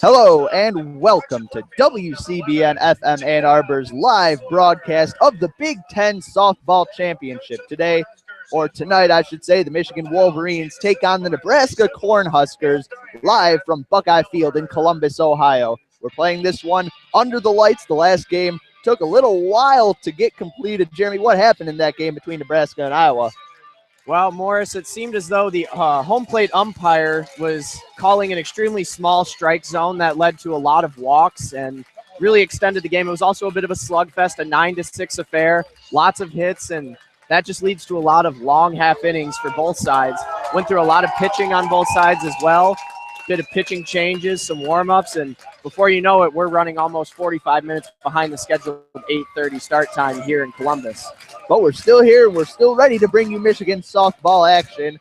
Hello and welcome to WCBN FM Ann Arbor's live broadcast of the Big Ten Softball Championship. Tonight, I should say, the Michigan Wolverines take on the Nebraska Cornhuskers live from Buckeye Field in Columbus, Ohio. We're playing this one under the lights. The last game took a little while to get completed. Jeremy, what happened in that game between Nebraska and Iowa? Well, Morris, it seemed as though the home plate umpire was calling an extremely small strike zone that led to a lot of walks and really extended the game. It was also a bit of a slugfest, a 9-6 affair, lots of hits, and that just leads to a lot of long half innings for both sides. Went through a lot of pitching on both sides as well, bit of pitching changes, some warm-ups, and before you know it, we're running almost 45 minutes behind the scheduled 8:30 start time here in Columbus. But we're still here, and we're still ready to bring you Michigan softball action.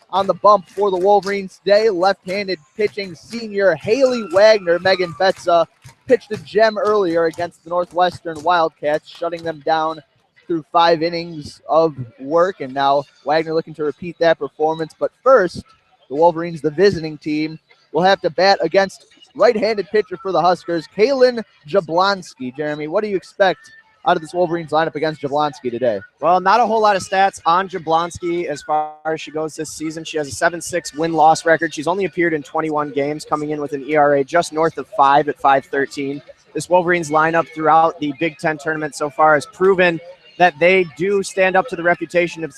On the bump for the Wolverines today, left-handed pitching senior Haley Wagner. Megan Betza pitched a gem earlier against the Northwestern Wildcats, shutting them down through 5 innings of work, and now Wagner looking to repeat that performance. But first, the Wolverines, the visiting team, will have to bat against right-handed pitcher for the Huskers, Kaylin Jablonski. Jeremy, what do you expect out of this Wolverines lineup against Jablonski today? Well, not a whole lot of stats on Jablonski as far as she goes this season. She has a 7.6 win-loss record. She's only appeared in 21 games, coming in with an ERA just north of 5 at 5.13. This Wolverines lineup throughout the Big Ten tournament so far has proven that they do stand up to the reputation of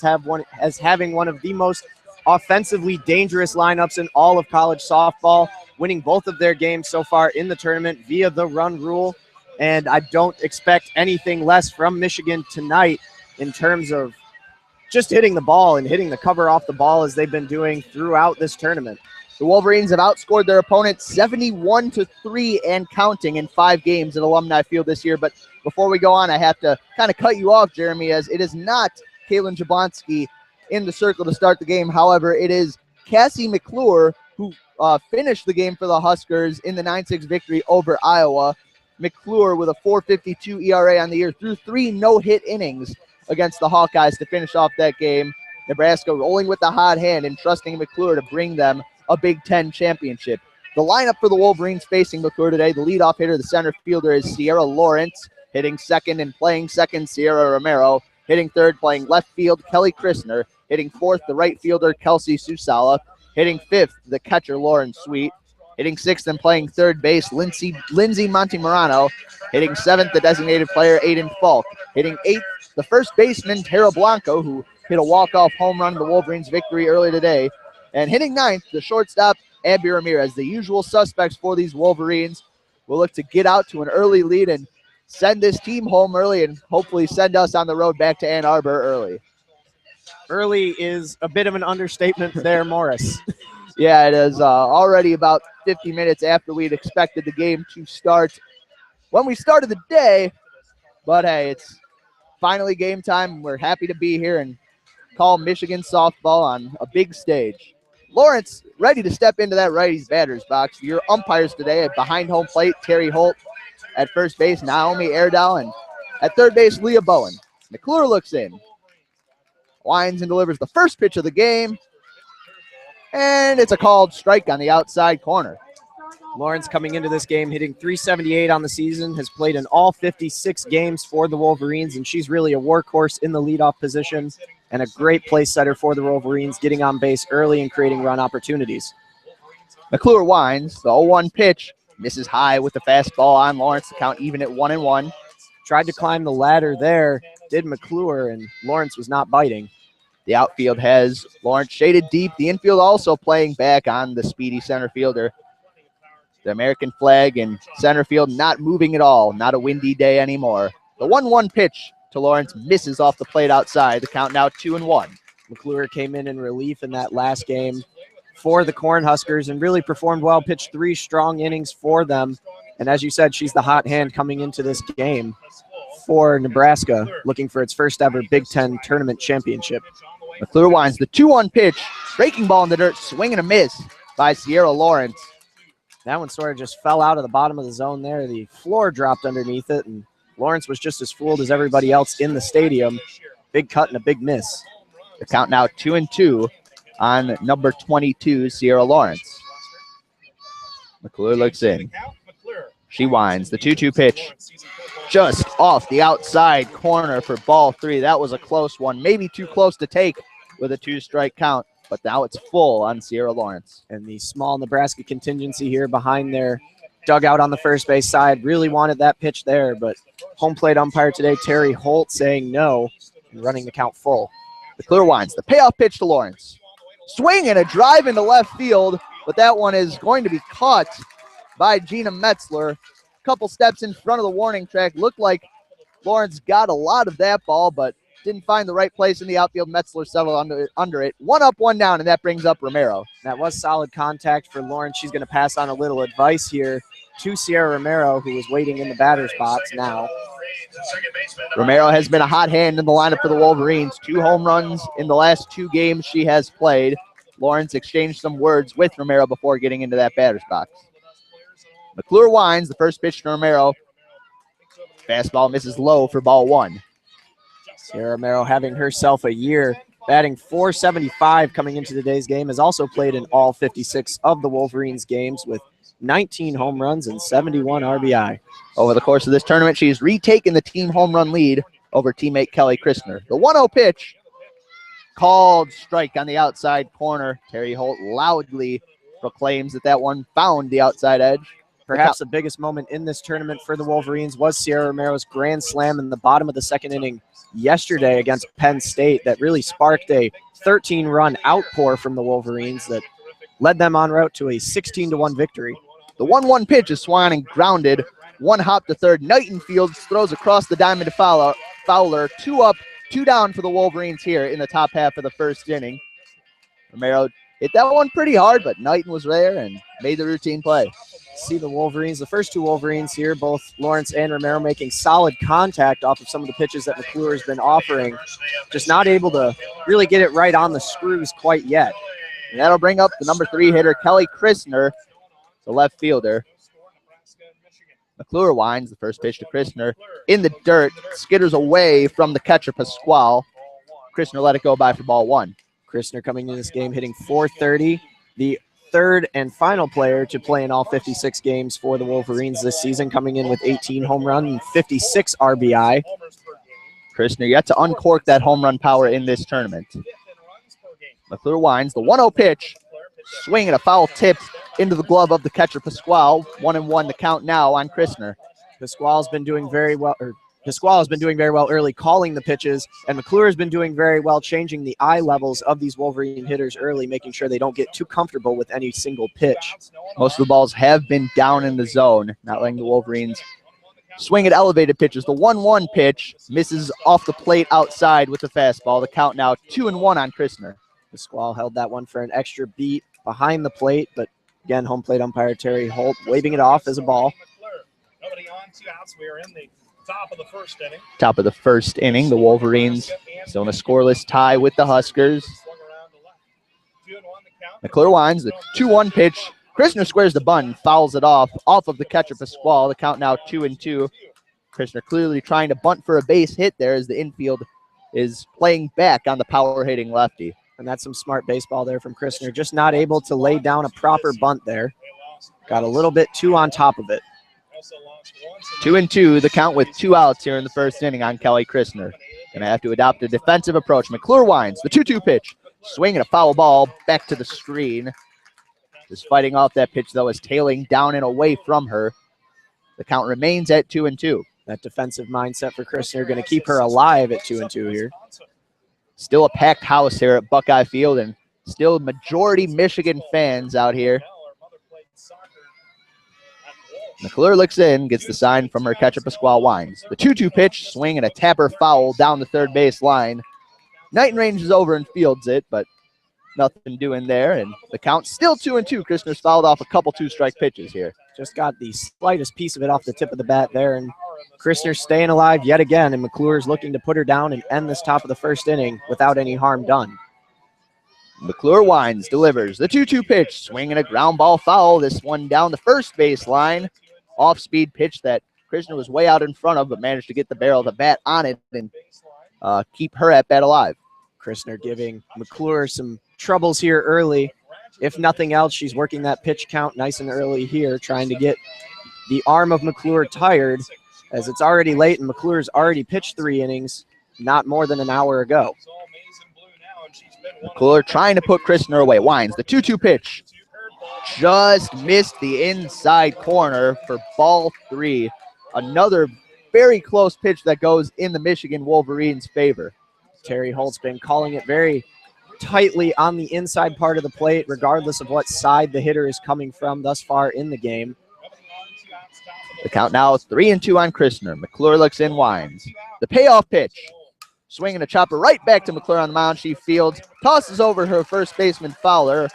having one of the most offensively dangerous lineups in all of college softball, winning both of their games so far in the tournament via the run rule. And I don't expect anything less from Michigan tonight in terms of just hitting the ball and hitting the cover off the ball as they've been doing throughout this tournament. The Wolverines have outscored their opponents 71-3 and counting in 5 games at Alumni Field this year. But before we go on, I have to kind of cut you off, Jeremy, as it is not Kaylin Jablonski in the circle to start the game. However, it is Cassie McClure who finished the game for the Huskers in the 9-6 victory over Iowa. McClure with a 4.52 ERA on the year through 3 no-hit innings against the Hawkeyes to finish off that game. Nebraska rolling with the hot hand and trusting McClure to bring them a Big Ten championship. The lineup for the Wolverines facing McClure today, the leadoff hitter, the center fielder, is Sierra Lawrence. Hitting second and playing second, Sierra Romero. Hitting third, playing left field, Kelly Christner. Hitting fourth, the right fielder, Kelsey Susala. Hitting fifth, the catcher, Lauren Sweet. Hitting sixth and playing third base, Lindsay Montemurano. Hitting seventh, the designated player, Aiden Falk. Hitting eighth, the first baseman, Tara Blanco, who hit a walk-off home run in the Wolverines' victory early today. And hitting ninth, the shortstop, Abby Ramirez. The usual suspects for these Wolverines will look to get out to an early lead and send this team home early and hopefully send us on the road back to Ann Arbor early. Early is a bit of an understatement there, Morris. Yeah, it is already about 50 minutes after we'd expected the game to start when we started the day. But, hey, it's finally game time. We're happy to be here and call Michigan softball on a big stage. Lawrence ready to step into that righty's batter's box. Your umpires today at behind home plate, Terry Holt. At first base, Naomi Erdahl. And at third base, Leah Bowen. McClure looks in. Winds and delivers the first pitch of the game. And it's a called strike on the outside corner. Lawrence coming into this game hitting .378 on the season, has played in all 56 games for the Wolverines, and she's really a workhorse in the leadoff position and a great place setter for the Wolverines, getting on base early and creating run opportunities. McClure winds. The 0-1 pitch misses high with the fastball on Lawrence to count even at 1-1. Tried to climb the ladder there, did McClure, and Lawrence was not biting. The outfield has Lawrence shaded deep. The infield also playing back on the speedy center fielder. The American flag and center field not moving at all. Not a windy day anymore. The 1-1 pitch to Lawrence misses off the plate outside. The count now 2-1. McClure came in relief in that last game for the Cornhuskers and really performed well, pitched 3 strong innings for them. And as you said, she's the hot hand coming into this game for Nebraska, looking for its first ever Big Ten tournament championship. McClure winds. The 2-1 pitch, breaking ball in the dirt, swing and a miss by Sierra Lawrence. That one sort of just fell out of the bottom of the zone there. The floor dropped underneath it, and Lawrence was just as fooled as everybody else in the stadium. Big cut and a big miss. The count now 2-2 on number 22, Sierra Lawrence. McClure looks in. She winds. The 2-2 pitch just off the outside corner for ball 3. That was a close one. Maybe too close to take with a 2-strike count, but now it's full on Sierra Lawrence. And the small Nebraska contingency here behind their dugout on the first base side really wanted that pitch there, but home plate umpire today, Terry Holt, saying no and running the count full. McClure winds. The payoff pitch to Lawrence. Swing and a drive into left field, but that one is going to be caught by Gina Metzler. Couple steps in front of the warning track. Looked like Lawrence got a lot of that ball, but didn't find the right place in the outfield. Metzler settled under it. 1 up, 1 down, and that brings up Romero. That was solid contact for Lawrence. She's going to pass on a little advice here to Sierra Romero, who is waiting in the batter's box now. Romero has been a hot hand in the lineup for the Wolverines. 2 home runs in the last 2 games she has played. Lawrence exchanged some words with Romero before getting into that batter's box. McClure winds. The first pitch to Romero. Fastball misses low for ball 1. Sierra Romero having herself a year, batting .475 coming into today's game, has also played in all 56 of the Wolverines games with 19 home runs and 71 RBI. Over the course of this tournament, she's retaken the team home run lead over teammate Kelly Christner. The 1-0 pitch, called strike on the outside corner. Terry Holt loudly proclaims that one found the outside edge. Perhaps the biggest moment in this tournament for the Wolverines was Sierra Romero's grand slam in the bottom of the second inning yesterday against Penn State that really sparked a 13-run outpour from the Wolverines that led them en route to a 16-1 victory. The 1-1 pitch is swung and grounded. 1 hop to third. Nightingale throws across the diamond to Fowler. 2 up, 2 down for the Wolverines here in the top half of the first inning. Romero hit that one pretty hard, but Knighton was there and made the routine play. See the Wolverines, the first 2 Wolverines here, both Lawrence and Romero making solid contact off of some of the pitches that McClure has been offering. Just not able to really get it right on the screws quite yet. And that'll bring up the number 3 hitter, Kelly Christner, the left fielder. McClure winds. The first pitch to Christner in the dirt, skitters away from the catcher Pasquale. Christner let it go by for ball 1. Christner coming into this game hitting .430, the third and final player to play in all 56 games for the Wolverines this season, coming in with 18 home runs and 56 RBI. Christner yet to uncork that home run power in this tournament. McClure winds. The 1-0 pitch, swing and a foul tipped into the glove of the catcher Pasquale. 1-1 the count now on Christner. Pasquale's been doing very well, Pasquale has been doing very well early calling the pitches, and McClure has been doing very well changing the eye levels of these Wolverine hitters early, making sure they don't get too comfortable with any single pitch. Most of the balls have been down in the zone, not letting the Wolverines swing at elevated pitches. The 1-1 pitch misses off the plate outside with the fastball. The count now 2-1 on Christner. Pasquale held that one for an extra beat behind the plate, but again, home plate umpire Terry Holt waving it off as a ball. Nobody on, 2 outs. We are in the top of the first inning. Top of the first inning, the Wolverines still in a scoreless tie with the Huskers. McClure winds. The 2-1 pitch. Christner squares the bunt, fouls it off of the catcher Pasquale. The count now 2-2. Christner clearly trying to bunt for a base hit there as the infield is playing back on the power hitting lefty. And that's some smart baseball there from Christner. Just not able to lay down a proper bunt there. Got a little bit too on top of it. 2-2, the count with 2 outs here in the first inning on Kelly Christner. Going to have to adopt a defensive approach. McClure winds. The 2-2 pitch. Swing and a foul ball back to the screen. Just fighting off that pitch, though, is tailing down and away from her. The count remains at 2-2. That defensive mindset for Christner going to keep her alive at 2-2 here. Still a packed house here at Buckeye Field, and still majority Michigan fans out here. McClure looks in, gets the sign from her catcher Pasquale winds. The 2-2 pitch, swing and a tapper foul down the third base line. Knighton ranges over and fields it, but nothing doing there, and the count's still 2-2. Christner's fouled off a couple 2-strike pitches here. Just got the slightest piece of it off the tip of the bat there, and Christner's staying alive yet again, and McClure's looking to put her down and end this top of the first inning without any harm done. McClure winds, delivers. The 2-2 pitch, swing and a ground ball foul. This one down the first base line. Off-speed pitch that Christner was way out in front of, but managed to get the barrel of the bat on it and keep her at bat alive. Christner giving McClure some troubles here early. if nothing else, she's working that pitch count nice and early here, trying to get the arm of McClure tired, as it's already late and McClure's already pitched 3 innings not more than an hour ago. McClure trying to put Christner away. Wines, the 2-2 pitch. Just missed the inside corner for ball 3. Another very close pitch that goes in the Michigan Wolverines' favor. Terry Holt's been calling it very tightly on the inside part of the plate, regardless of what side the hitter is coming from thus far in the game. The count now is 3-2 on Christner. McClure looks in, Wines. The payoff pitch. Swinging a chopper right back to McClure on the mound. She fields, tosses over her first baseman Fowler,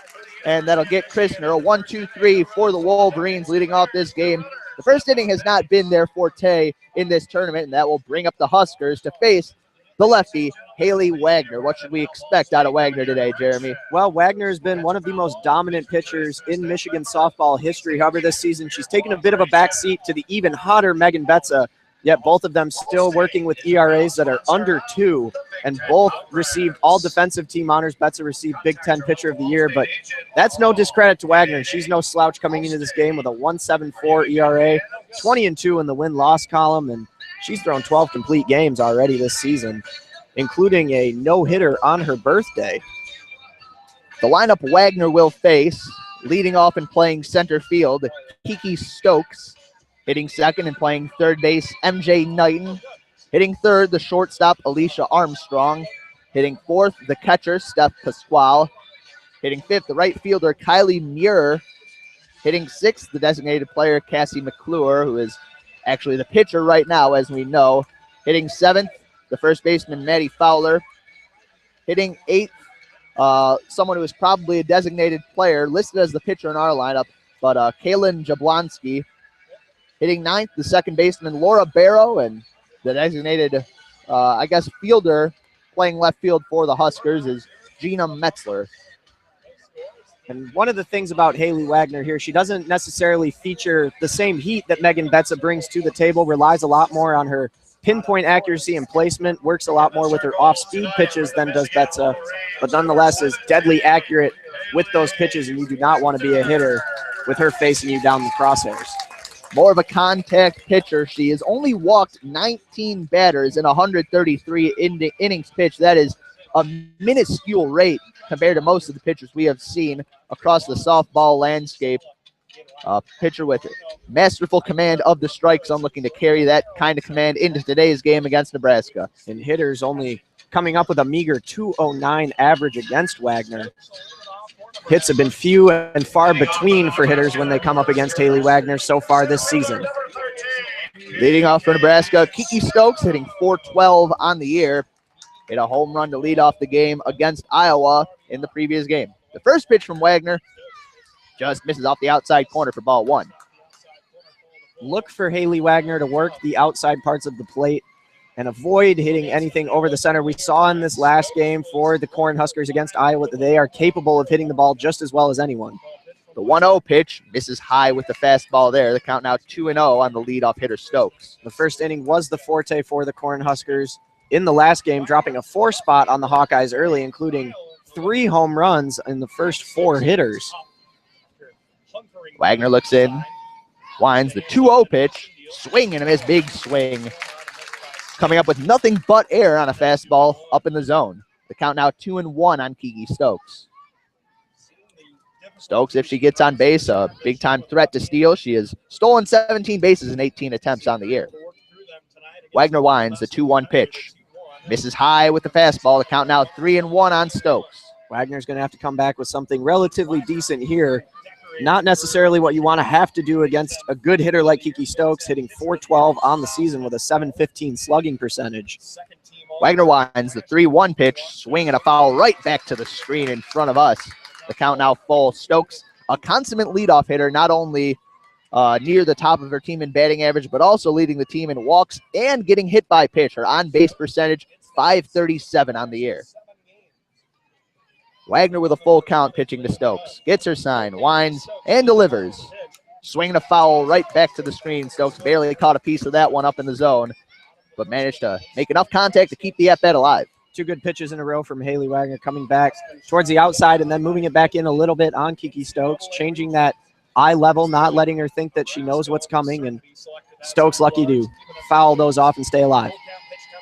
and that'll get Christner a 1-2-3 for the Wolverines leading off this game. The first inning has not been their forte in this tournament, and that will bring up the Huskers to face the lefty, Haley Wagner. What should we expect out of Wagner today, Jeremy? Well, Wagner has been one of the most dominant pitchers in Michigan softball history. However, this season she's taken a bit of a backseat to the even hotter Megan Betza, yet both of them still working with ERAs that are under 2, and both received all defensive team honors. Betza received Big Ten Pitcher of the Year, but that's no discredit to Wagner. She's no slouch coming into this game with a 1.74 ERA, 20-2 in the win-loss column, and she's thrown 12 complete games already this season, including a no-hitter on her birthday. The lineup Wagner will face, leading off and playing center field, Kiki Stokes. Hitting second and playing third base, MJ Knighton. Hitting third, the shortstop, Alicia Armstrong. Hitting fourth, the catcher, Steph Pasquale. Hitting fifth, the right fielder, Kylie Muir. Hitting sixth, the designated player, Cassie McClure, who is actually the pitcher right now, as we know. Hitting seventh, the first baseman, Maddie Fowler. Hitting eighth, someone who is probably a designated player, listed as the pitcher in our lineup, but Kaylin Jablonski. Hitting ninth, the second baseman, Laura Barrow, and the designated, fielder playing left field for the Huskers is Gina Metzler. And one of the things about Haley Wagner here, she doesn't necessarily feature the same heat that Megan Betza brings to the table, relies a lot more on her pinpoint accuracy and placement, works a lot more with her off-speed pitches than does Betza, but nonetheless is deadly accurate with those pitches, and you do not want to be a hitter with her facing you down the crosshairs. More of a contact pitcher. She has only walked 19 batters in 133 innings pitched. That is a minuscule rate compared to most of the pitchers we have seen across the softball landscape. A pitcher with masterful command of the strike zone, looking to carry that kind of command into today's game against Nebraska. And hitters only coming up with a meager 209 average against Wagner. Hits have been few and far between for hitters when they come up against Haley Wagner so far this season. Leading off for Nebraska, Kiki Stokes hitting .412 on the year. Hit a home run to lead off the game against Iowa in the previous game. The first pitch from Wagner just misses off the outside corner for ball 1. Look for Haley Wagner to work the outside parts of the plate and avoid hitting anything over the center. We saw in this last game for the Cornhuskers against Iowa that they are capable of hitting the ball just as well as anyone. The 1-0 pitch misses high with the fastball there. The count now 2-0 on the leadoff hitter Stokes. The first inning was the forte for the Cornhuskers in the last game, dropping a 4 spot on the Hawkeyes early, including 3 home runs in the first 4 hitters. Wagner looks in, winds the 2-0 pitch, swing and a miss, big swing. Coming up with nothing but air on a fastball up in the zone. The count now 2-1 on Kiki Stokes. Stokes, if she gets on base, a big-time threat to steal. She has stolen 17 bases in 18 attempts on the year. Wagner winds the 2-1 pitch. Misses high with the fastball. The count now 3-1 on Stokes. Wagner's going to have to come back with something relatively decent here. Not necessarily what you want to have to do against a good hitter like Kiki Stokes, hitting .412 on the season with a .715 slugging percentage. Wagner winds the 3-1 pitch, swing and a foul right back to the screen in front of us. The count now full. Stokes, a consummate leadoff hitter, not only near the top of her team in batting average, but also leading the team in walks and getting hit by pitch. Her on-base percentage, .537 on the year. Wagner with a full count pitching to Stokes. Gets her sign, winds, and delivers. Swinging a foul right back to the screen. Stokes barely caught a piece of that one up in the zone, but managed to make enough contact to keep the at-bat alive. Two good pitches in a row from Haley Wagner, coming back towards the outside and then moving it back in a little bit on Kiki Stokes, changing that eye level, not letting her think that she knows what's coming, and Stokes lucky to foul those off and stay alive.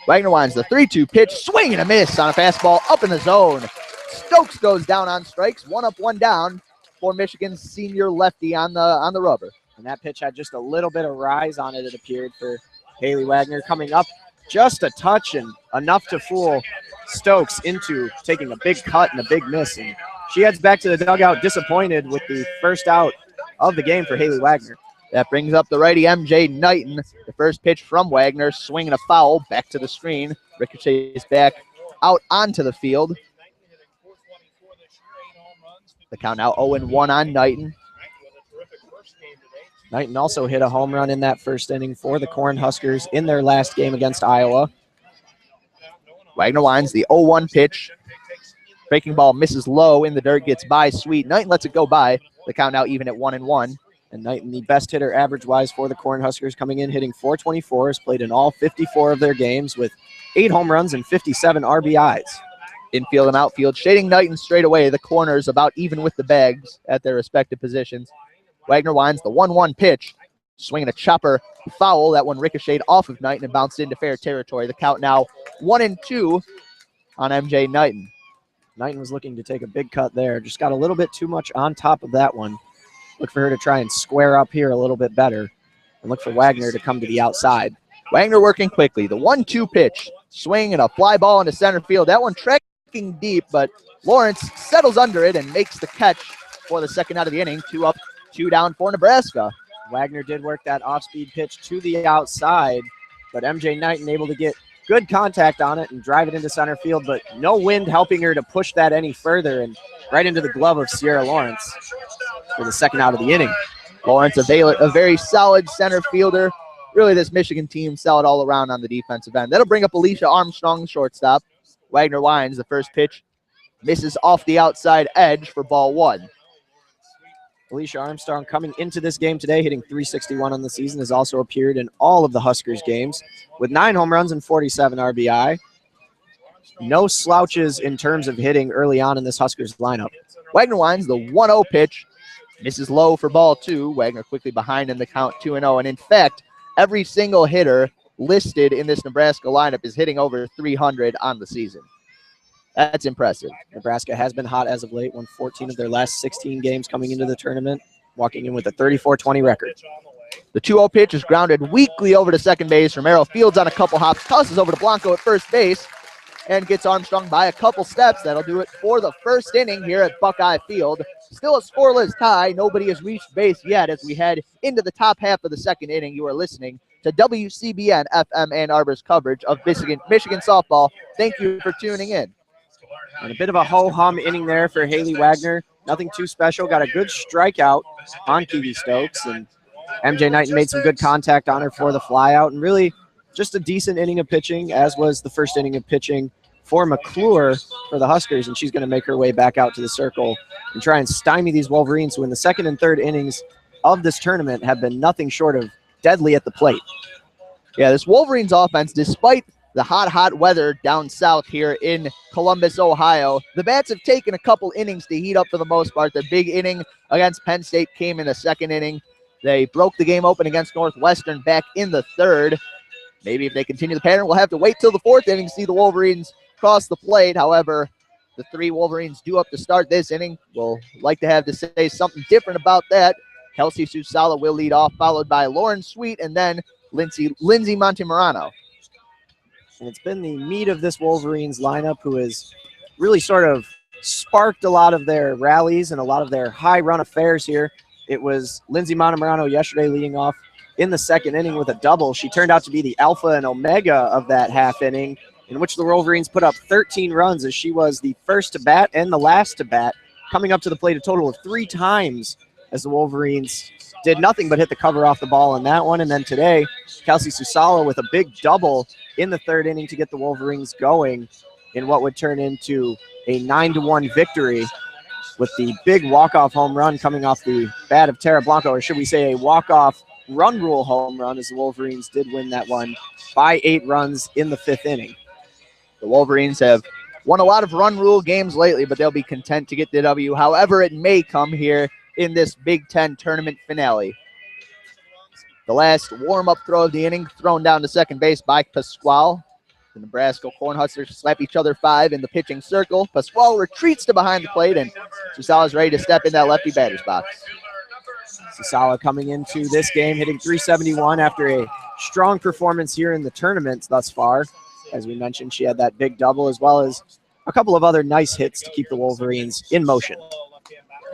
Wagner winds the 3-2 pitch, swing and a miss on a fastball up in the zone. Stokes goes down on strikes, 1 up, 1 down for Michigan's senior lefty on the rubber. And that pitch had just a little bit of rise on it, it appeared, for Haley Wagner, coming up just a touch and enough to fool Stokes into taking a big cut and a big miss. And she heads back to the dugout disappointed with the first out of the game for Haley Wagner. That brings up the righty MJ Knighton. The first pitch from Wagner, swinging a foul back to the screen. Ricochets back out onto the field. The count now 0-1 on Knighton. Knighton also hit a home run in that first inning for the Cornhuskers in their last game against Iowa. Wagner winds the 0-1 pitch. Breaking ball misses low in the dirt, gets by Sweet. Knighton lets it go by. The count now even at 1-1. And Knighton, the best hitter average-wise for the Cornhuskers, coming in hitting .424, has played in all 54 of their games with 8 home runs and 57 RBIs. Infield and outfield, shading Knighton straight away. The corners about even with the bags at their respective positions. Wagner winds the 1-1 pitch, swinging a chopper foul. That one ricocheted off of Knighton and bounced into fair territory. The count now 1-2 on MJ Knighton. Knighton was looking to take a big cut there. Just got a little bit too much on top of that one. Look for her to try and square up here a little bit better. And look for Wagner to come to the outside. Wagner working quickly. The 1-2 pitch. Swing and a fly ball into center field. That one tracking deep, but Lawrence settles under it and makes the catch for the second out of the inning. 2 up, 2 down for Nebraska. Wagner did work that off-speed pitch to the outside, but MJ Knighton able to get good contact on it and drive it into center field, but no wind helping her to push that any further, and right into the glove of Sierra Lawrence for the second out of the inning. Lawrence, a very solid center fielder. Really, this Michigan team solid all around on the defensive end. That'll bring up Alicia Armstrong, shortstop. Wagner winds the first pitch, misses off the outside edge for ball 1. Alicia Armstrong coming into this game today, hitting .361 on the season, has also appeared in all of the Huskers games with 9 home runs and 47 RBI. No slouches in terms of hitting early on in this Huskers lineup. Wagner winds the 1-0 pitch, misses low for ball 2. Wagner quickly behind in the count 2-0. And in fact, every single hitter listed in this Nebraska lineup is hitting over 300 on the season. That's impressive. Nebraska has been hot as of late, won 14 of their last 16 games coming into the tournament, walking in with a 34-20 record. The 2-0 pitch is grounded weakly over to second base. Romero fields on a couple hops, tosses over to Blanco at first base, and gets Armstrong by a couple steps. That'll do it for the first inning here at Buckeye Field. Still a scoreless tie. Nobody has reached base yet as we head into the top half of the second inning. You are listening to WCBN FM Ann Arbor's coverage of Michigan softball. Thank you for tuning in. And a bit of a ho-hum inning there for Haley Wagner. Nothing too special. Got a good strikeout on Kiki Stokes. And MJ Knighton made some good contact on her for the flyout. And really just a decent inning of pitching, as was the first inning of pitching for McClure for the Huskers. And she's going to make her way back out to the circle and try and stymie these Wolverines, who in the second and third innings of this tournament have been nothing short of deadly at the plate. Yeah, this Wolverines offense, despite the hot weather down south here in Columbus, Ohio, the Bats have taken a couple innings to heat up for the most part. Their big inning against Penn State came in the second inning. They broke the game open against Northwestern back in the third. Maybe if they continue the pattern, we'll have to wait till the fourth inning to see the Wolverines cross the plate. However, the 3 Wolverines due up to start this inning. We'll like to have to say something different about that. Kelsey Susala will lead off, followed by Lauren Sweet, and then Lindsay Montemurano. And it's been the meat of this Wolverines lineup, who has really sort of sparked a lot of their rallies and a lot of their high-run affairs here. It was Lindsay Montemurano yesterday leading off in the second inning with a double. She turned out to be the alpha and omega of that half inning, in which the Wolverines put up 13 runs, as she was the first to bat and the last to bat, coming up to the plate a total of 3 times, as the Wolverines did nothing but hit the cover off the ball in that one. And then today, Kelsey Susala with a big double in the third inning to get the Wolverines going in what would turn into a 9-1 victory, with the big walk-off home run coming off the bat of Tara Blanco, or should we say a walk-off run rule home run, as the Wolverines did win that one by 8 runs in the 5th inning. The Wolverines have won a lot of run rule games lately, but they'll be content to get the W, however it may come here in this Big Ten tournament finale. The last warm-up throw of the inning thrown down to second base by Pasquale. The Nebraska Cornhuskers slap each other 5 in the pitching circle. Pasquale retreats to behind the plate, and Susala is ready to step in that lefty batter's box. Susala coming into this game hitting .371 after a strong performance here in the tournament thus far. As we mentioned, she had that big double as well as a couple of other nice hits to keep the Wolverines in motion.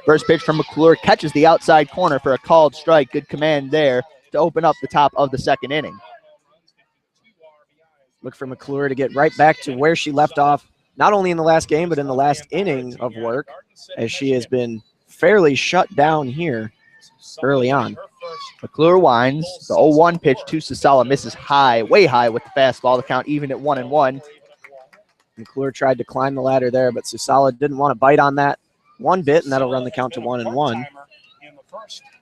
First pitch from McClure catches the outside corner for a called strike. Good command there to open up the top of the second inning. Look for McClure to get right back to where she left off, not only in the last game, but in the last inning of work, as she has been fairly shut down here early on. McClure winds. The 0-1 pitch to Susala misses high, way high with the fastball. The count even at 1-1. McClure tried to climb the ladder there, but Susala didn't want to bite on that one bit, and that'll run the count to 1-1.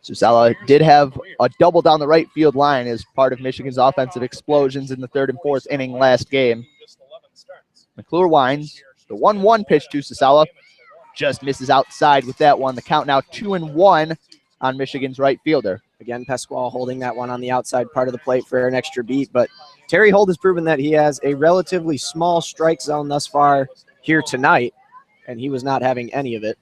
Susala did have a double down the right field line as part of Michigan's offensive explosions in the 3rd and 4th inning last game. McClure winds. The 1-1 pitch to Susala just misses outside with that one. The count now 2-1 on Michigan's right fielder. Again, Pasquale holding that one on the outside part of the plate for an extra beat, but Terry Holt has proven that he has a relatively small strike zone thus far here tonight, and he was not having any of it.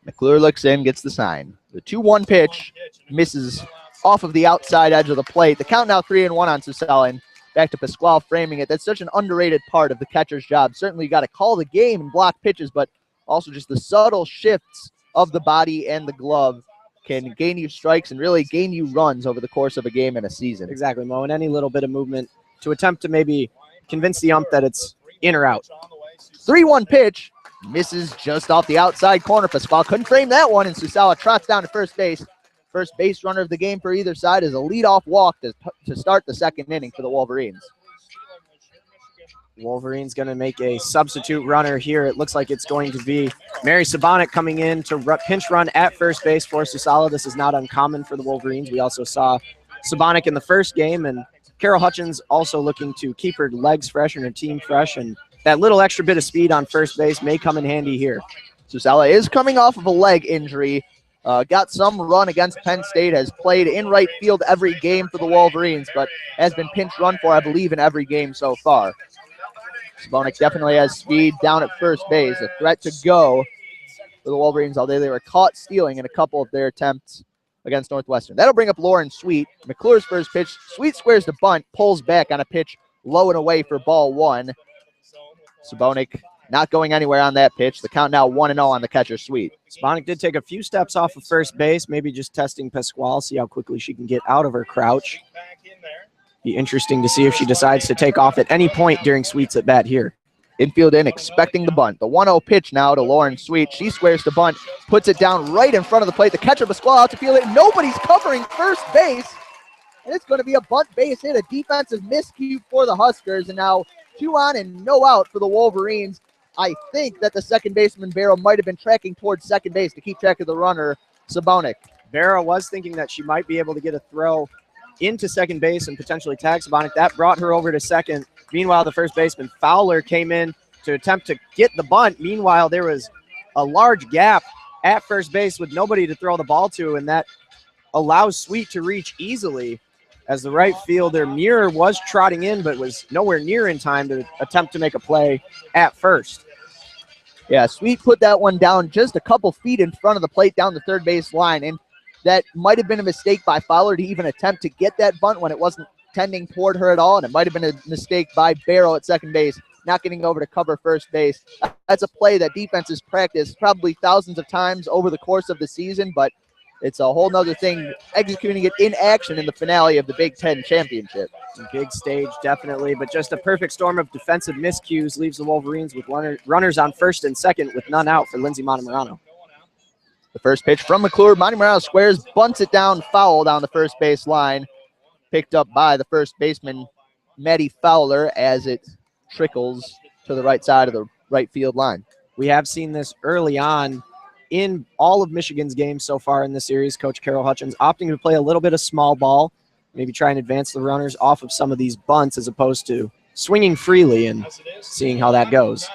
McClure looks in, gets the sign. The 2-1 pitch misses off of the outside edge of the plate. The count now 3-1 on Susala, and back to Pasquale framing it. That's such an underrated part of the catcher's job. Certainly you got to call the game and block pitches, but also just the subtle shifts of the body and the glove can gain you strikes and really gain you runs over the course of a game and a season. Exactly, Mo, and any little bit of movement to attempt to maybe convince the ump that it's in or out. 3-1 pitch misses just off the outside corner. Pasquale couldn't frame that one, and Susala trots down to first base. First base runner of the game for either side is a leadoff walk to start the second inning for the Wolverines. Wolverines going to make a substitute runner here. It looks like it's going to be Mary Sabonik coming in to pinch run at first base for Susala. This is not uncommon for the Wolverines. We also saw Sabonik in the first game, and Carol Hutchins also looking to keep her legs fresh and her team fresh, and that little extra bit of speed on first base may come in handy here. Susala is coming off of a leg injury. Got some run against Penn State, has played in right field every game for the Wolverines, but has been pinch run for, I believe, in every game so far. Sabonik definitely has speed down at first base, a threat to go for the Wolverines, although they were caught stealing in a couple of their attempts against Northwestern. That'll bring up Lauren Sweet. McClure's first pitch. Sweet squares the bunt, pulls back on a pitch low and away for ball 1. Sabonik not going anywhere on that pitch. The count now 1-0 on the catcher, Sweet. Sabonik did take a few steps off of first base, maybe just testing Pasquale, see how quickly she can get out of her crouch. Be interesting to see if she decides to take off at any point during Sweet's at bat here. Infield in, expecting the bunt. The 1-0 pitch now to Lauren Sweet. She squares the bunt, puts it down right in front of the plate. The catcher, Pasquale, out to field it. Nobody's covering first base. And it's going to be a bunt base hit, a defensive miscue for the Huskers. And now 2 on and no out for the Wolverines. I think that the second baseman, Barrow, might have been tracking towards second base to keep track of the runner, Sabonik. Barrow was thinking that she might be able to get a throw into second base and potentially tag Sabonik. That brought her over to second. Meanwhile, the first baseman, Fowler, came in to attempt to get the bunt. Meanwhile, there was a large gap at first base with nobody to throw the ball to, and that allows Sweet to reach easily as the right fielder, Muir, was trotting in but was nowhere near in time to attempt to make a play at first. Yeah, Sweet put that one down just a couple feet in front of the plate down the third base line, and that might have been a mistake by Fowler to even attempt to get that bunt when it wasn't tending toward her at all, and it might have been a mistake by Barrow at second base, not getting over to cover first base. That's a play that defenses practice probably thousands of times over the course of the season, but it's a whole nother thing executing it in action in the finale of the Big Ten championship. Big stage, definitely, but just a perfect storm of defensive miscues leaves the Wolverines with runners on first and second with none out for Lindsey Montemurano. The first pitch from McClure. Montemurano squares, bunts it down, foul down the first base line. Picked up by the first baseman, Maddie Fowler, as it trickles to the right side of the right field line. We have seen this early on in all of Michigan's games so far in the series. Coach Carol Hutchins opting to play a little bit of small ball, maybe try and advance the runners off of some of these bunts as opposed to swinging freely and seeing how that goes.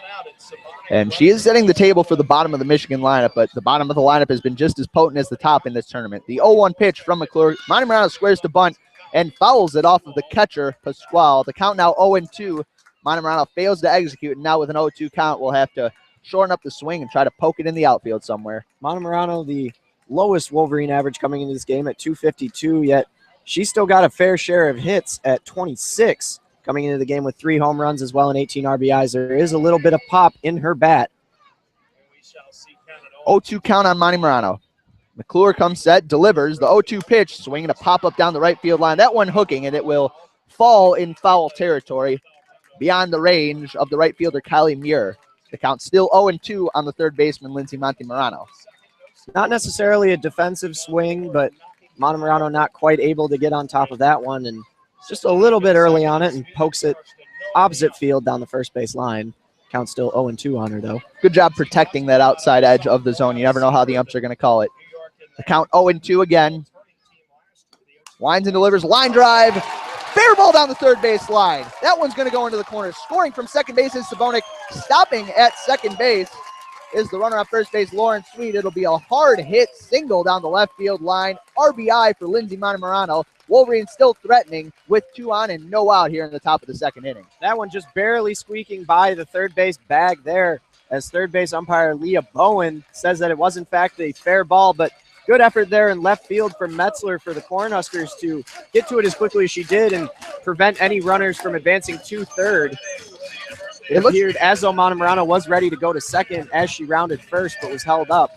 And she is setting the table for the bottom of the Michigan lineup, but the bottom of the lineup has been just as potent as the top in this tournament. The 0-1 pitch from McClure. Monty Morano squares to bunt and fouls it off of the catcher, Pasquale. The count now 0-2. Monty Morano fails to execute, and now with an 0-2 count, we'll have to shorten up the swing and try to poke it in the outfield somewhere. Monty Morano, the lowest Wolverine average coming into this game at 252, yet she still got a fair share of hits at 26. Coming into the game with 3 home runs as well and 18 RBIs. There is a little bit of pop in her bat. 0-2 count on Monty Morano. McClure comes set, delivers the 0-2 pitch, swinging a pop-up down the right field line. That one hooking, and it will fall in foul territory beyond the range of the right fielder, Kylie Muir. The count still 0-2 on the third baseman, Lindsay Monty Morano. Not necessarily a defensive swing, but Monty Morano not quite able to get on top of that one, and just a little bit early on it and pokes it opposite field down the first base line. Count still 0-2 on her, though. Good job protecting that outside edge of the zone. You never know how the umps are going to call it. The count 0-2 again. Winds and delivers, line drive. Fair ball down the third base line. That one's going to go into the corner. Scoring from second base is Sabonik. Stopping at second base is the runner on first base, Lauren Sweet. It'll be a hard hit single down the left field line. RBI for Lindsay Monty Morano. Wolverines still threatening with 2 on and no out here in the top of the second inning. That one just barely squeaking by the third base bag there, as third base umpire Leah Bowen says that it was in fact a fair ball, but good effort there in left field from Metzler for the Cornhuskers to get to it as quickly as she did and prevent any runners from advancing to third. It appeared as though Monty Morano was ready to go to second as she rounded first, but was held up.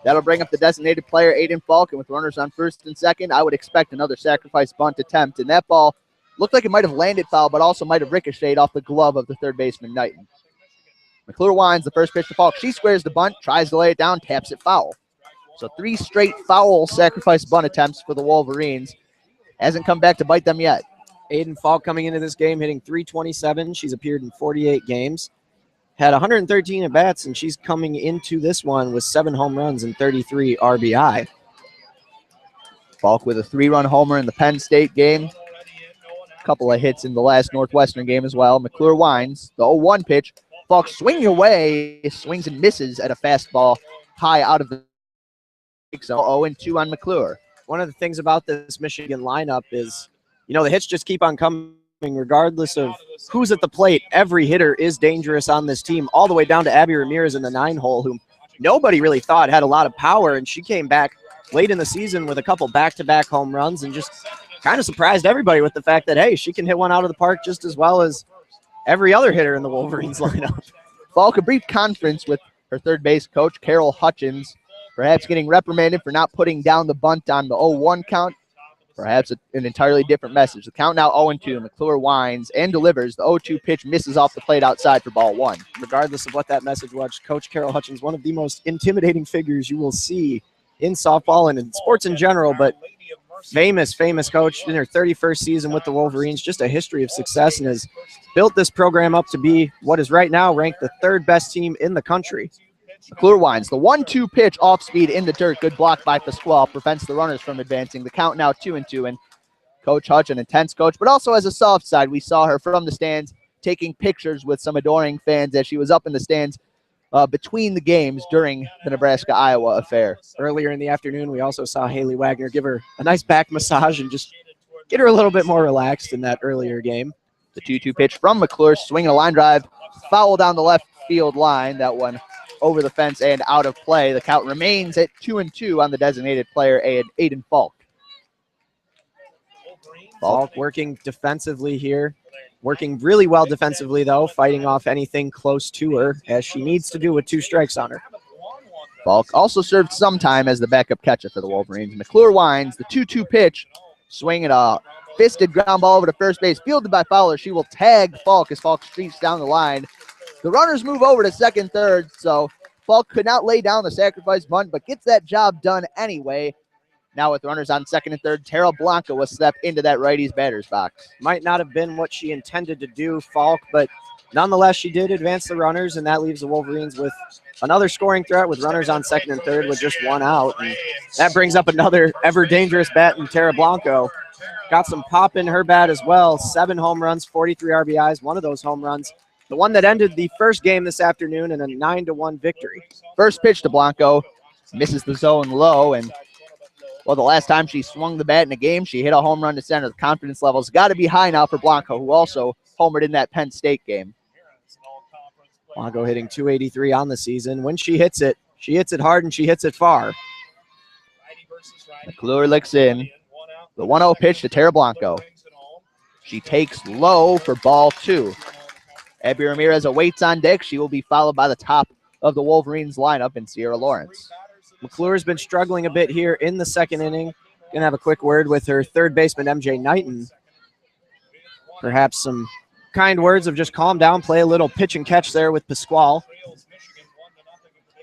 That'll bring up the designated player, Aiden Falk, and with runners on first and second, I would expect another sacrifice bunt attempt. And that ball looked like it might have landed foul, but also might have ricocheted off the glove of the third baseman, Knighton. McClure winds the first pitch to Falk. She squares the bunt, tries to lay it down, taps it foul. So 3 straight foul sacrifice bunt attempts for the Wolverines. Hasn't come back to bite them yet. Aiden Falk coming into this game hitting .327. She's appeared in 48 games. Had 113 at-bats, and she's coming into this one with 7 home runs and 33 RBI. Falk with a 3-run homer in the Penn State game. A couple of hits in the last Northwestern game as well. McClure winds the 0-1 pitch. Falk swinging away, swings and misses at a fastball high out of the zone. 0-2 on McClure. One of the things about this Michigan lineup is, you know, the hits just keep on coming regardless of who's at the plate. Every hitter is dangerous on this team, all the way down to Abby Ramirez in the 9-hole, whom nobody really thought had a lot of power, and she came back late in the season with a couple back-to-back home runs and just kind of surprised everybody with the fact that, hey, she can hit one out of the park just as well as every other hitter in the Wolverines lineup. Falk, a brief conference with her third base coach, Carol Hutchins, perhaps getting reprimanded for not putting down the bunt on the 0-1 count. Perhaps an entirely different message. The count now 0-2. McClure winds and delivers. The 0-2 pitch misses off the plate outside for ball 1. Regardless of what that message was, Coach Carol Hutchins, one of the most intimidating figures you will see in softball and in sports in general, but famous coach in her 31st season with the Wolverines, just a history of success, and has built this program up to be what is right now ranked the 3rd best team in the country. McClure winds the 1-2 pitch off speed in the dirt. Good block by Pasquale. Prevents the runners from advancing. The count now 2-2. And Coach Hutch, an intense coach, but also as a soft side. We saw her from the stands taking pictures with some adoring fans as she was up in the stands between the games during the Nebraska-Iowa affair. Earlier in the afternoon, we also saw Haley Wagner give her a nice back massage and just get her a little bit more relaxed in that earlier game. The 2-2 pitch from McClure, swinging a line drive, foul down the left field line. That one over the fence and out of play. The count remains at 2-2 on the designated player, Aiden Falk. Falk working defensively here. Working really well defensively, though, fighting off anything close to her, as she needs to do with 2 strikes on her. Falk also served some time as the backup catcher for the Wolverines. McClure winds the 2-2 pitch, swinging a fisted ground ball over to first base, fielded by Fowler. She will tag Falk as Falk streaks down the line. The runners move over to second, third, so Falk could not lay down the sacrifice bunt, but gets that job done anyway. Now with runners on second and third, Tara Blanca will step into that righty's batter's box. Might not have been what she intended to do, Falk, but nonetheless, she did advance the runners, and that leaves the Wolverines with another scoring threat with runners on second and third with just 1 out. And that brings up another ever-dangerous bat in Tara Blanco. got some pop in her bat as well. 7 home runs, 43 RBIs. One of those home runs, the one that ended the first game this afternoon in a 9-1 victory. First pitch to Blanco, misses the zone low, and well, the last time she swung the bat in a game, she hit a home run to center. The confidence level's got to be high now for Blanco, who also homered in that Penn State game. Blanco hitting .283 on the season. When she hits it hard and she hits it far. McClure licks in. The 1-0 pitch to Tara Blanco. She takes low for ball 2. Abby Ramirez awaits on deck. She will be followed by the top of the Wolverines lineup in Sierra Lawrence. McClure's been struggling a bit here in the second inning. Gonna have a quick word with her third baseman, MJ Knighton. Perhaps some kind words of just calm down, play a little pitch and catch there with Pasquale.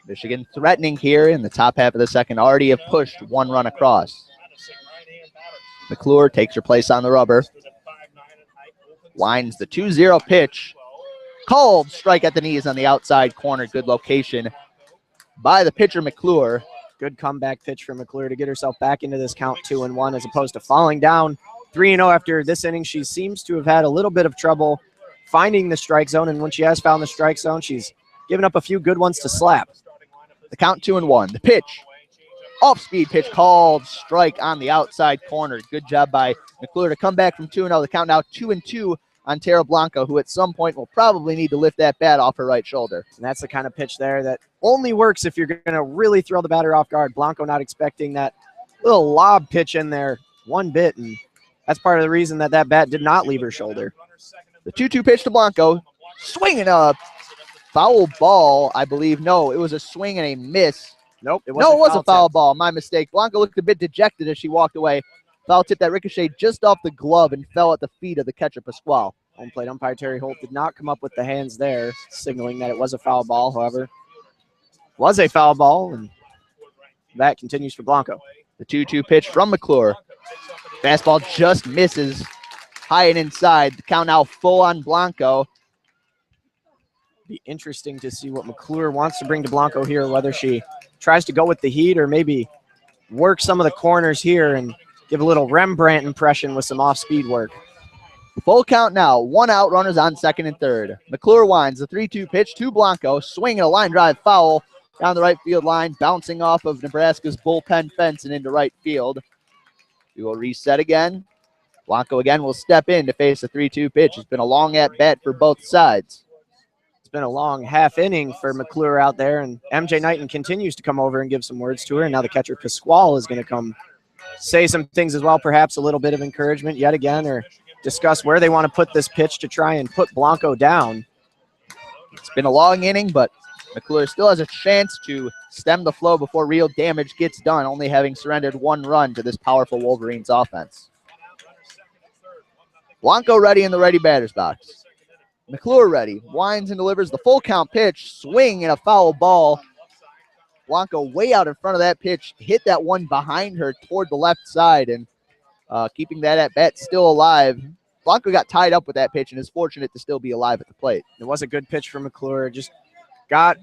Michigan threatening here in the top half of the second. Already have pushed 1 run across. McClure takes her place on the rubber. Winds the 2-0 pitch. Called strike at the knees on the outside corner. Good location by the pitcher, McClure. Good comeback pitch for McClure to get herself back into this count 2-1 as opposed to falling down 3-0 after this inning. She seems to have had a little bit of trouble finding the strike zone, and when she has found the strike zone, she's given up a few good ones to slap. The count 2-1. The pitch. Off-speed pitch called strike on the outside corner. Good job by McClure to come back from 2-0. The count now 2-2 on Tara Blanco, who at some point will probably need to lift that bat off her right shoulder. And that's the kind of pitch there that only works if you're going to really throw the batter off guard. Blanco not expecting that little lob pitch in there one bit, and that's part of the reason that that bat did not leave her shoulder. The 2-2 pitch to Blanco. Swinging a foul ball, I believe. No, it was a swing and a miss. Nope. It was a foul ball. My mistake. Blanco looked a bit dejected as she walked away. Foul tip that ricocheted just off the glove and fell at the feet of the catcher, Pasquale. Home plate umpire Terry Holt did not come up with the hands there, signaling that it was a foul ball. However, was a foul ball, and that continues for Blanco. The 2-2 pitch from McClure. Fastball just misses high and inside. The count now full on Blanco. Be interesting to see what McClure wants to bring to Blanco here, whether she tries to go with the heat or maybe work some of the corners here and give a little Rembrandt impression with some off-speed work. Full count now. 1 out, runners on second and third. McClure winds the 3-2 pitch to Blanco, swinging a line drive foul down the right field line, bouncing off of Nebraska's bullpen fence and into right field. We will reset again. Blanco again will step in to face the 3-2 pitch. It's been a long at-bat for both sides. It's been a long half inning for McClure out there, and MJ Knighton continues to come over and give some words to her, and now the catcher Pasquale is going to come say some things as well, perhaps a little bit of encouragement yet again, or discuss where they want to put this pitch to try and put Blanco down. It's been a long inning, but McClure still has a chance to stem the flow before real damage gets done, only having surrendered 1 run to this powerful Wolverines offense. Blanco ready in the ready batter's box. McClure ready. Winds and delivers the full count pitch. Swing and a foul ball. Blanco way out in front of that pitch. Hit that one behind her toward the left side, and keeping that at bat still alive. Blanco got tied up with that pitch and is fortunate to still be alive at the plate. It was a good pitch for McClure. Just got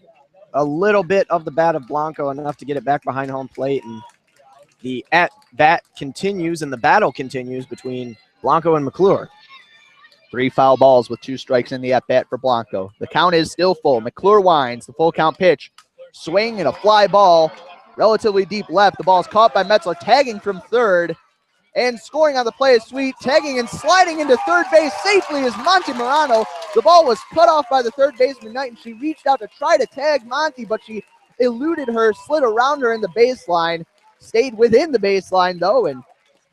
a little bit of the bat of Blanco, enough to get it back behind home plate, and the at-bat continues and the battle continues between Blanco and McClure. 3 foul balls with 2 strikes in the at-bat for Blanco. The count is still full. McClure winds the full count pitch. Swing and a fly ball. Relatively deep left. The ball is caught by Metzler, tagging from third. And scoring on the play is Sweet. Tagging and sliding into third base safely is Monty Morano. The ball was cut off by the third baseman Knight, and she reached out to try to tag Monty, but she eluded her, slid around her in the baseline. Stayed within the baseline, though, and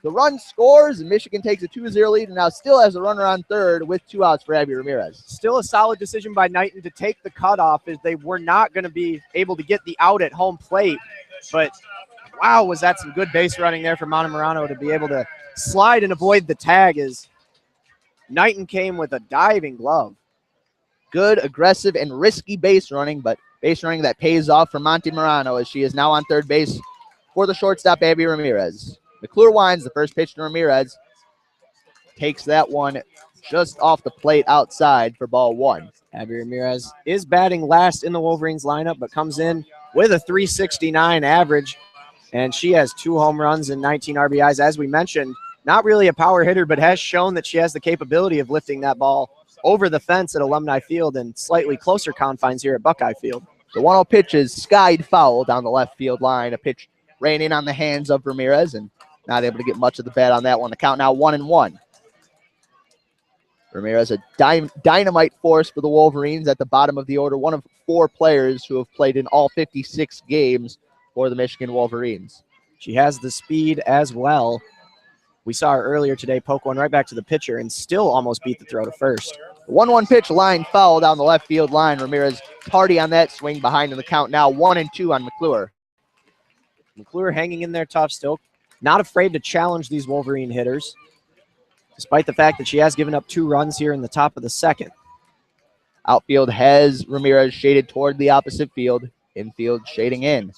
the run scores, and Michigan takes a 2-0 lead, and now still has a runner on third with 2 outs for Abby Ramirez. Still a solid decision by Knighton to take the cutoff, as they were not going to be able to get the out at home plate. But, wow, was that some good base running there for Monty Morano to be able to slide and avoid the tag, as Knighton came with a diving glove. Good, aggressive, and risky base running, but base running that pays off for Monty Morano, as she is now on third base for the shortstop, Abby Ramirez. McClure winds the first pitch to Ramirez. Takes that one just off the plate outside for ball 1. Abby Ramirez is batting last in the Wolverines lineup, but comes in with a .369 average, and she has 2 home runs and 19 RBIs. As we mentioned, not really a power hitter, but has shown that she has the capability of lifting that ball over the fence at Alumni Field and slightly closer confines here at Buckeye Field. The 1-0 pitch is skied foul down the left field line. A pitch ran in on the hands of Ramirez and not able to get much of the bat on that one. The count now 1-1. Ramirez, a dynamite force for the Wolverines at the bottom of the order. One of 4 players who have played in all 56 games for the Michigan Wolverines. She has the speed as well. We saw her earlier today poke one right back to the pitcher and still almost beat the throw to first. 1-1 pitch, line foul down the left field line. Ramirez tardy on that swing, behind in the count now 1-2 on McClure. McClure hanging in there tough still. Not afraid to challenge these Wolverine hitters, despite the fact that she has given up 2 runs here in the top of the second. Outfield has Ramirez shaded toward the opposite field. Infield shading in.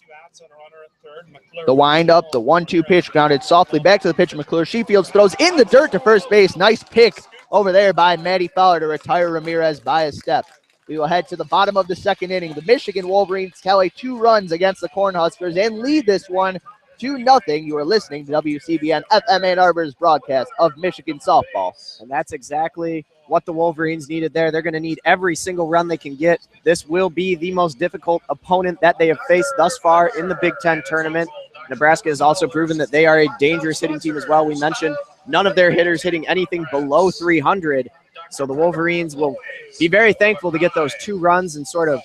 The windup, the 1-2 pitch grounded softly back to the pitcher McClure. She fields, throws in the dirt to first base. Nice pick over there by Maddie Fowler to retire Ramirez by a step. We will head to the bottom of the second inning. The Michigan Wolverines tally 2 runs against the Cornhuskers and lead this one 2-0. You are listening to WCBN FM Ann Arbor's broadcast of Michigan softball. And that's exactly what the Wolverines needed there. They're going to need every single run they can get. This will be the most difficult opponent that they have faced thus far in the Big Ten tournament. Nebraska has also proven that they are a dangerous hitting team as well. We mentioned none of their hitters hitting anything below 300. So the Wolverines will be very thankful to get those 2 runs and sort of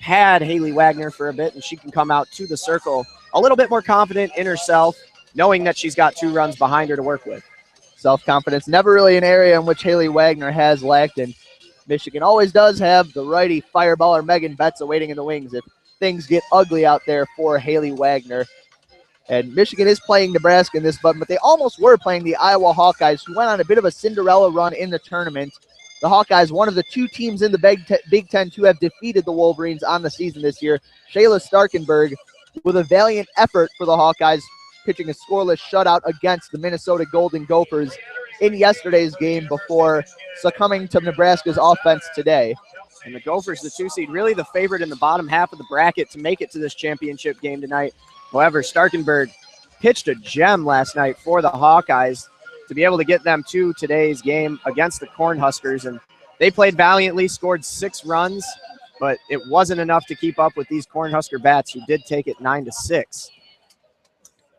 pad Haley Wagner for a bit, and she can come out to the circle a little bit more confident in herself, knowing that she's got 2 runs behind her to work with. Self-confidence, never really an area in which Haley Wagner has lacked, and Michigan always does have the righty fireballer Megan Betts awaiting in the wings if things get ugly out there for Haley Wagner. And Michigan is playing Nebraska in this, but they almost were playing the Iowa Hawkeyes, who went on a bit of a Cinderella run in the tournament. The Hawkeyes, one of the 2 teams in the Big Ten to have defeated the Wolverines on the season this year. Shayla Starkenberg, with a valiant effort for the Hawkeyes, pitching a scoreless shutout against the Minnesota Golden Gophers in yesterday's game before succumbing to Nebraska's offense today. And the Gophers, the 2 seed, really the favorite in the bottom half of the bracket to make it to this championship game tonight. However, Starkenberg pitched a gem last night for the Hawkeyes to be able to get them to today's game against the Cornhuskers. And they played valiantly, scored 6 runs, but it wasn't enough to keep up with these Cornhusker bats, who did take it 9-6.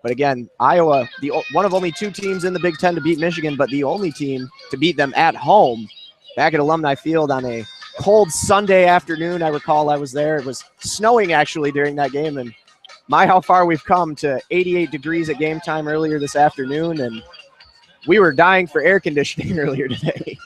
But again, Iowa, one of only 2 teams in the Big Ten to beat Michigan, but the only team to beat them at home back at Alumni Field on a cold Sunday afternoon. I recall I was there. It was snowing actually during that game, and my, how far we've come to 88 degrees at game time earlier this afternoon, and we were dying for air conditioning earlier today.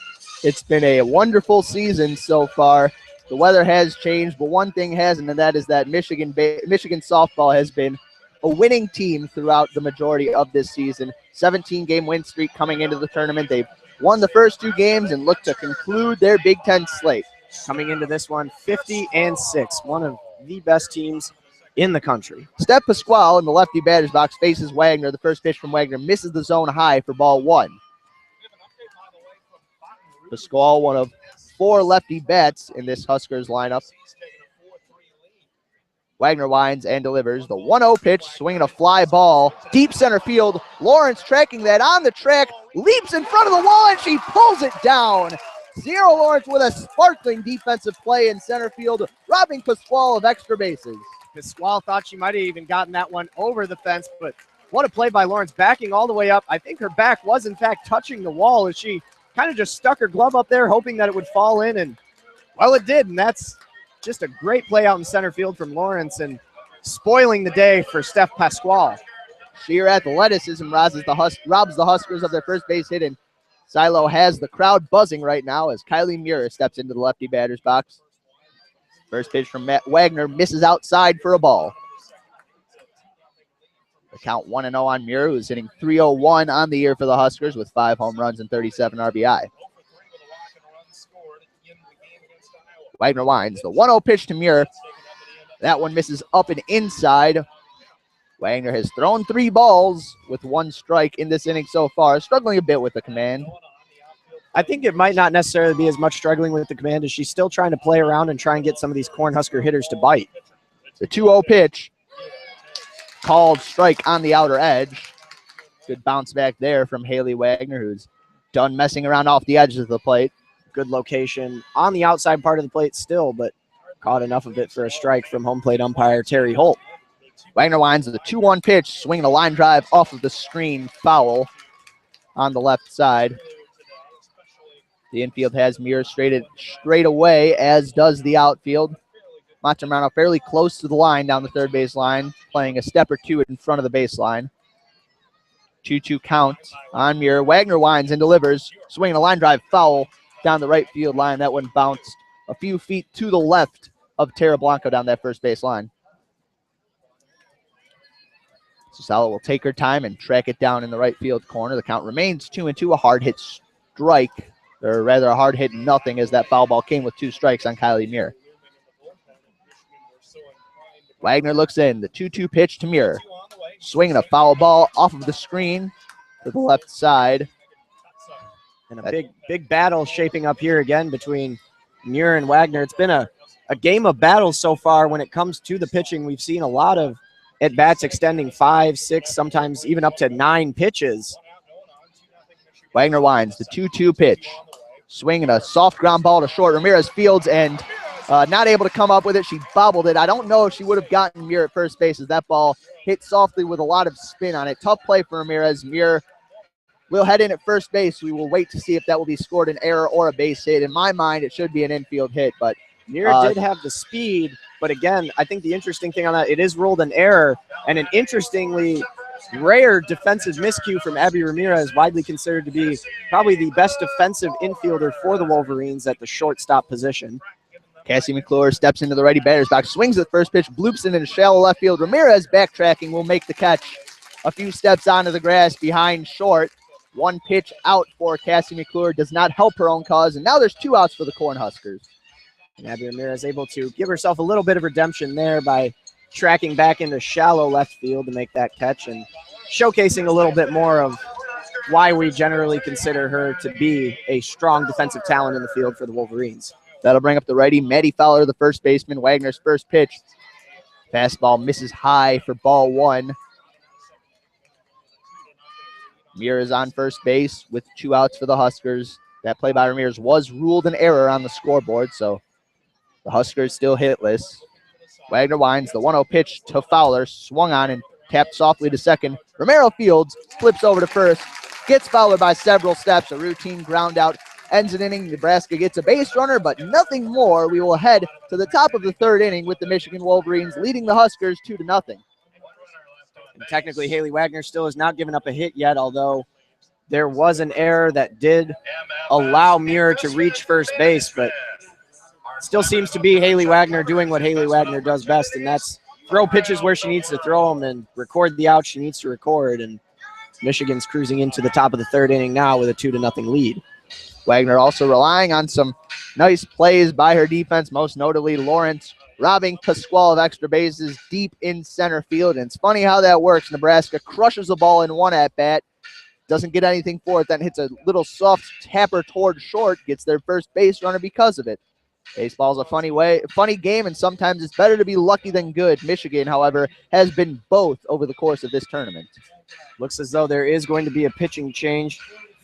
It's been a wonderful season so far. The weather has changed, but one thing hasn't, and that is that Michigan softball has been a winning team throughout the majority of this season. 17-game win streak coming into the tournament. They've won the first 2 games and look to conclude their Big Ten slate. Coming into this one, 50-6, one of the best teams in the country. Steph Pasquale in the lefty batter's box faces Wagner. The first pitch from Wagner misses the zone high for ball 1. Pasquale, one of 4 lefty bats in this Huskers lineup. Wagner winds and delivers the 1-0 pitch, swinging a fly ball, deep center field. Lawrence tracking that on the track, leaps in front of the wall, and she pulls it down. Zero Lawrence with a sparkling defensive play in center field, robbing Pasquale of extra bases. Pasquale thought she might have even gotten that one over the fence, but what a play by Lawrence, backing all the way up. I think her back was, in fact, touching the wall as she kind of just stuck her glove up there, hoping that it would fall in, and, well, it did, and that's just a great play out in center field from Lawrence and spoiling the day for Steph Pasquale. Sheer athleticism robs the Huskers of their first base hit, and Silo has the crowd buzzing right now as Kylie Muir steps into the lefty batter's box. First pitch from Wagner misses outside for a ball. The count 1-0 on Muir, who's hitting .301 on the year for the Huskers with 5 home runs and 37 RBI. Wagner winds the 1-0 pitch to Muir. That one misses up and inside. Wagner has thrown 3 balls with 1 strike in this inning so far, struggling a bit with the command. I think it might not necessarily be as much struggling with the command as she's still trying to play around and try and get some of these Cornhusker hitters to bite. The 2-0 pitch, called strike on the outer edge. Good bounce back there from Haley Wagner, who's done messing around off the edges of the plate. Good location on the outside part of the plate still, but caught enough of it for a strike from home plate umpire Terry Holt. Wagner winds the 2-1 pitch, swinging a line drive off of the screen, foul on the left side. The infield has Muir straight away, as does the outfield. Montemurano fairly close to the line down the third base line, playing a step or two in front of the baseline. 2-2 count on Muir. Wagner winds and delivers, swinging a line drive foul down the right field line. That one bounced a few feet to the left of Tara Blanco down that first base line. Sala will take her time and track it down in the right field corner. The count remains 2-2, a hard hit strike, or rather a hard hit nothing, as that foul ball came with 2 strikes on Kylie Muir. Wagner looks in, the 2-2 pitch to Muir. Swinging a foul ball off of the screen to the left side. And a big battle shaping up here again between Muir and Wagner. It's been a game of battles so far when it comes to the pitching. We've seen a lot of at-bats extending 5, 6, sometimes even up to 9 pitches. Wagner winds the 2-2 pitch. Swinging a soft ground ball to short. Ramirez fields and not able to come up with it. She bobbled it. I don't know if she would have gotten Muir at first base, as that ball hit softly with a lot of spin on it. Tough play for Ramirez. Muir will head in at first base. We will wait to see if that will be scored an error or a base hit. In my mind, it should be an infield hit, but Muir did have the speed, but again, I think the interesting thing on that, it is ruled an error, and an interestingly rare defensive miscue from Abby Ramirez, widely considered to be probably the best defensive infielder for the Wolverines at the shortstop position. Cassie McClure steps into the righty batter's box, swings at the first pitch, bloops it into shallow left field. Ramirez backtracking will make the catch a few steps onto the grass behind short. 1 pitch out for Cassie McClure does not help her own cause, and now there's 2 outs for the Cornhuskers. And Abby Ramirez able to give herself a little bit of redemption there by tracking back into shallow left field to make that catch and showcasing a little bit more of why we generally consider her to be a strong defensive talent in the field for the Wolverines. That'll bring up the righty, Maddie Fowler, the first baseman. Wagner's first pitch. Fastball misses high for ball 1. Muir is on first base with 2 outs for the Huskers. That play by Ramirez was ruled an error on the scoreboard, so the Huskers still hitless. Wagner winds the 1-0 pitch to Fowler, swung on and tapped softly to second. Romero fields, flips over to first, gets Fowler by several steps. A routine ground out ends an inning. Nebraska gets a base runner, but nothing more. We will head to the top of the 3rd inning with the Michigan Wolverines leading the Huskers 2-0. And technically, Haley Wagner still has not given up a hit yet, although there was an error that did allow Muir to reach first base, but still seems to be Haley Wagner doing what Haley Wagner does best, and that's throw pitches where she needs to throw them and record the outs she needs to record. And Michigan's cruising into the top of the 3rd inning now with a 2-0 lead. Wagner also relying on some nice plays by her defense, most notably Lawrence robbing Pasquale of extra bases deep in center field. And it's funny how that works. Nebraska crushes the ball in 1 at-bat, doesn't get anything for it, then hits a little soft tapper toward short, gets their first base runner because of it. Baseball's a funny game, and sometimes it's better to be lucky than good. Michigan, however, has been both over the course of this tournament. Looks as though there is going to be a pitching change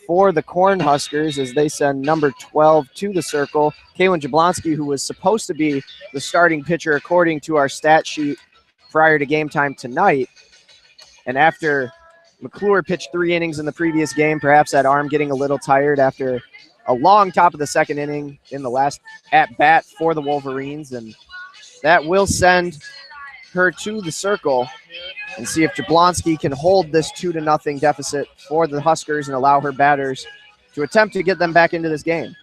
for the Cornhuskers as they send number 12 to the circle. Kaylin Jablonski, who was supposed to be the starting pitcher according to our stat sheet prior to game time tonight. And after McClure pitched 3 innings in the previous game, perhaps that arm getting a little tired after a long top of the 2nd inning in the last at-bat for the Wolverines. And that will send her to the circle and see if Jablonski can hold this 2-0 deficit for the Huskers and allow her batters to attempt to get them back into this game.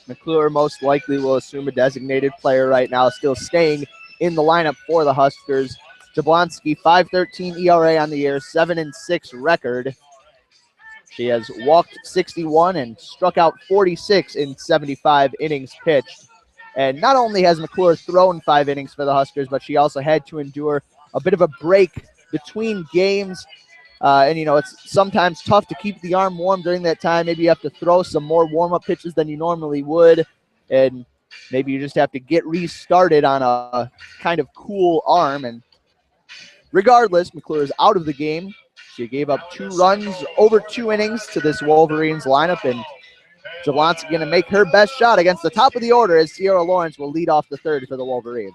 McClure most likely will assume a designated player right now, still staying in the lineup for the Huskers. Jablonski, 5.13 ERA on the year, 7-6 record. She has walked 61 and struck out 46 in 75 innings pitched. And not only has McClure thrown 5 innings for the Huskers, but she also had to endure a bit of a break between games. And, you know, it's sometimes tough to keep the arm warm during that time. Maybe you have to throw some more warm-up pitches than you normally would. And maybe you just have to get restarted on a kind of cool arm. And regardless, McClure is out of the game She gave up 2 runs over 2 innings to this Wolverines lineup, and Jablonski going to make her best shot against the top of the order as Sierra Lawrence will lead off the third for the Wolverines.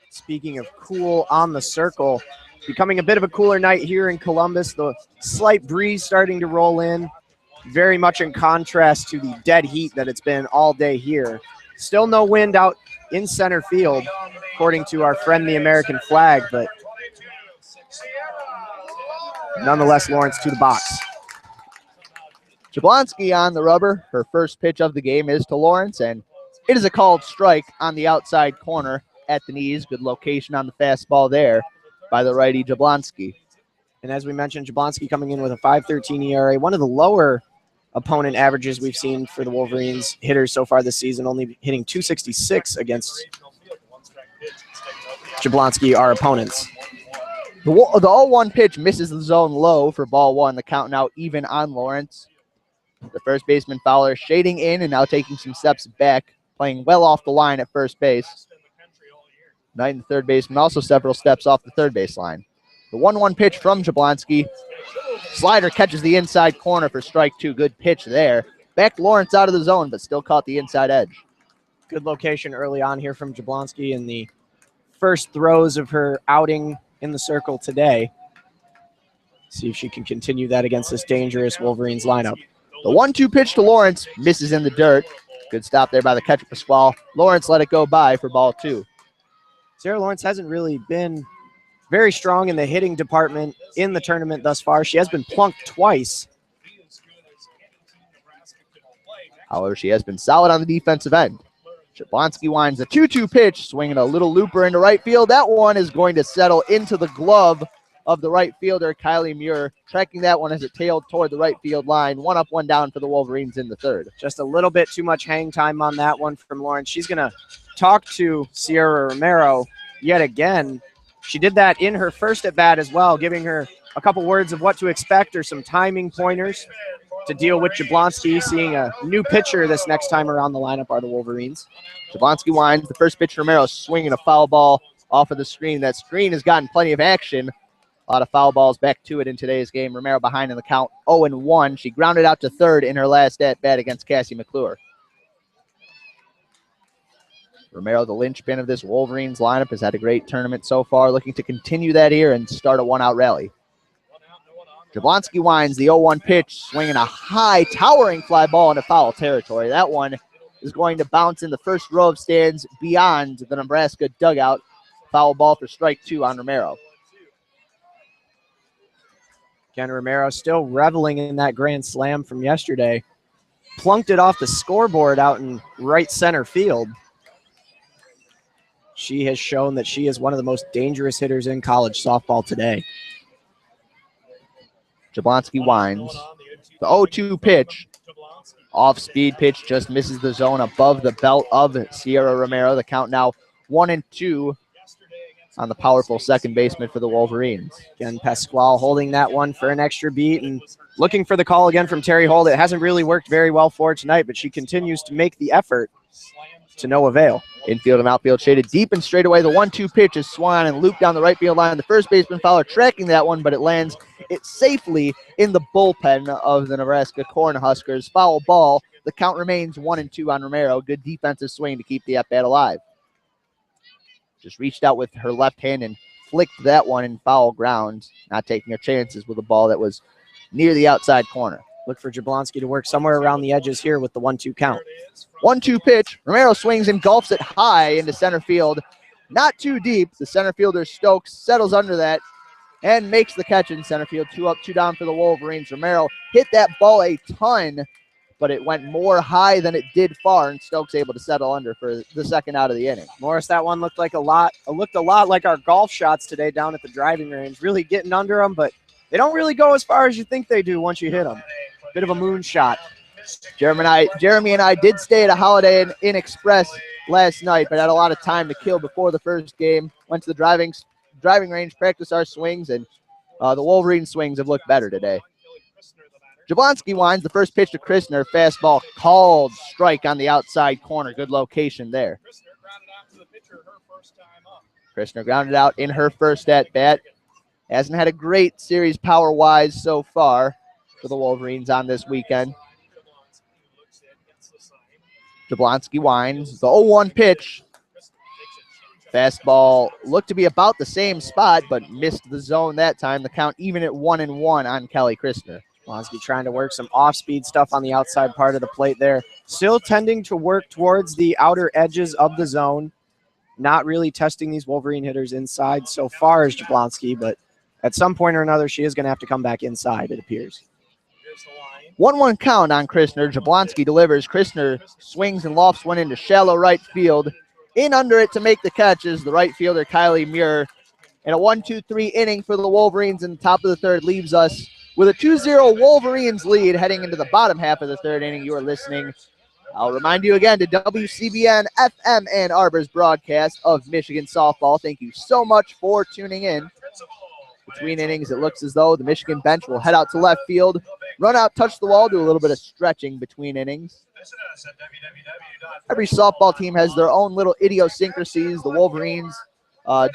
Speaking of cool on the circle, becoming a bit of a cooler night here in Columbus. The slight breeze starting to roll in, very much in contrast to the dead heat that it's been all day here. Still no wind out in center field, according to our friend the American flag, but nonetheless, Lawrence to the box. Jablonski on the rubber. Her first pitch of the game is to Lawrence, and it is a called strike on the outside corner at the knees. Good location on the fastball there by the righty Jablonski. And as we mentioned, Jablonski coming in with a 5.13 ERA, one of the lower opponent averages we've seen for the Wolverines hitters so far this season, only hitting .266 against Jablonski, our opponents. The 0-1 pitch misses the zone low for ball one. The count now even on Lawrence. The first baseman Fowler shading in and now taking some steps back, playing well off the line at first base. Knight and the third baseman also several steps off the third base line. The 1-1 pitch from Jablonski. Slider catches the inside corner for strike 2. Good pitch there. Backed Lawrence out of the zone, but still caught the inside edge. Good location early on here from Jablonski in the first throws of her outing in the circle today. See if she can continue that against this dangerous Wolverines lineup. The 1-2 pitch to Lawrence misses in the dirt. Good stop there by the catcher Pasquale. Lawrence let it go by for ball 2. Sarah Lawrence hasn't really been very strong in the hitting department in the tournament thus far. She has been plunked twice. However, she has been solid on the defensive end. Jablonski winds the 2-2 pitch, swinging a little looper into right field. That one is going to settle into the glove of the right fielder, Kylie Muir, tracking that one as it tailed toward the right field line. 1 up, 1 down for the Wolverines in the third. Just a little bit too much hang time on that one from Lawrence. She's going to talk to Sierra Romero yet again. She did that in her first at bat as well, giving her a couple words of what to expect or some timing pointers to deal with Jablonski. Seeing a new pitcher this next time around the lineup are the Wolverines. Jablonski winds the first pitch. Romero swinging a foul ball off of the screen. That screen has gotten plenty of action. A lot of foul balls back to it in today's game. Romero behind in the count 0-1. She grounded out to third in her last at bat against Cassie McClure. Romero, the linchpin of this Wolverines lineup, has had a great tournament so far, looking to continue that here and start a 1-out rally. Jablonski winds the 0-1 pitch, swinging a high, towering fly ball into foul territory. That one is going to bounce in the first row of stands beyond the Nebraska dugout. Foul ball for strike 2 on Romero. Again, Romero still reveling in that grand slam from yesterday. Plunked it off the scoreboard out in right center field. She has shown that she is one of the most dangerous hitters in college softball today. Jablonski winds. The 0-2 pitch. Off-speed pitch just misses the zone above the belt of Sierra Romero. The count now 1-2 on the powerful second baseman for the Wolverines. Again, Pasquale holding that one for an extra beat and looking for the call again from Terry Holt. It hasn't really worked very well for her tonight, but she continues to make the effort to no avail. Infield and outfield shaded deep and straight away. The 1-2 pitch is swung and looped down the right field line. The first baseman Fowler tracking that one, but it lands it safely in the bullpen of the Nebraska Cornhuskers. Foul ball. The count remains 1-2 on Romero. Good defensive swing to keep the at-bat alive. Just reached out with her left hand and flicked that one in foul ground, not taking her chances with a ball that was near the outside corner. Look for Jablonski to work somewhere around the edges here with the 1-2 count. 1-2 pitch. Romero swings and golfs it high into center field. Not too deep. The center fielder Stokes settles under that and makes the catch in center field. 2 up, 2 down for the Wolverines. Romero hit that ball a ton, but it went more high than it did far, and Stokes able to settle under for the second out of the inning. Morris, that one looked a lot like our golf shots today down at the driving range. Really getting under them, but they don't really go as far as you think they do once you hit them. Bit of a moonshot. Jeremy and I did stay at a Holiday Inn Express last night, but had a lot of time to kill before the first game. Went to the driving range, practiced our swings, and the Wolverine swings have looked better today. Jablonski winds the first pitch to Christner. Fastball called strike on the outside corner. Good location there. Christner grounded out in her first at bat. Hasn't had a great series power-wise so far for the Wolverines on this weekend. Jablonski winds. The 0-1 pitch. Fastball looked to be about the same spot, but missed the zone that time. The count even at 1-1 on Kelly Christner. Jablonski trying to work some off-speed stuff on the outside part of the plate there. Still tending to work towards the outer edges of the zone. Not really testing these Wolverine hitters inside so far as Jablonski, but at some point or another, she is going to have to come back inside, it appears. 1-1 count on Christner. Jablonski delivers. Christner swings and lofts one into shallow right field. In under it to make the catches, the right fielder, Kylie Muir. And a 1-2-3 inning for the Wolverines in the top of the third leaves us with a 2-0 Wolverines lead heading into the bottom half of the third inning. You are listening, I'll remind you again, to WCBN FM Ann Arbor's broadcast of Michigan softball. Thank you so much for tuning in. Between innings, it looks as though the Michigan bench will head out to left field, run out, touch the wall, do a little bit of stretching between innings. Every softball team has their own little idiosyncrasies. The Wolverines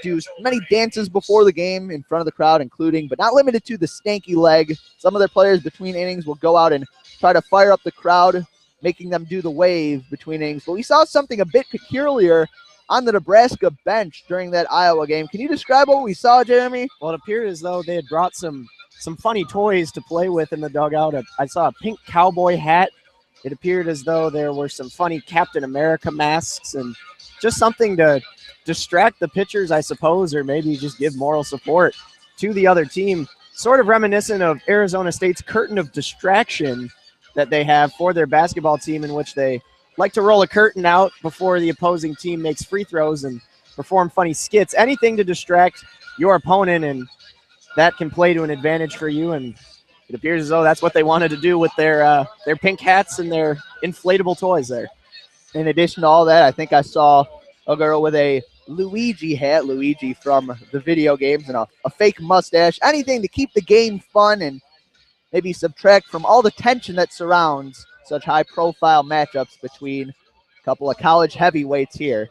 do many dances before the game in front of the crowd, including, but not limited to, the stanky leg. Some of their players between innings will go out and try to fire up the crowd, making them do the wave between innings. But we saw something a bit peculiar on the Nebraska bench during that Iowa game. Can you describe what we saw, Jeremy? Well, it appeared as though they had brought some funny toys to play with in the dugout. I saw a pink cowboy hat. It appeared as though there were some funny Captain America masks and just something to distract the pitchers, I suppose, or maybe just give moral support to the other team. Sort of reminiscent of Arizona State's curtain of distraction that they have for their basketball team, in which they like to roll a curtain out before the opposing team makes free throws and perform funny skits. Anything to distract your opponent, and that can play to an advantage for you. And it appears as though that's what they wanted to do with their pink hats and their inflatable toys there. In addition to all that, I think I saw a girl with a Luigi hat, Luigi from the video games, and a fake mustache. Anything to keep the game fun and maybe subtract from all the tension that surrounds such high-profile matchups between a couple of college heavyweights here.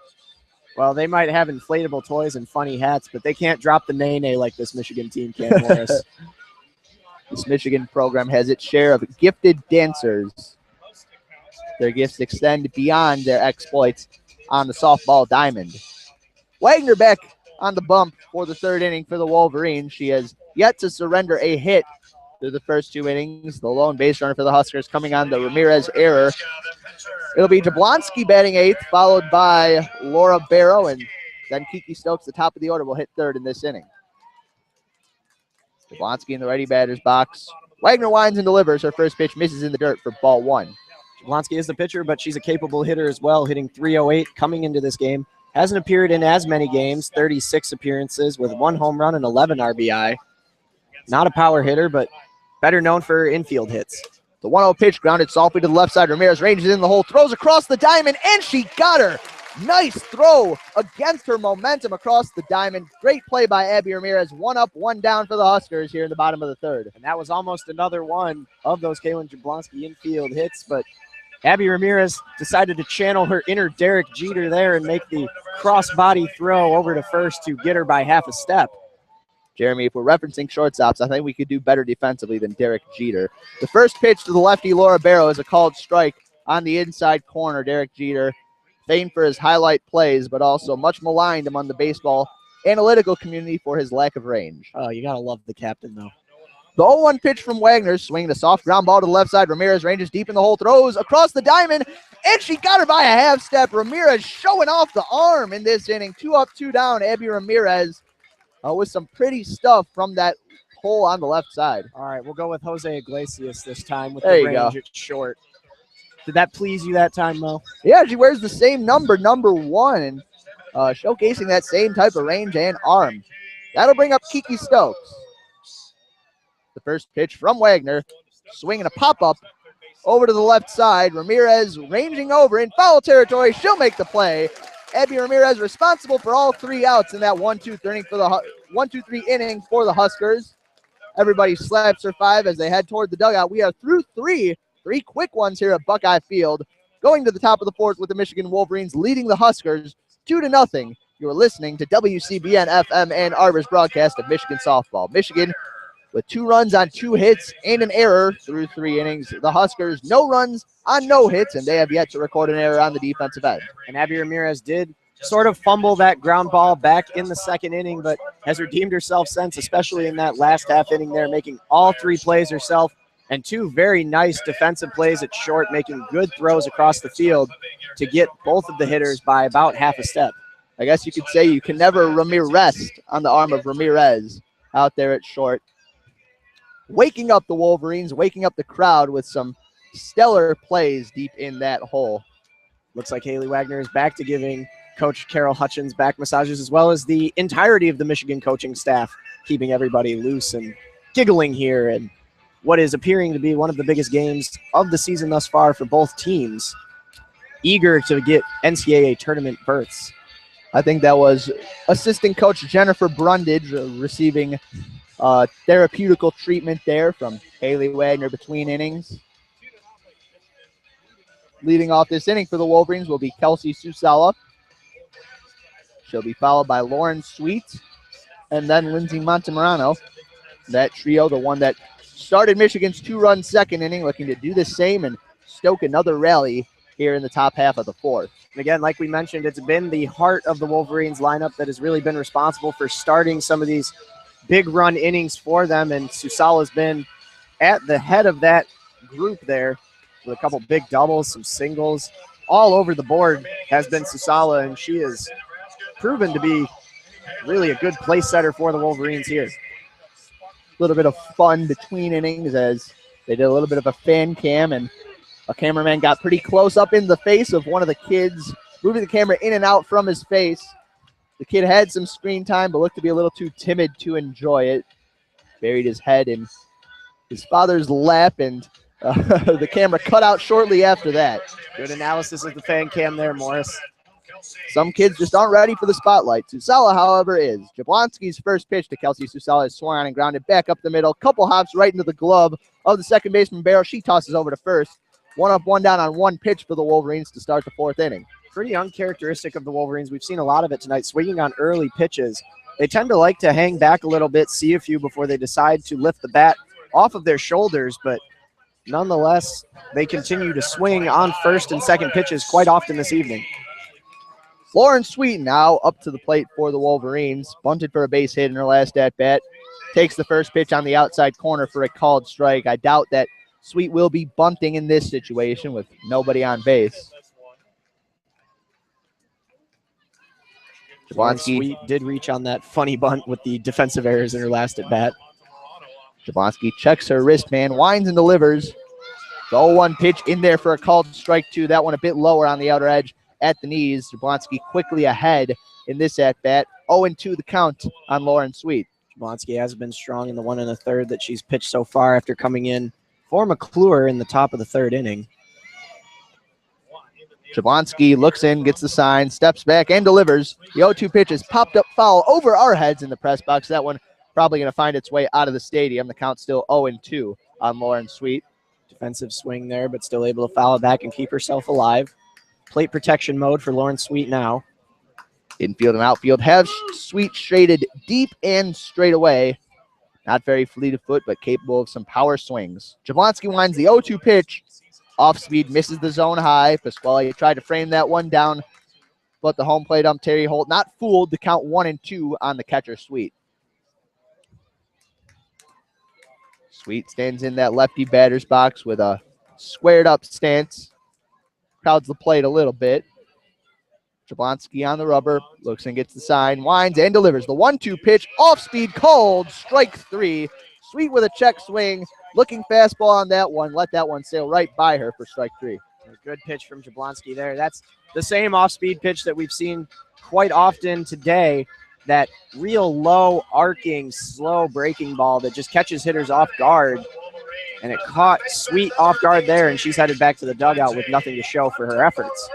Well, they might have inflatable toys and funny hats, but they can't drop the nay-nay like this Michigan team can, Morris. This Michigan program has its share of gifted dancers. Their gifts extend beyond their exploits on the softball diamond. Wagner back on the bump for the third inning for the Wolverines. She has yet to surrender a hit through the first two innings. The lone base runner for the Huskers coming on the Ramirez error. It'll be Jablonski batting eighth, followed by Laura Barrow, and then Kiki Stokes, the top of the order, will hit third in this inning. Jablonski in the righty batter's box. Wagner winds and delivers. Her first pitch misses in the dirt for ball one. Jablonski is the pitcher, but she's a capable hitter as well, hitting .308 coming into this game. Hasn't appeared in as many games, 36 appearances with 1 home run and 11 RBI. Not a power hitter, but better known for her infield hits. The 1-0 pitch grounded softly to the left side. Ramirez ranges in the hole, throws across the diamond, and she got her. Nice throw against her momentum across the diamond. Great play by Abby Ramirez. 1 up, 1 down for the Huskers here in the bottom of the third. And that was almost another one of those Kaylin Jablonski infield hits, but Abby Ramirez decided to channel her inner Derek Jeter there and make the cross-body throw over to first to get her by half a step. Jeremy, if we're referencing shortstops, I think we could do better defensively than Derek Jeter. The first pitch to the lefty, Laura Barrow, is a called strike on the inside corner. Derek Jeter, famed for his highlight plays, but also much maligned among the baseball analytical community for his lack of range. Oh, you got to love the captain, though. The 0-1 pitch from Wagner, swinging a soft ground ball to the left side. Ramirez ranges deep in the hole, throws across the diamond, and she got her by a half step. Ramirez showing off the arm in this inning. 2 up, 2 down. Abby Ramirez with some pretty stuff from that hole on the left side. All right, we'll go with Jose Iglesias this time with there the you range. go. It's short. Did that please you that time, Mo? Yeah, she wears the same number 1, and showcasing that same type of range and arm. That'll bring up Kiki Stokes. The first pitch from Wagner, swinging a pop-up over to the left side. Ramirez ranging over in foul territory. She'll make the play. Abby Ramirez responsible for all 3 outs in that 1-2-3 inning for the Huskers. Everybody slaps her 5 as they head toward the dugout. We are through 3 quick ones here at Buckeye Field. Going to the top of the fourth with the Michigan Wolverines leading the Huskers 2-0 You're listening to WCBN FM Ann Arbor's broadcast of Michigan softball. Michigan with 2 runs on 2 hits and an error through 3 innings. The Huskers, no runs on no hits, and they have yet to record an error on the defensive end. And Abby Ramirez did sort of fumble that ground ball back in the second inning, but has redeemed herself since, especially in that last half inning there, making all 3 plays herself and 2 very nice defensive plays at short, making good throws across the field to get both of the hitters by about half a step. I guess you could say you can never rest on the arm of Ramirez out there at short. Waking up the Wolverines, waking up the crowd with some stellar plays deep in that hole. Looks like Haley Wagner is back to giving Coach Carol Hutchins back massages, as well as the entirety of the Michigan coaching staff, keeping everybody loose and giggling here. And what is appearing to be one of the biggest games of the season thus far for both teams, eager to get NCAA tournament berths. I think that was assistant coach Jennifer Brundage receiving therapeutical treatment there from Haley Wagner between innings. Leading off this inning for the Wolverines will be Kelsey Susala. She'll be followed by Lauren Sweet and then Lindsay Montemarano. That trio, the one that started Michigan's 2-run second inning, looking to do the same and stoke another rally here in the top half of the 4th. And again, like we mentioned, it's been the heart of the Wolverines lineup that has really been responsible for starting some of these big run innings for them, and Susala has been at the head of that group there with a couple big doubles, some singles. All over the board has been Susala, and she has proven to be really a good place setter for the Wolverines here. A little bit of fun between innings as they did a little bit of a fan cam, and a cameraman got pretty close up in the face of one of the kids, moving the camera in and out from his face. The kid had some screen time, but looked to be a little too timid to enjoy it. Buried his head in his father's lap, and the camera cut out shortly after that. Good analysis of the fan cam there, Morris. Some kids just aren't ready for the spotlight. Susala, however, is. Jablonski's first pitch to Kelsey Susala is swung on and grounded back up the middle. Couple hops right into the glove of the second baseman Barrow. She tosses over to first. 1 up, 1 down on 1 pitch for the Wolverines to start the 4th inning. Pretty uncharacteristic of the Wolverines. We've seen a lot of it tonight, swinging on early pitches. They tend to like to hang back a little bit, see a few before they decide to lift the bat off of their shoulders, but nonetheless, they continue to swing on first and second pitches quite often this evening. Lauren Sweet now up to the plate for the Wolverines. Bunted for a base hit in her last at-bat. Takes the first pitch on the outside corner for a called strike. I doubt that Sweet will be bunting in this situation with nobody on base. Jablonski Sweet did reach on that funny bunt with the defensive errors in her last at-bat. Jablonski checks her wristband, winds and delivers. The 0-1 pitch in there for a called strike 2. That one a bit lower on the outer edge at the knees. Jablonski quickly ahead in this at-bat. 0-2 the count on Lauren Sweet. Jablonski has been strong in the 1 1/3 that she's pitched so far after coming in for McClure in the top of the 3rd inning. Jablonski looks in, gets the sign, steps back, and delivers. The 0-2 pitch is popped up foul over our heads in the press box. That one probably going to find its way out of the stadium. The count's still 0-2 on Lauren Sweet. Defensive swing there, but still able to foul it back and keep herself alive. Plate protection mode for Lauren Sweet now. Infield and outfield have Sweet shaded deep and straight away. Not very fleet of foot, but capable of some power swings. Jablonski winds the 0-2 pitch. Off speed, misses the zone high. Pasquale tried to frame that one down, but the home plate ump Terry Holt not fooled to count 1-2 on the catcher Sweet. Sweet stands in that lefty batter's box with a squared up stance. Crowds the plate a little bit. Jablonski on the rubber, looks and gets the sign, winds and delivers. The 1-2 pitch, off speed, called, strike 3. Sweet with a check swing, looking fastball on that one. Let that one sail right by her for strike 3. A good pitch from Jablonski there. That's the same off-speed pitch that we've seen quite often today. That real low arcing, slow breaking ball that just catches hitters off guard. And it caught Sweet off guard there, and she's headed back to the dugout with nothing to show for her efforts.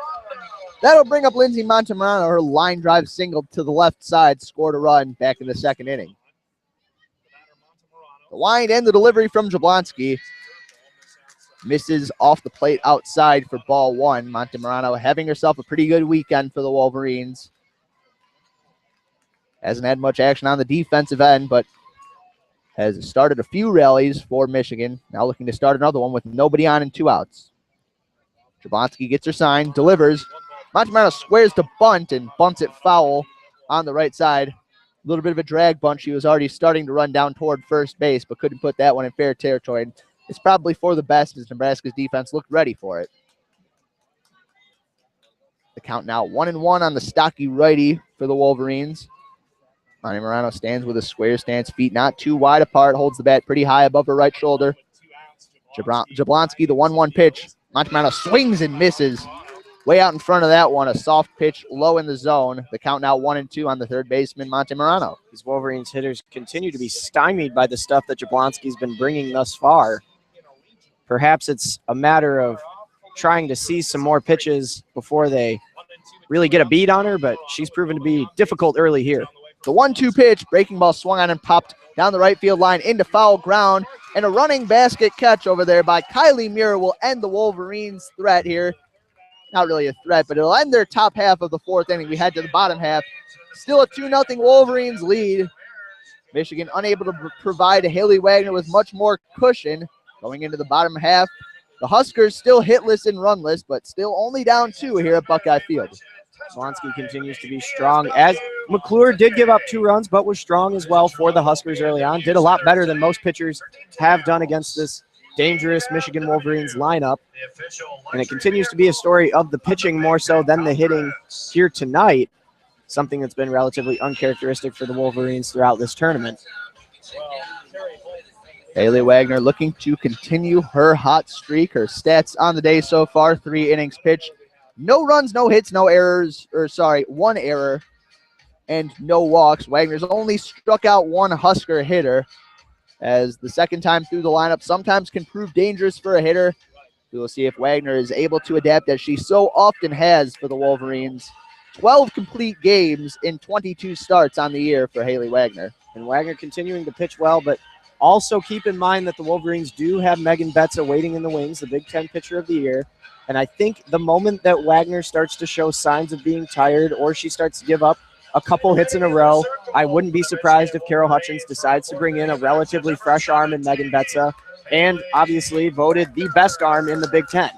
That'll bring up Lindsay Montemarano. Her line drive single to the left side scored a run back in the 2nd inning. The wind and the delivery from Jablonski. Misses off the plate outside for ball 1. Montemarano having herself a pretty good weekend for the Wolverines. Hasn't had much action on the defensive end, but has started a few rallies for Michigan. Now looking to start another one with nobody on and 2 outs. Jablonski gets her sign, delivers. Montemurano squares to bunt and bunts it foul on the right side. A little bit of a drag bunt. She was already starting to run down toward first base, but couldn't put that one in fair territory. And it's probably for the best as Nebraska's defense looked ready for it. The count now 1-1 on the stocky righty for the Wolverines. Montemurano stands with a square stance, feet not too wide apart, holds the bat pretty high above her right shoulder. Jablonski, the 1-1 pitch. Montemurano swings and misses. Way out in front of that one, a soft pitch low in the zone. The count now 1-2 on the third baseman, Montemurano. These Wolverines hitters continue to be stymied by the stuff that Jablonski's been bringing thus far. Perhaps it's a matter of trying to see some more pitches before they really get a beat on her, but she's proven to be difficult early here. The 1-2 pitch, breaking ball swung on and popped down the right field line into foul ground, and a running basket catch over there by Kylie Muir will end the Wolverines' threat here. Not really a threat, but it'll end their top half of the fourth inning. We head to the bottom half. Still a 2-0 Wolverines lead. Michigan unable to provide Haley Wagner with much more cushion going into the bottom half. The Huskers still hitless and runless, but still only down 2 here at Buckeye Field. Jablonski continues to be strong, as McClure did give up 2 runs, but was strong as well for the Huskers early on. Did a lot better than most pitchers have done against this dangerous Michigan Wolverines lineup. And it continues to be a story of the pitching more so than the hitting here tonight, something that's been relatively uncharacteristic for the Wolverines throughout this tournament. Haley Wagner looking to continue her hot streak. Her stats on the day so far, 3 innings pitched. No runs, no hits, no errors, 1 error and no walks. Wagner's only struck out 1 Husker hitter, as the second time through the lineup sometimes can prove dangerous for a hitter. We will see if Wagner is able to adapt, as she so often has for the Wolverines. 12 complete games in 22 starts on the year for Haley Wagner. And Wagner continuing to pitch well, but also keep in mind that the Wolverines do have Megan Betza waiting in the wings, the Big Ten pitcher of the year. And I think the moment that Wagner starts to show signs of being tired, or she starts to give up a couple hits in a row, I wouldn't be surprised if Carol Hutchins decides to bring in a relatively fresh arm in Megan Betza, and obviously voted the best arm in the Big Ten.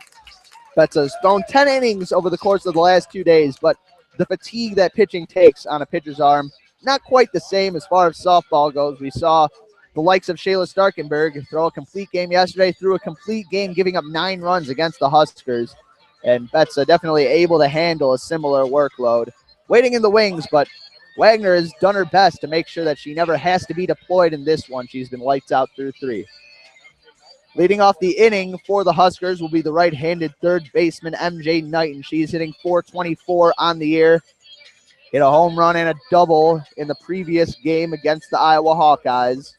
Betza's thrown 10 innings over the course of the last 2 days, but the fatigue that pitching takes on a pitcher's arm, not quite the same as far as softball goes. We saw the likes of Shayla Starkenberg throw a complete game yesterday, threw a complete game giving up 9 runs against the Huskers, and Betza definitely able to handle a similar workload. Waiting in the wings, but Wagner has done her best to make sure that she never has to be deployed in this one. She's been lights out through 3. Leading off the inning for the Huskers will be the right-handed third baseman, MJ Knighton. She's hitting .424 on the year. Hit a home run and a double in the previous game against the Iowa Hawkeyes.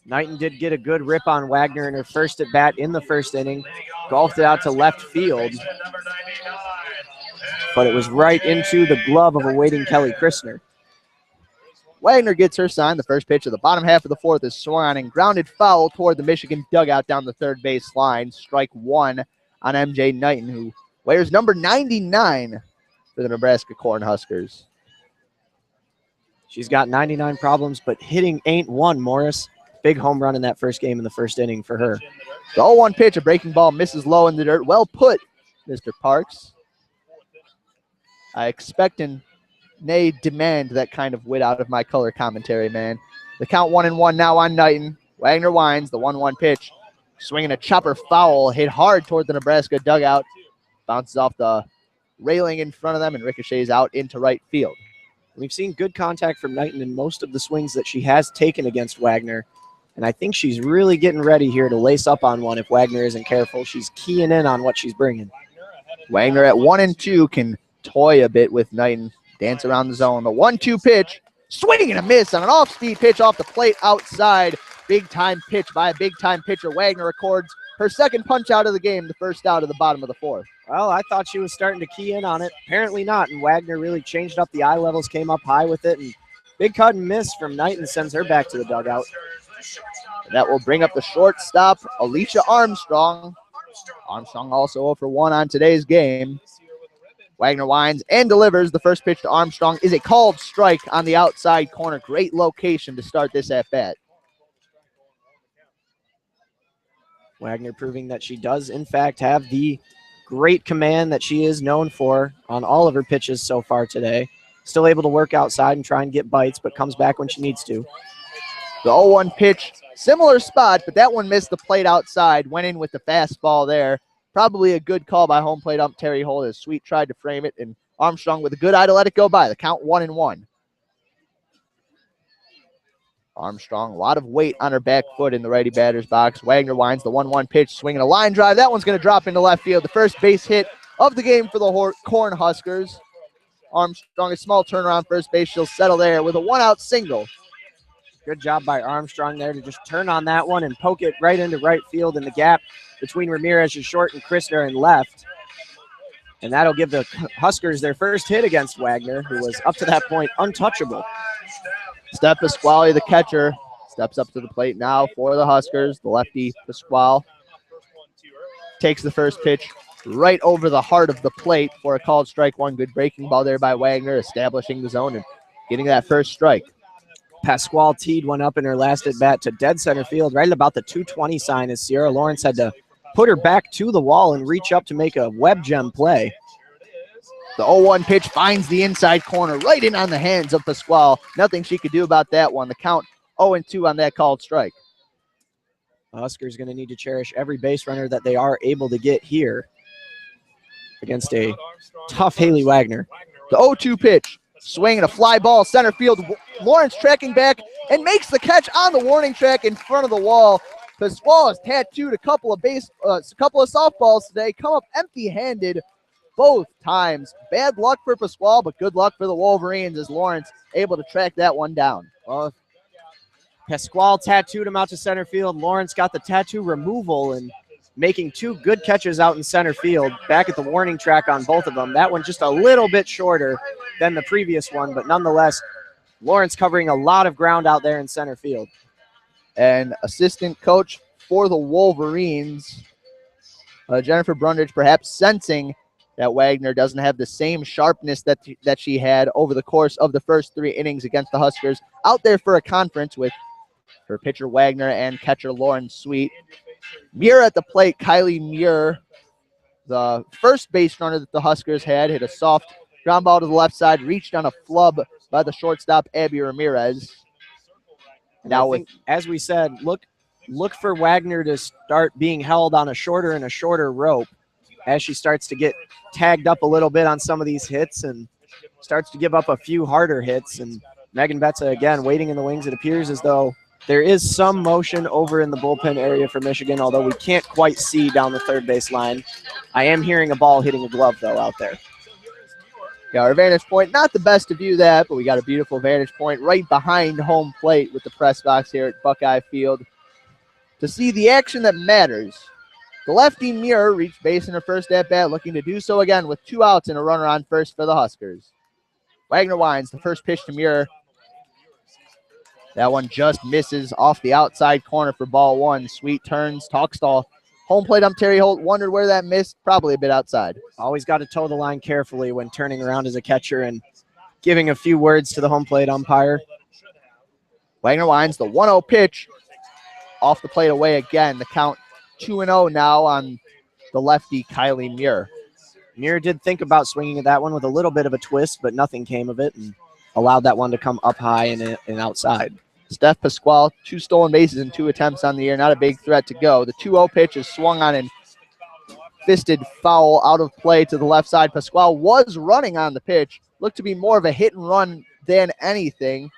Knighton did get a good rip on Wagner in her first at-bat in the first inning. Golfed it out to left field. But it was right into the glove of a waiting Kelly Christner. Wagner gets her sign. The first pitch of the bottom half of the fourth is swung on and grounded foul toward the Michigan dugout down the third base line. Strike 1 on MJ Knighton, who wears number 99 for the Nebraska Cornhuskers. She's got 99 problems, but hitting ain't one, Morris. Big home run in that first game in the first inning for her. The 0-1 pitch, a breaking ball, misses low in the dirt. Well put, Mr. Parks. I expect and nay demand that kind of wit out of my color commentary, man. The count 1-1 now on Knighton. Wagner winds, the 1-1 pitch. Swinging a chopper foul, hit hard toward the Nebraska dugout. Bounces off the railing in front of them and ricochets out into right field. We've seen good contact from Knighton in most of the swings that she has taken against Wagner. And I think she's really getting ready here to lace up on one if Wagner isn't careful. She's keying in on what she's bringing. Wagner at 1-2 can toy a bit with Knighton. Dance around the zone. The 1-2 pitch. Swing and a miss on an off-speed pitch off the plate outside. Big-time pitch by a big-time pitcher. Wagner records her second punch out of the game, the first out of the bottom of the fourth. Well, I thought she was starting to key in on it. Apparently not, and Wagner really changed up the eye levels, came up high with it, and big cut and miss from Knighton sends her back to the dugout. And that will bring up the shortstop, Alicia Armstrong. Armstrong also 0 for 1 on today's game. Wagner winds and delivers. The first pitch to Armstrong is a called strike on the outside corner. Great location to start this at bat. Wagner proving that she does, in fact, have the great command that she is known for on all of her pitches so far today. Still able to work outside and try and get bites, but comes back when she needs to. The 0-1 pitch, similar spot, but that one missed the plate outside. Went in with the fastball there. Probably a good call by home plate ump Terry Holt as Sweet tried to frame it, and Armstrong with a good eye to let it go by. The count 1-1. Armstrong, a lot of weight on her back foot in the righty batter's box. Wagner winds the 1-1 pitch, swinging a line drive. That one's going to drop into left field. The first base hit of the game for the Cornhuskers. Armstrong, a small turnaround first base. She'll settle there with a 1-out single. Good job by Armstrong there to just turn on that one and poke it right into right field in the gap between Ramirez's short and Christner in left. And that'll give the Huskers their first hit against Wagner, who was up to that point untouchable. Steph Pasquale, the catcher, steps up to the plate now for the Huskers. The lefty, Pasquale, takes the first pitch right over the heart of the plate for a called strike one. Good breaking ball there by Wagner, establishing the zone and getting that first strike. Pasquale teed one up in her last at-bat to dead center field, right at about the 220 sign, as Sierra Lawrence had to put her back to the wall and reach up to make a web gem play. The 0-1 pitch finds the inside corner, right in on the hands of Pasquale. Nothing she could do about that one. The count 0-2 on that called strike. The Huskers going to need to cherish every base runner that they are able to get here against a tough Haley Wagner. The 0-2 pitch, swinging a fly ball center field. Lawrence tracking back and makes the catch on the warning track in front of the wall. Pasquale has tattooed a couple of softballs today. Come up empty-handed both times. Bad luck for Pasquale, but good luck for the Wolverines as Lawrence able to track that one down. Well, Pasquale tattooed him out to center field. Lawrence got the tattoo removal and making two good catches out in center field. Back at the warning track on both of them. That one just a little bit shorter than the previous one, but nonetheless, Lawrence covering a lot of ground out there in center field. And assistant coach for the Wolverines, Jennifer Brundage, perhaps sensing that Wagner doesn't have the same sharpness that she had over the course of the first 3 innings against the Huskers, out there for a conference with her pitcher Wagner and catcher Lauren Sweet. Muir at the plate, Kylie Muir, the first base runner that the Huskers had, hit a soft ground ball to the left side, reached on a flub by the shortstop Abby Ramirez. Now, as we said, look for Wagner to start being held on a shorter and a shorter rope as she starts to get tagged up a little bit on some of these hits and starts to give up a few harder hits. And Megan Betza, again, waiting in the wings. It appears as though there is some motion over in the bullpen area for Michigan, although we can't quite see down the third base line. I am hearing a ball hitting a glove, though, out there. Yeah, our vantage point, not the best to view that, but we got a beautiful vantage point right behind home plate with the press box here at Buckeye Field to see the action that matters. The lefty Muir reached base in her first at-bat, looking to do so again with 2 outs and a runner on first for the Huskers. Wagner winds the first pitch to Muir. That one just misses off the outside corner for ball 1. Sweet turns, talks to home plate ump Terry Holt, wondered where that missed, probably a bit outside. Always got to toe the line carefully when turning around as a catcher and giving a few words to the home plate umpire. Wagner winds the 1-0 pitch off the plate away again. The count 2-0 now on the lefty Kylie Muir. Muir did think about swinging at that one with a little bit of a twist, but nothing came of it and allowed that one to come up high and outside. Steph Pasquale, 2 stolen bases in 2 attempts on the year. Not a big threat to go. The 2-0 pitch is swung on and fisted foul out of play to the left side. Pasquale was running on the pitch. Looked to be more of a hit and run than anything.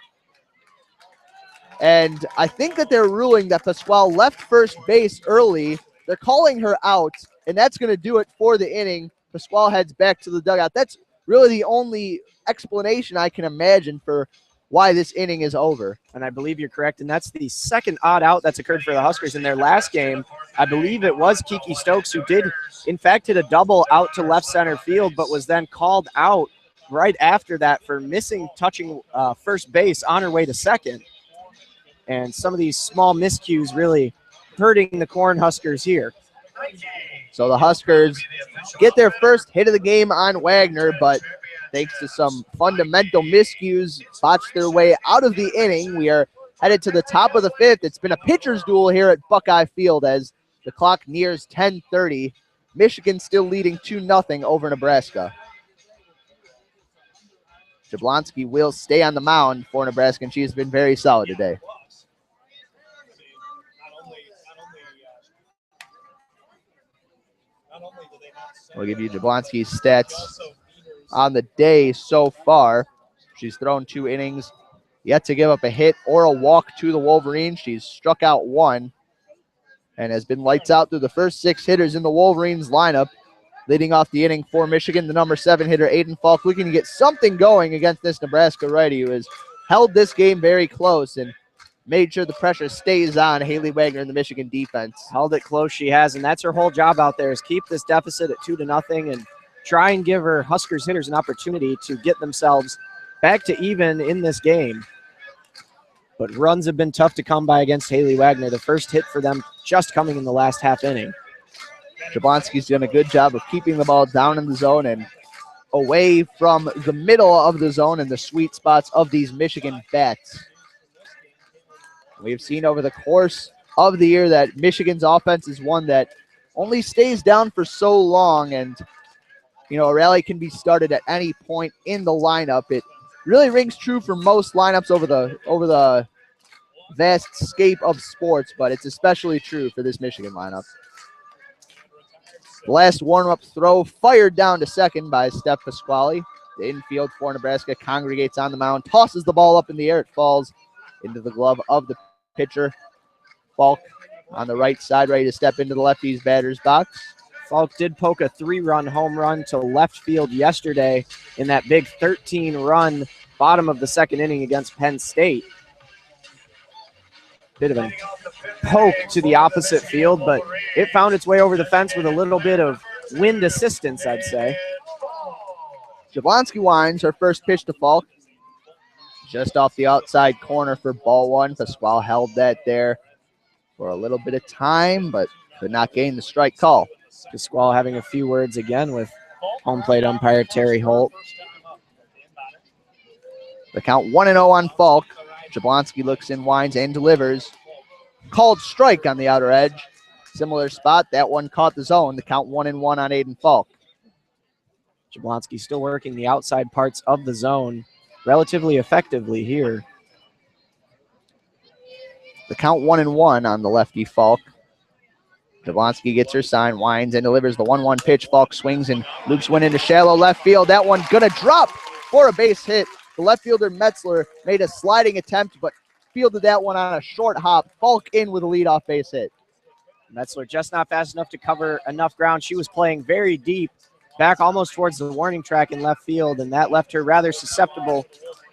And I think that they're ruling that Pasquale left first base early. They're calling her out, and that's going to do it for the inning. Pasquale heads back to the dugout. That's really the only explanation I can imagine for why this inning is over. And I believe you're correct, and that's the second odd out that's occurred for the Huskers in their last game. I believe it was Kiki Stokes who did, in fact, hit a double out to left center field, but was then called out right after that for touching first base on her way to second. And some of these small miscues really hurting the Cornhuskers here. So the Huskers get their first hit of the game on Wagner, but thanks to some fundamental miscues, botched their way out of the inning. We are headed to the top of the fifth. It's been a pitcher's duel here at Buckeye Field as the clock nears 10:30. Michigan still leading 2-0 over Nebraska. Jablonski will stay on the mound for Nebraska, and she has been very solid today. We'll give you Jablonski's stats on the day so far. She's thrown 2 innings, yet to give up a hit or a walk to the Wolverines. She's struck out 1 and has been lights out through the first 6 hitters in the Wolverines lineup. Leading off the inning for Michigan, the number 7 hitter, Aiden Falk, looking to get something going against this Nebraska righty who has held this game very close and made sure the pressure stays on Haley Wagner in the Michigan defense. Held it close, she has, and that's her whole job out there is keep this deficit at 2-0 and try and give her Huskers hitters an opportunity to get themselves back to even in this game. But runs have been tough to come by against Haley Wagner. The first hit for them just coming in the last half inning. Jablonski's done a good job of keeping the ball down in the zone and away from the middle of the zone and the sweet spots of these Michigan bats. We've seen over the course of the year that Michigan's offense is one that only stays down for so long, and you know, a rally can be started at any point in the lineup. It really rings true for most lineups over the vast scape of sports, but it's especially true for this Michigan lineup. The last warm-up throw fired down to second by Steph Pasquale. The infield for Nebraska congregates on the mound, tosses the ball up in the air. It falls into the glove of the pitcher. Falk on the right side, ready to step into the lefty's batter's box. Falk did poke a 3-run home run to left field yesterday in that big 13-run bottom of the second inning against Penn State. Bit of a poke to the opposite field, but it found its way over the fence with a little bit of wind assistance, I'd say. Jablonski winds her first pitch to Falk. Just off the outside corner for ball 1. Pasquale held that there for a little bit of time, but could not gain the strike call. Pasquale having a few words again with home plate umpire Terry Holt. The count 1-0 on Falk. Jablonski looks in, winds, and delivers. Called strike on the outer edge. Similar spot. That one caught the zone. The count 1-1 on Aiden Falk. Jablonski still working the outside parts of the zone relatively effectively here. The count 1-1 on the lefty Falk. Jablonski gets her sign, winds, and delivers the 1-1 pitch. Falk swings and loops one into shallow left field. That one gonna drop for a base hit. The left fielder Metzler made a sliding attempt, but fielded that one on a short hop. Falk in with a leadoff base hit. Metzler just not fast enough to cover enough ground. She was playing very deep, back almost towards the warning track in left field, and that left her rather susceptible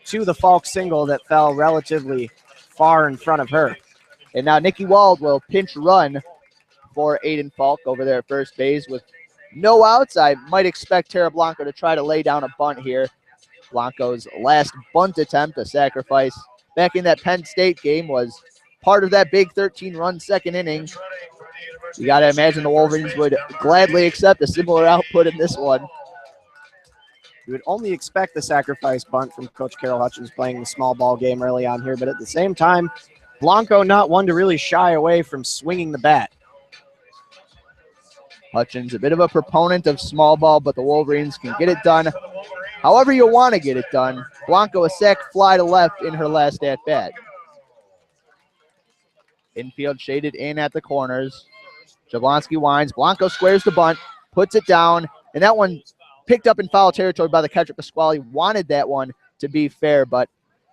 to the Falk single that fell relatively far in front of her. And now Nikki Wald will pinch run for Aiden Falk over there at first base with no outs. I might expect Tara Blanco to try to lay down a bunt here. Blanco's last bunt attempt, a sacrifice back in that Penn State game, was part of that big 13-run second inning. You got to imagine the Wolverines would gladly accept a similar output in this one. You would only expect the sacrifice bunt from Coach Carol Hutchins playing the small ball game early on here, but at the same time, Blanco not one to really shy away from swinging the bat. Hutchins, a bit of a proponent of small ball, but the Wolverines can get it done however you want to get it done. Blanco a sac fly to left in her last at-bat. Infield shaded in at the corners. Jablonski winds. Blanco squares the bunt, puts it down, and that one picked up in foul territory by the catcher. Pasquale wanted that one to be fair, but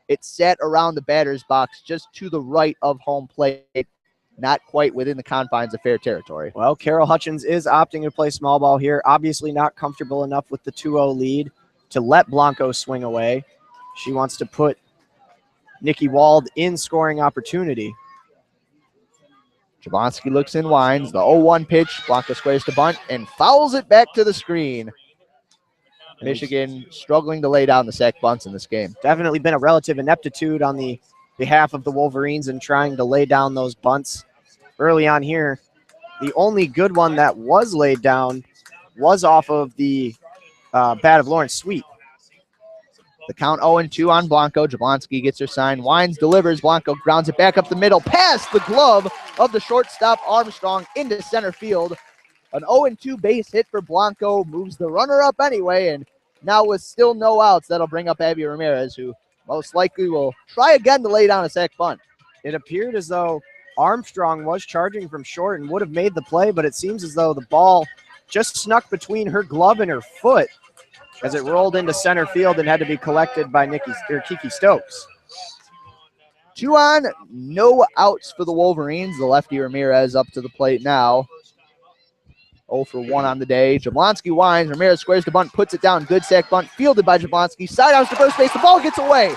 it sat around the batter's box just to the right of home plate, not quite within the confines of fair territory. Well, Carol Hutchins is opting to play small ball here, obviously not comfortable enough with the 2-0 lead to let Blanco swing away. She wants to put Nikki Wald in scoring opportunity. Jablonski looks in, winds. The 0-1 pitch. Blanco squares to bunt and fouls it back to the screen. Michigan struggling to lay down the sac bunts in this game. Definitely been a relative ineptitude on the behalf of the Wolverines in trying to lay down those bunts early on here. The only good one that was laid down was off of the bat of Lawrence Sweet. The count 0-2 on Blanco. Jablonski gets her sign. Wines delivers. Blanco grounds it back up the middle, past the glove of the shortstop Armstrong into center field. An 0-2 base hit for Blanco moves the runner up anyway, and now with still no outs, that'll bring up Abby Ramirez, who most likely will try again to lay down a sac bunt. It appeared as though Armstrong was charging from short and would have made the play, but it seems as though the ball just snuck between her glove and her foot as it rolled into center field and had to be collected by Kiki Stokes. 2 on, no outs for the Wolverines. The lefty Ramirez up to the plate now. 0 for 1 on the day. Jablonski winds. Ramirez squares the bunt, puts it down. Good sac bunt, fielded by Jablonski. Sidearms to first base. The ball gets away.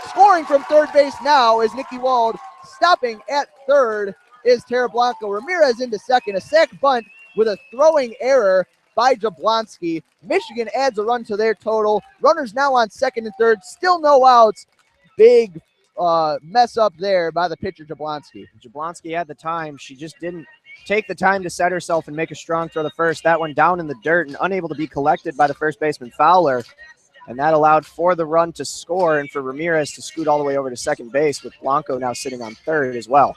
Scoring from third base now is Nikki Wald. Stopping at third is Tara Blanco. Ramirez into second. A sac bunt with a throwing error by Jablonski. Michigan adds a run to their total. Runners now on second and third. Still no outs. Big mess up there by the pitcher Jablonski. Jablonski had the time. She just didn't take the time to set herself and make a strong throw to first. That one down in the dirt and unable to be collected by the first baseman Fowler. And that allowed for the run to score and for Ramirez to scoot all the way over to second base, with Blanco now sitting on third as well.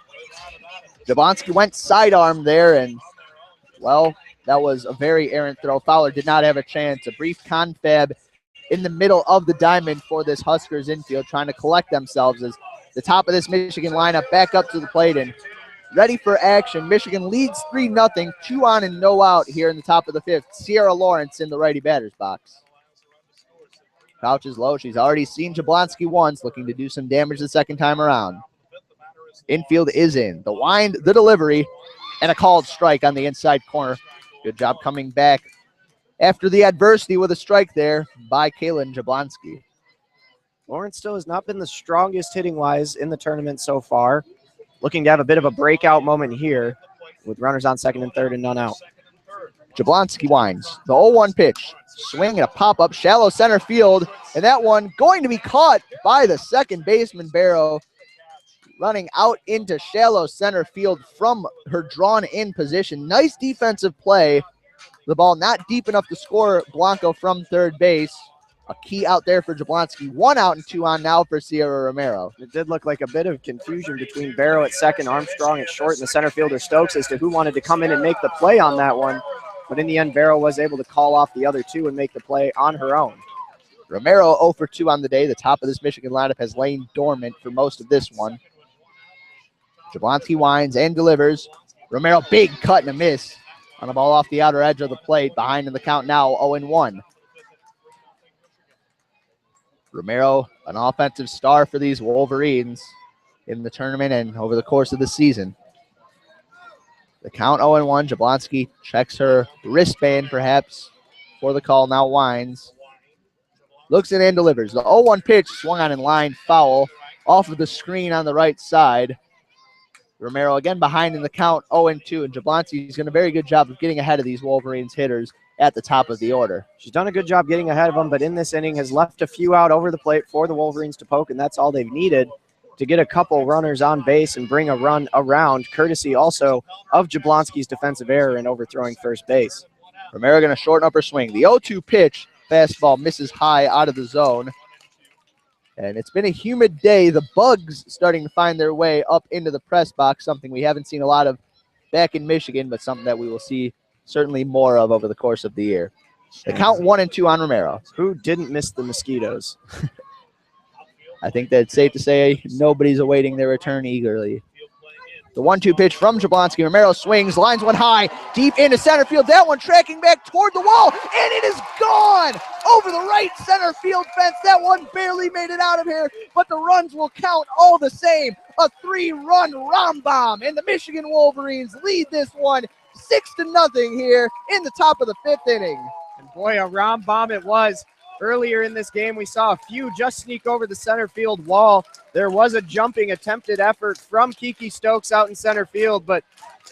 Jablonski went sidearm there, and, well, that was a very errant throw. Fowler did not have a chance. A brief confab in the middle of the diamond for this Huskers infield, trying to collect themselves as the top of this Michigan lineup back up to the plate and ready for action. Michigan leads 3-0, 2 on and no out here in the top of the fifth. Sierra Lawrence in the righty batter's box. Crouches low. She's already seen Jablonski once, looking to do some damage the second time around. Infield is in. The wind, the delivery, and a called strike on the inside corner. Good job coming back after the adversity with a strike there by Kaylin Jablonski. Lawrence still has not been the strongest hitting-wise in the tournament so far. Looking to have a bit of a breakout moment here with runners on second and third and none out. Jablonski winds. The 0-1 pitch. Swing and a pop-up, shallow center field, and that one going to be caught by the second baseman, Barrow, running out into shallow center field from her drawn-in position. Nice defensive play. The ball not deep enough to score Blanco from third base. A key out there for Jablonski. 1 out and 2 on now for Sierra Romero. It did look like a bit of confusion between Barrow at second, Armstrong at short, and the center fielder Stokes as to who wanted to come in and make the play on that one. But in the end, Barrow was able to call off the other two and make the play on her own. Romero 0 for 2 on the day. The top of this Michigan lineup has lain dormant for most of this one. Jablonski winds and delivers. Romero, big cut and a miss on a ball off the outer edge of the plate. Behind in the count now, 0-1. Romero, an offensive star for these Wolverines in the tournament and over the course of the season. The count 0-1. Jablonski checks her wristband perhaps for the call. Now winds. Looks in and delivers. The 0-1 pitch swung on in line, foul off of the screen on the right side. Romero again behind in the count, 0-2, and Jablonski's done a very good job of getting ahead of these Wolverines hitters at the top of the order. She's done a good job getting ahead of them, but in this inning has left a few out over the plate for the Wolverines to poke, and that's all they've needed to get a couple runners on base and bring a run around, courtesy also of Jablonski's defensive error in overthrowing first base. Romero going to shorten up her swing. The 0-2 pitch, fastball misses high out of the zone. And it's been a humid day. The bugs starting to find their way up into the press box, something we haven't seen a lot of back in Michigan, but something that we will see certainly more of over the course of the year. The count 1-2 on Romero. Who didn't miss the mosquitoes? I think that it's safe to say nobody's awaiting their return eagerly. The 1-2 pitch from Jablonski. Romero swings, lines one high, deep into center field. That one tracking back toward the wall, and it is gone over the right center field fence. That one barely made it out of here, but the runs will count all the same. A 3-run rom bomb, and the Michigan Wolverines lead this one 6-0 here in the top of the fifth inning. And boy, a rom bomb it was. Earlier in this game, we saw a few just sneak over the center field wall. There was a jumping attempted effort from Kiki Stokes out in center field, but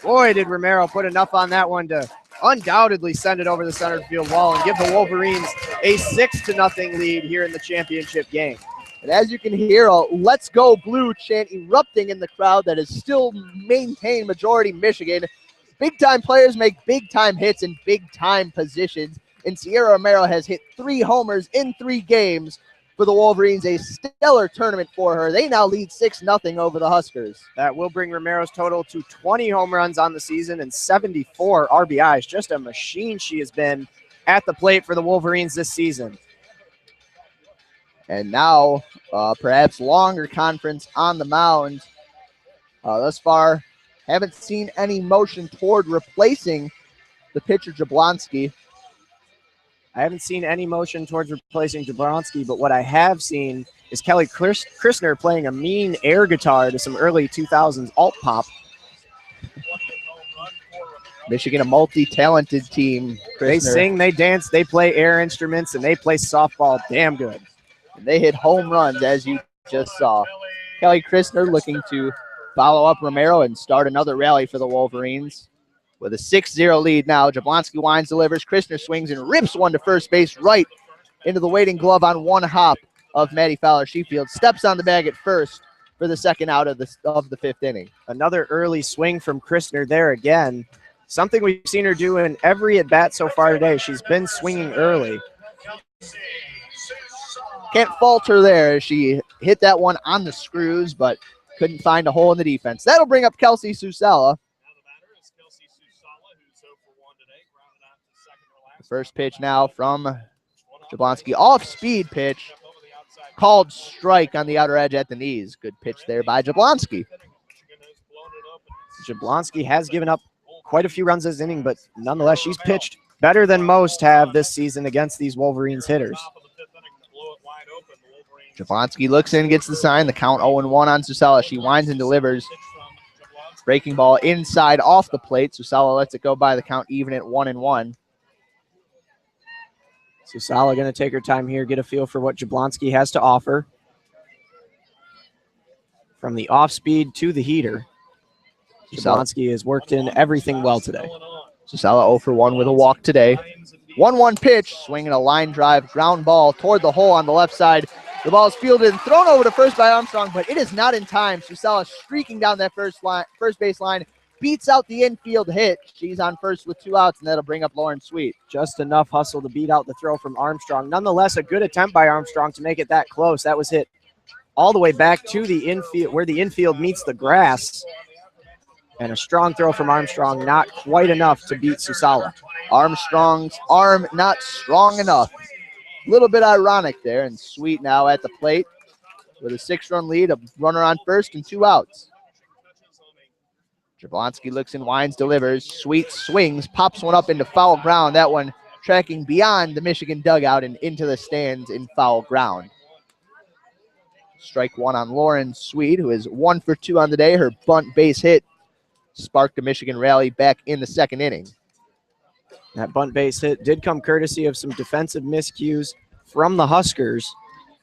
boy, did Romero put enough on that one to undoubtedly send it over the center field wall and give the Wolverines a 6-0 lead here in the championship game. And as you can hear, a "Let's Go Blue" chant erupting in the crowd that is still maintained majority Michigan. big-time players make big-time hits in big-time positions, and Sierra Romero has hit 3 homers in 3 games for the Wolverines, a stellar tournament for her. They now lead 6-0 over the Huskers. That will bring Romero's total to 20 home runs on the season and 74 RBIs. Just a machine she has been at the plate for the Wolverines this season. And now, perhaps longer conference on the mound. Thus far, haven't seen any motion toward replacing the pitcher Jablonski. I haven't seen any motion towards replacing Jablonski, but what I have seen is Kelly Christner playing a mean air guitar to some early 2000s alt pop. Michigan, a multi-talented team. They sing, they dance, they play air instruments, and they play softball damn good. And they hit home runs, as you just saw. Kelly Christner looking to follow up Romero and start another rally for the Wolverines. With a 6-0 lead now, Jablonski winds, delivers. Christner swings and rips one to first base right into the waiting glove on one hop of Maddie Fowler-Shefield. Steps on the bag at first for the second out of the 5th inning. Another early swing from Christner there again. Something we've seen her do in every at-bat so far today. She's been swinging early. Can't fault her there. She hit that one on the screws, but couldn't find a hole in the defense. That'll bring up Kelsey Susella. The first pitch now from Jablonski. Off-speed pitch. Called strike on the outer edge at the knees. Good pitch there by Jablonski. Jablonski has given up quite a few runs this inning, but nonetheless, she's pitched better than most have this season against these Wolverines hitters. Jablonski looks in, gets the sign. The count 0-1 on Susella. She winds and delivers. Breaking ball inside off the plate. Susella lets it go by the count even at 1-1. Susella going to take her time here, get a feel for what Jablonski has to offer. From the off-speed to the heater, Jablonski has worked in everything well today. Susella 0 for 1 with a walk today. 1-1 pitch, swinging a line drive, ground ball toward the hole on the left side. The ball is fielded and thrown over to first by Armstrong, but it is not in time. Susella streaking down that first base line, beats out the infield hit. She's on first with 2 outs, and that'll bring up Lauren Sweet. Just enough hustle to beat out the throw from Armstrong. Nonetheless, a good attempt by Armstrong to make it that close. That was hit all the way back to the infield, where the infield meets the grass. And a strong throw from Armstrong, not quite enough to beat Susella. Armstrong's arm not strong enough. A little bit ironic there, and Sweet now at the plate with a 6-run lead, a runner on first and 2 outs. Jablonski looks in, winds, delivers. Sweet swings, pops one up into foul ground. That one tracking beyond the Michigan dugout and into the stands in foul ground. Strike 1 on Lauren Sweet, who is 1 for 2 on the day. Her bunt base hit sparked a Michigan rally back in the 2nd inning. That bunt base hit did come courtesy of some defensive miscues from the Huskers,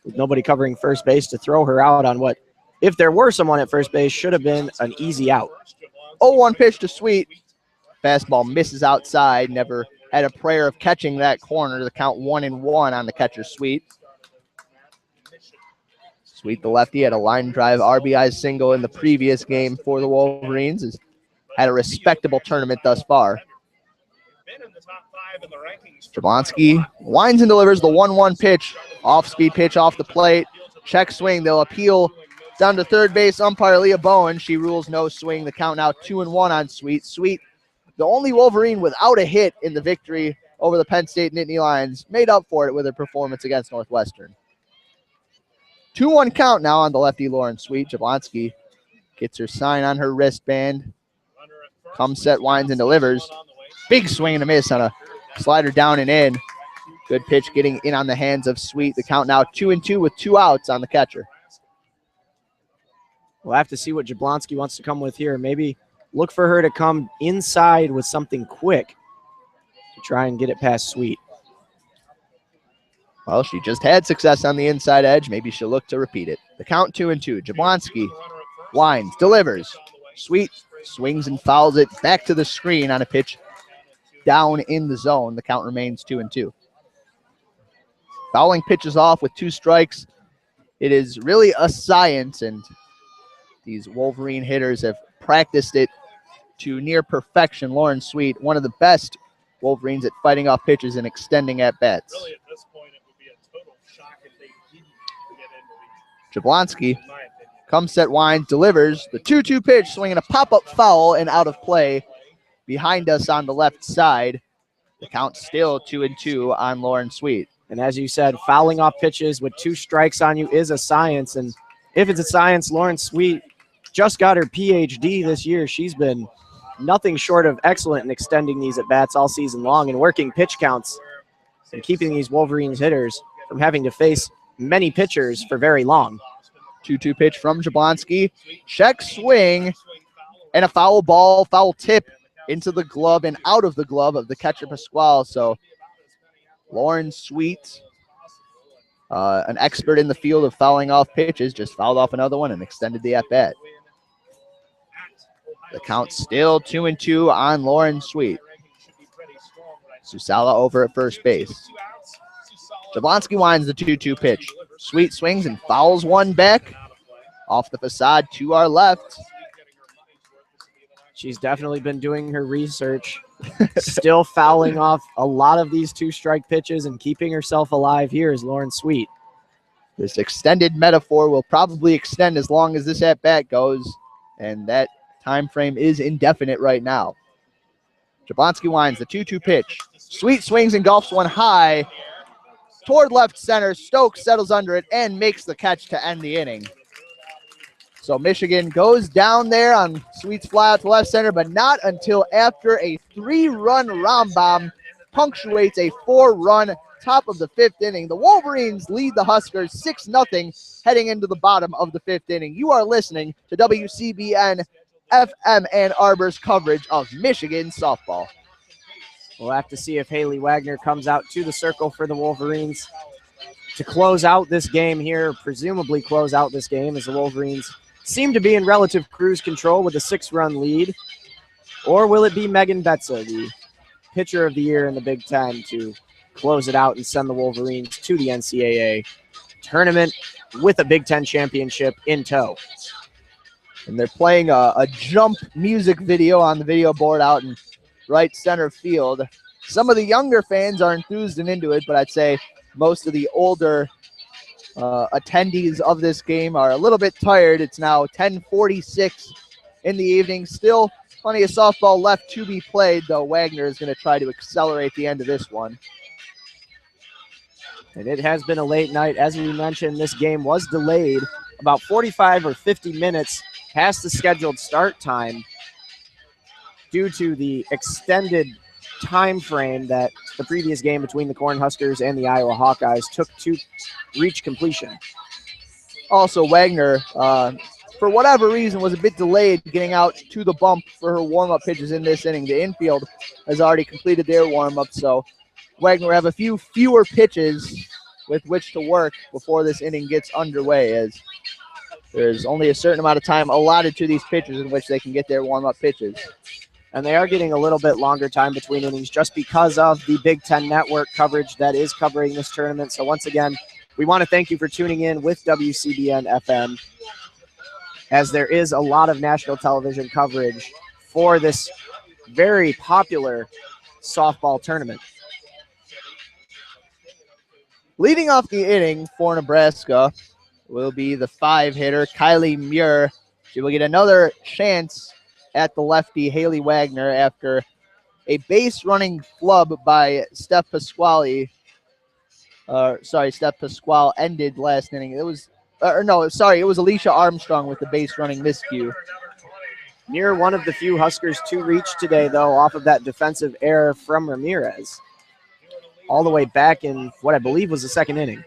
with nobody covering first base to throw her out on what, if there were someone at first base, should have been an easy out. 0-1 pitch to Sweet. Fastball misses outside. Never had a prayer of catching that corner. The count 1-1 on the catcher, Sweet. Sweet, the lefty, had a line drive RBI single in the previous game for the Wolverines. Has had a respectable tournament thus far. Jablonski winds and delivers the 1-1 pitch. Off-speed pitch off the plate. Check swing. They'll appeal down to third base umpire Leah Bowen. She rules no swing. The count now 2-1 on Sweet. Sweet, the only Wolverine without a hit in the victory over the Penn State Nittany Lions, made up for it with her performance against Northwestern. 2-1 count now on the lefty Lauren Sweet. Jablonski gets her sign on her wristband. Comes set, winds, and delivers. Big swing and a miss on a slider down and in. Good pitch getting in on the hands of Sweet. The count now 2-2 with 2 outs on the catcher. We'll have to see what Jablonski wants to come with here. Maybe look for her to come inside with something quick to try and get it past Sweet. Well, she just had success on the inside edge. Maybe she'll look to repeat it. The count 2-2. Jablonski winds, delivers. Sweet swings and fouls it back to the screen on a pitch down in the zone. The count remains 2-2. Fouling pitches off with 2 strikes. It is really a science, and these Wolverine hitters have practiced it to near perfection. Lauren Sweet, one of the best Wolverines at fighting off pitches and extending at bats. Really, at this point, it would be a total shock if they didn't get into Jablonski in my opinion. comes, set, winds, delivers the 2-2 pitch, swinging a pop-up foul and out of play behind us on the left side. The count's still 2-2 on Lauren Sweet. And as you said, fouling off pitches with 2 strikes on you is a science. And if it's a science, Lauren Sweet just got her PhD this year. She's been nothing short of excellent in extending these at-bats all season long and working pitch counts and keeping these Wolverines hitters from having to face many pitchers for very long. 2-2 pitch from Jablonski. Check swing and a foul ball, foul tip into the glove and out of the glove of the catcher Pasquale. So Lauren Sweet, an expert in the field of fouling off pitches, just fouled off another one and extended the at-bat. The count still 2-2 on Lauren Sweet. Susala over at first base. Jablonski winds the 2-2 pitch. Sweet swings and fouls one back off the facade to our left. She's definitely been doing her research, still fouling off a lot of these 2-strike pitches and keeping herself alive here is Lauren Sweet. This extended metaphor will probably extend as long as this at-bat goes, and that time frame is indefinite right now. Jablonski winds the 2-2 pitch. Sweet swings and golfs one high toward left center. Stokes settles under it and makes the catch to end the inning. So Michigan goes down there on Sweet's fly out to left center, but not until after a 3-run round bomb punctuates a 4-run top of the 5th inning. The Wolverines lead the Huskers 6-0 heading into the bottom of the 5th inning. You are listening to WCBN FM Ann Arbor's coverage of Michigan softball. We'll have to see if Haley Wagner comes out to the circle for the Wolverines to close out this game here, presumably close out this game as the Wolverines seem to be in relative cruise control with a 6-run lead. Or will it be Megan Betza, the pitcher of the year in the Big Ten, to close it out and send the Wolverines to the NCAA tournament with a Big Ten championship in tow? And they're playing a jump music video on the video board out in right center field. Some of the younger fans are enthused and into it, but I'd say most of the older attendees of this game are a little bit tired. It's now 10:46 in the evening. Still plenty of softball left to be played, though Wagner is going to try to accelerate the end of this one. And it has been a late night. As we mentioned, this game was delayed about 45 or 50 minutes past the scheduled start time due to the extended time frame that the previous game between the Cornhuskers and the Iowa Hawkeyes took to reach completion. Also, Wagner, for whatever reason, was a bit delayed getting out to the bump for her warm-up pitches in this inning. The infield has already completed their warm-up, so Wagner will have a few fewer pitches with which to work before this inning gets underway, as there's only a certain amount of time allotted to these pitchers in which they can get their warm-up pitches. And they are getting a little bit longer time between innings just because of the Big Ten Network coverage that is covering this tournament. So once again, we want to thank you for tuning in with WCBN FM, as there is a lot of national television coverage for this very popular softball tournament. Leading off the inning for Nebraska will be the 5-hitter, Kylie Muir. She will get another chance at the lefty, Haley Wagner, after a base-running flub by Steph Pasquale. Steph Pasquale ended last inning. It was Alicia Armstrong with the base-running miscue. Muir, one of the few Huskers to reach today, though, off of that defensive error from Ramirez, all the way back in what I believe was the 2nd inning.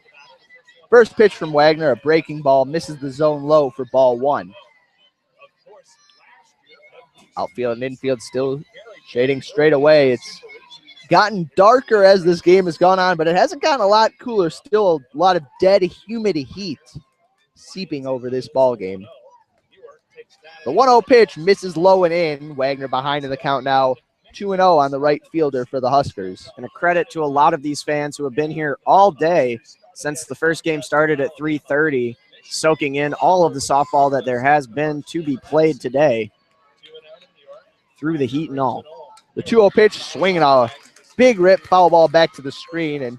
First pitch from Wagner, a breaking ball, misses the zone low for ball 1. Outfield and infield still shading straight away. It's gotten darker as this game has gone on, but it hasn't gotten a lot cooler. Still a lot of dead, humid heat seeping over this ball game. The 1-0 pitch misses low and in. Wagner behind in the count now, 2-0 on the right fielder for the Huskers. And a credit to a lot of these fans who have been here all day since the first game started at 3:30, soaking in all of the softball that there has been to be played today. through the heat and all. The 2-0 pitch, swinging a big rip foul ball back to the screen and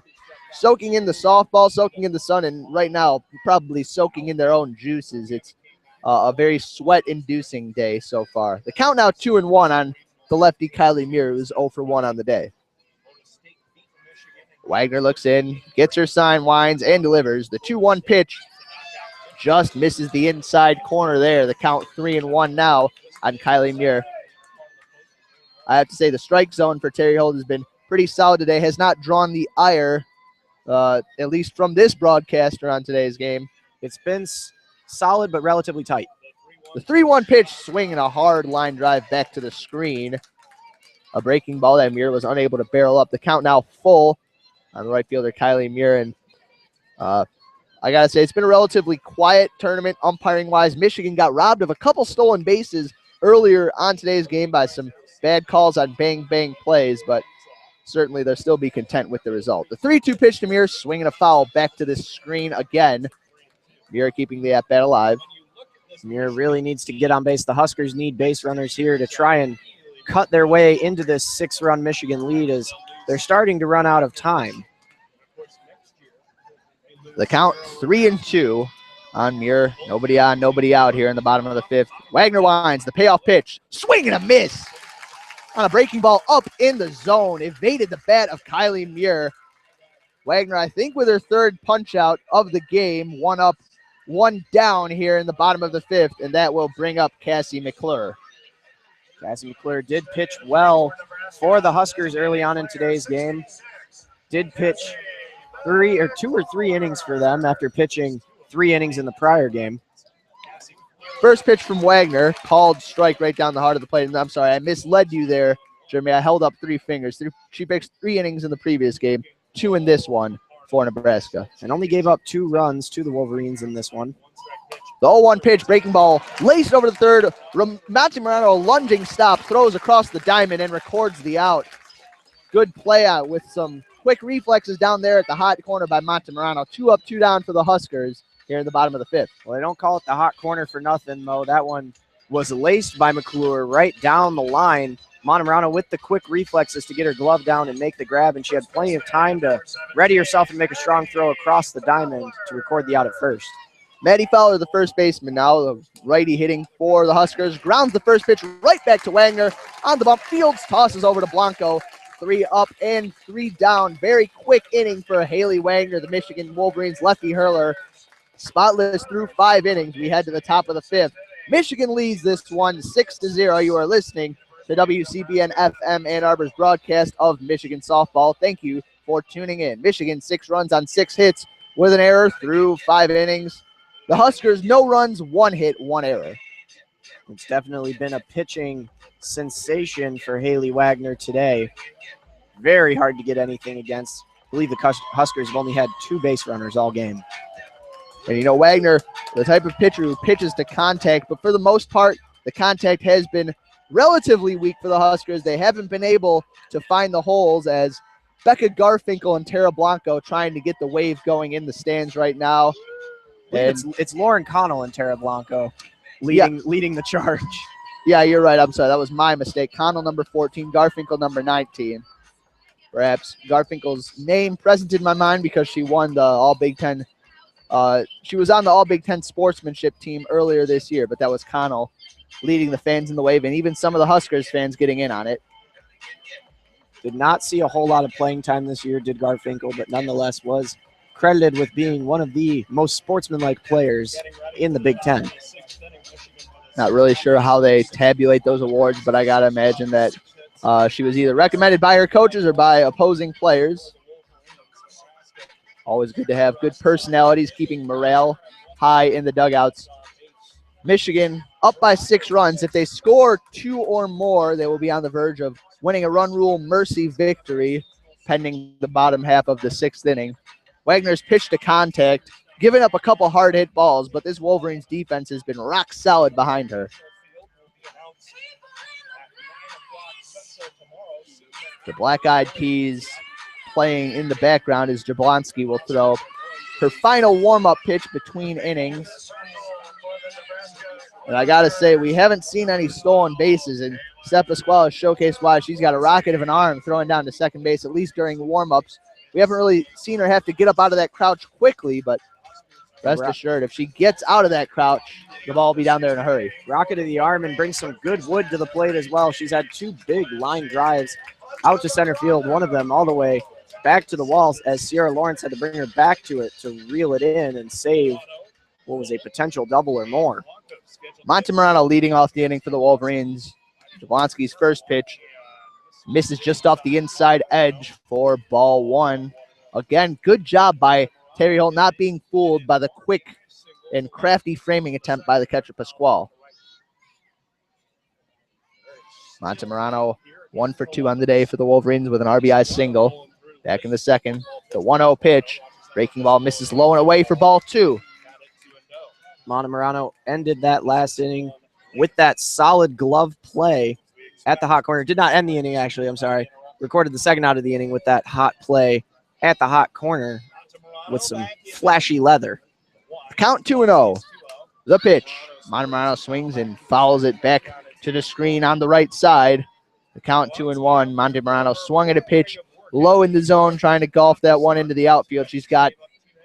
soaking in the softball, soaking in the sun, and right now probably soaking in their own juices. It's a very sweat-inducing day so far. The count now 2-1 on the lefty Kylie Muir, who's 0 for 1 on the day. Wagner looks in, gets her sign, winds, and delivers. The 2-1 pitch just misses the inside corner there. The count 3-1 now on Kylie Muir. I have to say the strike zone for Terry Holt has been pretty solid today. Has not drawn the ire, at least from this broadcaster on today's game. It's been solid but relatively tight. The 3-1 pitch, swinging a hard line drive back to the screen. A breaking ball that Muir was unable to barrel up. The count now full on the right fielder Kylie Muir. And I got to say, it's been a relatively quiet tournament umpiring-wise. Michigan got robbed of a couple stolen bases earlier on today's game by some bad calls on bang-bang plays, but certainly they'll still be content with the result. The 3-2 pitch to Muir, swinging a foul back to the screen again. Muir keeping the at-bat alive. Muir really needs to get on base. The Huskers need base runners here to try and cut their way into this 6-run Michigan lead as they're starting to run out of time. The count 3-2 on Muir. Nobody on, nobody out here in the bottom of the 5th. Wagner winds, the payoff pitch, swing and a miss. On a breaking ball up in the zone, evaded the bat of Kylie Muir. Wagner, I think, with her 3rd punch out of the game, 1 up, 1 down here in the bottom of the 5th, and that will bring up Cassie McClure. Cassie McClure did pitch well for the Huskers early on in today's game. Did pitch 2 or 3 innings for them after pitching 3 innings in the prior game. First pitch from Wagner, called strike right down the heart of the plate. And I'm sorry, I misled you there, Jeremy. I held up 3 fingers. She pitched 3 innings in the previous game, 2 in this one for Nebraska. And only gave up 2 runs to the Wolverines in this one. The 0-1 pitch, breaking ball, laced over to third. Monty Morano, lunging stop, throws across the diamond and records the out. Good play out with some quick reflexes down there at the hot corner by Monty Morano. 2 up, 2 down for the Huskers here in the bottom of the 5th. Well, they don't call it the hot corner for nothing, Mo. That one was laced by McClure right down the line. Montemurano with the quick reflexes to get her glove down and make the grab, and she had plenty of time to ready herself and make a strong throw across the diamond to record the out at first. Maddie Fowler, the first baseman now, the righty hitting for the Huskers, grounds the first pitch right back to Wagner. On the bump, Fields tosses over to Blanco. 3 up and 3 down. Very quick inning for Haley Wagner, the Michigan Wolverines lefty hurler. Spotless through 5 innings. We head to the top of the 5th. Michigan leads this one 6-0. You are listening to WCBN FM Ann Arbor's broadcast of Michigan softball. Thank you for tuning in. Michigan 6 runs on 6 hits with an error through 5 innings. The Huskers, no runs, 1 hit, 1 error. It's definitely been a pitching sensation for Haley Wagner today. Very hard to get anything against. I believe the Huskers have only had 2 base runners all game. And, you know, Wagner, the type of pitcher who pitches to contact, but for the most part, the contact has been relatively weak for the Huskers. They haven't been able to find the holes as Becca Garfinkel and Tara Blanco trying to get the wave going in the stands right now. And it's Lauren Connell and Tara Blanco leading the charge. Yeah, you're right. I'm sorry. That was my mistake. Connell number 14, Garfinkel number 19. Perhaps Garfinkel's name present in my mind because she won the All-Big Ten. She was on the All-Big Ten sportsmanship team earlier this year, but that was Connell leading the fans in the wave, and even some of the Huskers fans getting in on it. Did not see a whole lot of playing time this year, did Garfinkel, but nonetheless was credited with being one of the most sportsmanlike players in the Big Ten. Not really sure how they tabulate those awards, but I got to imagine that she was either recommended by her coaches or by opposing players. Always good to have good personalities, keeping morale high in the dugouts. Michigan up by 6 runs. If they score 2 or more, they will be on the verge of winning a run rule mercy victory pending the bottom half of the 6th inning. Wagner's pitched to contact, giving up a couple hard-hit balls, but this Wolverines defense has been rock solid behind her. The Black-Eyed Peas playing in the background as Jablonski will throw her final warm-up pitch between innings. And I got to say, we haven't seen any stolen bases, and Steph Pasquale has showcased why she's got a rocket of an arm throwing down to second base, at least during warm-ups. We haven't really seen her have to get up out of that crouch quickly, but rest assured, if she gets out of that crouch, the ball will be down there in a hurry. Rocket of the arm and brings some good wood to the plate as well. She's had 2 big line drives out to center field, one of them all the way back to the walls as Sierra Lawrence had to bring her back to it to reel it in and save what was a potential double or more. Montemurano leading off the inning for the Wolverines. Jablonski's first pitch misses just off the inside edge for ball 1. Again, good job by Terry Holt not being fooled by the quick and crafty framing attempt by the catcher Pasquale. Montemurano 1 for 2 on the day for the Wolverines with an RBI single. Back in the second, the 1-0 pitch. Breaking ball misses low and away for ball 2. Montemurano ended that last inning with that solid glove play at the hot corner. Did not end the inning, actually. I'm sorry. Recorded the second out of the inning with that hot play at the hot corner with some flashy leather. Count 2-0. The pitch. Montemurano swings and fouls it back to the screen on the right side. The count 2-1. Montemurano swung at a pitch low in the zone, trying to golf that one into the outfield. She's got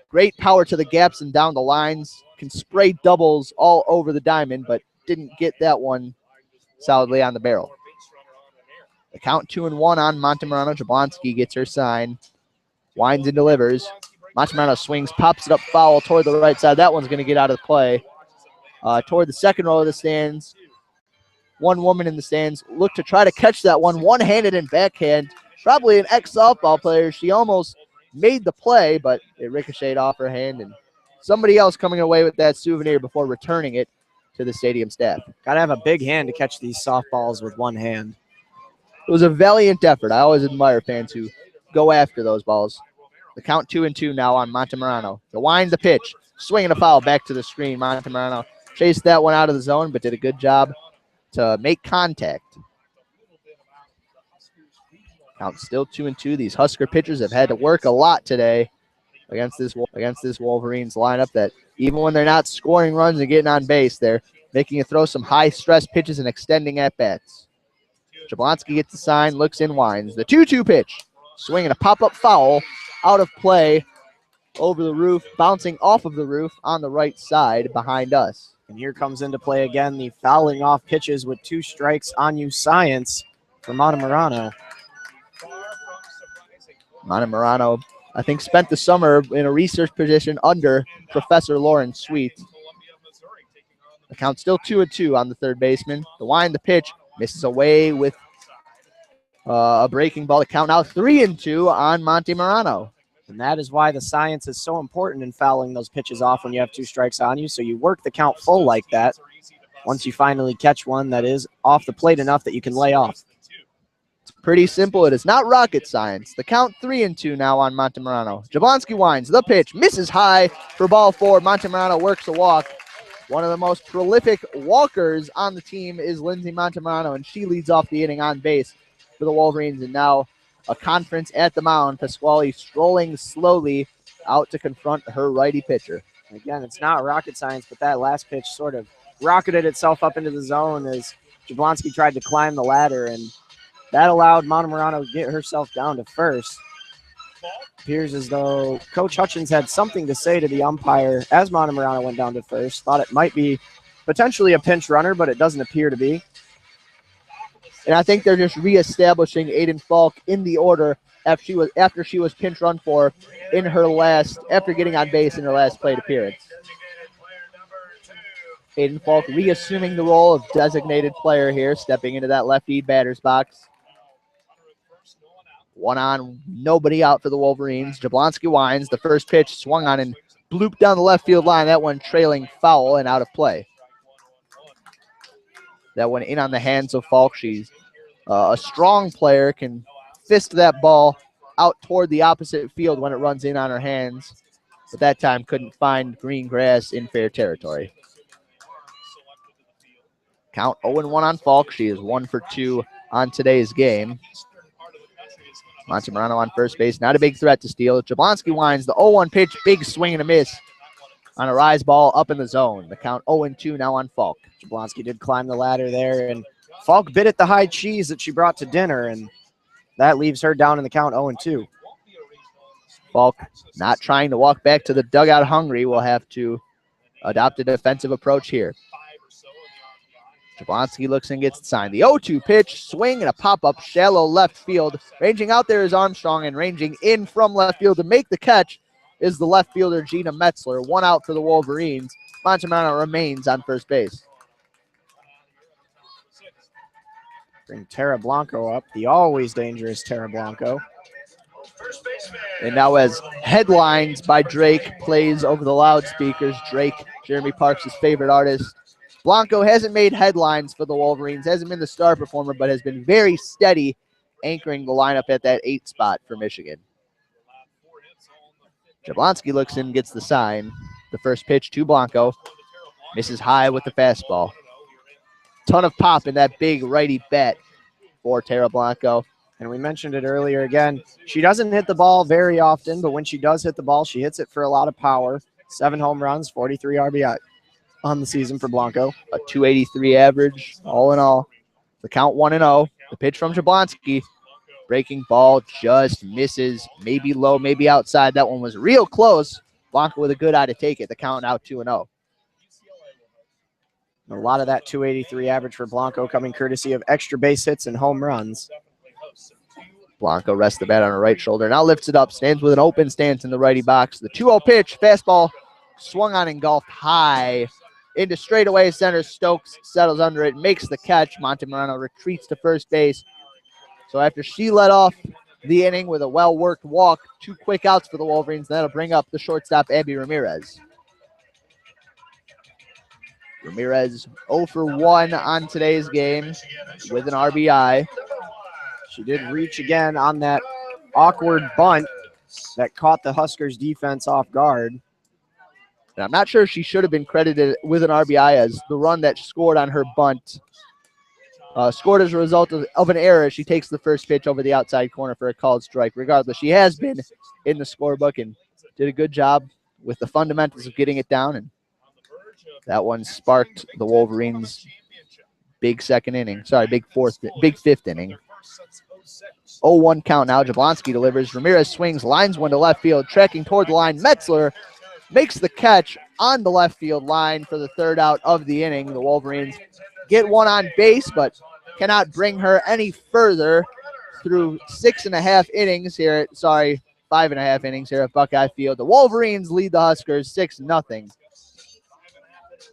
great power to the gaps and down the lines. Can spray doubles all over the diamond, but didn't get that one solidly on the barrel. The count 2-1 on Montemurano. Jablonski gets her sign. Winds and delivers. Montemurano swings, pops it up foul toward the right side. That one's going to get out of the play. Toward the second row of the stands. One woman in the stands looked to try to catch that one one-handed and backhand. Probably an ex-softball player. She almost made the play, but it ricocheted off her hand, and somebody else coming away with that souvenir before returning it to the stadium staff. Got to have a big hand to catch these softballs with one hand. It was a valiant effort. I always admire fans who go after those balls. The count 2-2 now on Montemurano. The wind, the pitch, swinging a foul back to the screen. Montemurano chased that one out of the zone, but did a good job to make contact. Count still 2-2. These Husker pitchers have had to work a lot today against this Wolverines lineup that even when they're not scoring runs and getting on base, they're making you throw some high-stress pitches and extending at-bats. Jablonski gets the sign, looks in, winds. The 2-2 pitch, swinging a pop-up foul out of play over the roof, bouncing off of the roof on the right side behind us. And here comes into play again the fouling off pitches with 2 strikes on you science for Montemurano. Montemurano, I think, spent the summer in a research position under Professor Lauren Sweet. The count still 2-2 on the third baseman. The wind, the pitch, misses away with a breaking ball. The count now 3-2 on Montemurano. And that is why the science is so important in fouling those pitches off when you have 2 strikes on you. So you work the count full like that once you finally catch one that is off the plate enough that you can lay off. It's pretty simple. It is not rocket science. The count 3-2 now on Montemurano. Jablonski winds. The pitch misses high for ball 4. Montemurano works a walk. One of the most prolific walkers on the team is Lindsay Montemurano, and she leads off the inning on base for the Wolverines. And now a conference at the mound. Pasquale strolling slowly out to confront her righty pitcher. Again, it's not rocket science, but that last pitch sort of rocketed itself up into the zone as Jablonski tried to climb the ladder, and that allowed Montemurano to get herself down to first. Appears as though Coach Hutchins had something to say to the umpire as Montemurano went down to first. Thought it might be potentially a pinch runner, but it doesn't appear to be. And I think they're just reestablishing Aiden Falk in the order after she was pinch run for in her after getting on base in her last plate appearance. Aiden Falk reassuming the role of designated player here, stepping into that lefty batter's box. 1 on, nobody out for the Wolverines. Jablonski winds. The first pitch swung on and blooped down the left field line. That one trailing foul and out of play. That one in on the hands of Falk. She's a strong player, can fist that ball out toward the opposite field when it runs in on her hands. But that time couldn't find green grass in fair territory. Count 0-1 on Falk. She is 1 for 2 on today's game. Montemurano on first base, not a big threat to steal. Jablonski winds. The 0-1 pitch, big swing and a miss on a rise ball up in the zone. The count 0-2 now on Falk. Jablonski did climb the ladder there and Falk bit at the high cheese that she brought to dinner, and that leaves her down in the count 0-2. Falk not trying to walk back to the dugout hungry. Will have to adopt a defensive approach here. Jablonski looks and gets it signed. The 0-2 pitch, swing, and a pop-up shallow left field. Ranging out there is Armstrong, and ranging in from left field to make the catch is the left fielder Gina Metzler. One out for the Wolverines. Montemurano remains on first base. Bring Tara Blanco up, the always dangerous Tara Blanco. And now as Headlines by Drake plays over the loudspeakers, Drake, Jeremy Parks' favorite artist. Blanco hasn't made headlines for the Wolverines, hasn't been the star performer, but has been very steady anchoring the lineup at that 8 spot for Michigan. Jablonski looks in, gets the sign. The first pitch to Blanco. Misses high with the fastball. Ton of pop in that big righty bat for Tara Blanco. And we mentioned it earlier again. She doesn't hit the ball very often, but when she does hit the ball, she hits it for a lot of power. 7 home runs, 43 RBI on the season for Blanco. A 283 average, all in all. The count 1-0. The pitch from Jablonski. Breaking ball just misses. Maybe low, maybe outside. That one was real close. Blanco with a good eye to take it. The count out 2-0. A lot of that 283 average for Blanco coming courtesy of extra base hits and home runs. Blanco rests the bat on her right shoulder. Now lifts it up. Stands with an open stance in the righty box. The 2-0 pitch. Fastball swung on, engulfed high into straightaway center. Stokes settles under it. Makes the catch. Montemurano retreats to first base. So after she led off the inning with a well-worked walk, 2 quick outs for the Wolverines. That'll bring up the shortstop, Abby Ramirez. Ramirez 0 for 1 on today's game with an RBI. She did reach again on that awkward bunt that caught the Huskers defense off guard. And I'm not sure she should have been credited with an RBI, as the run that she scored on her bunt scored as a result of an error. She takes the first pitch over the outside corner for a called strike. Regardless, she has been in the scorebook and did a good job with the fundamentals of getting it down. And that one sparked the Wolverines' big fifth inning. 0-1 count now. Jablonski delivers. Ramirez swings, lines one to left field, tracking toward the line. Metzler makes the catch on the left field line for the 3rd out of the inning. The Wolverines get one on base, but cannot bring her any further through 5.5 innings here at Buckeye Field. The Wolverines lead the Huskers 6-0.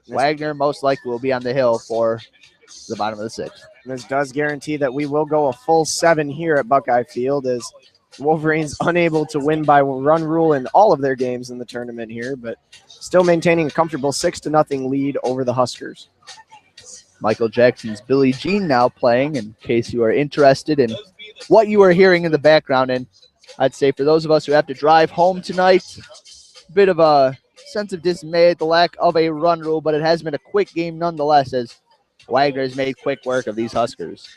Wagner most likely will be on the hill for the bottom of the 6th. This does guarantee that we will go a full 7 here at Buckeye Field, as Wolverines unable to win by run rule in all of their games in the tournament here, but still maintaining a comfortable 6-0 lead over the Huskers. Michael Jackson's Billie Jean now playing, in case you are interested in what you are hearing in the background. And I'd say for those of us who have to drive home tonight, a bit of a sense of dismay at the lack of a run rule, but it has been a quick game nonetheless, as Wagner has made quick work of these Huskers.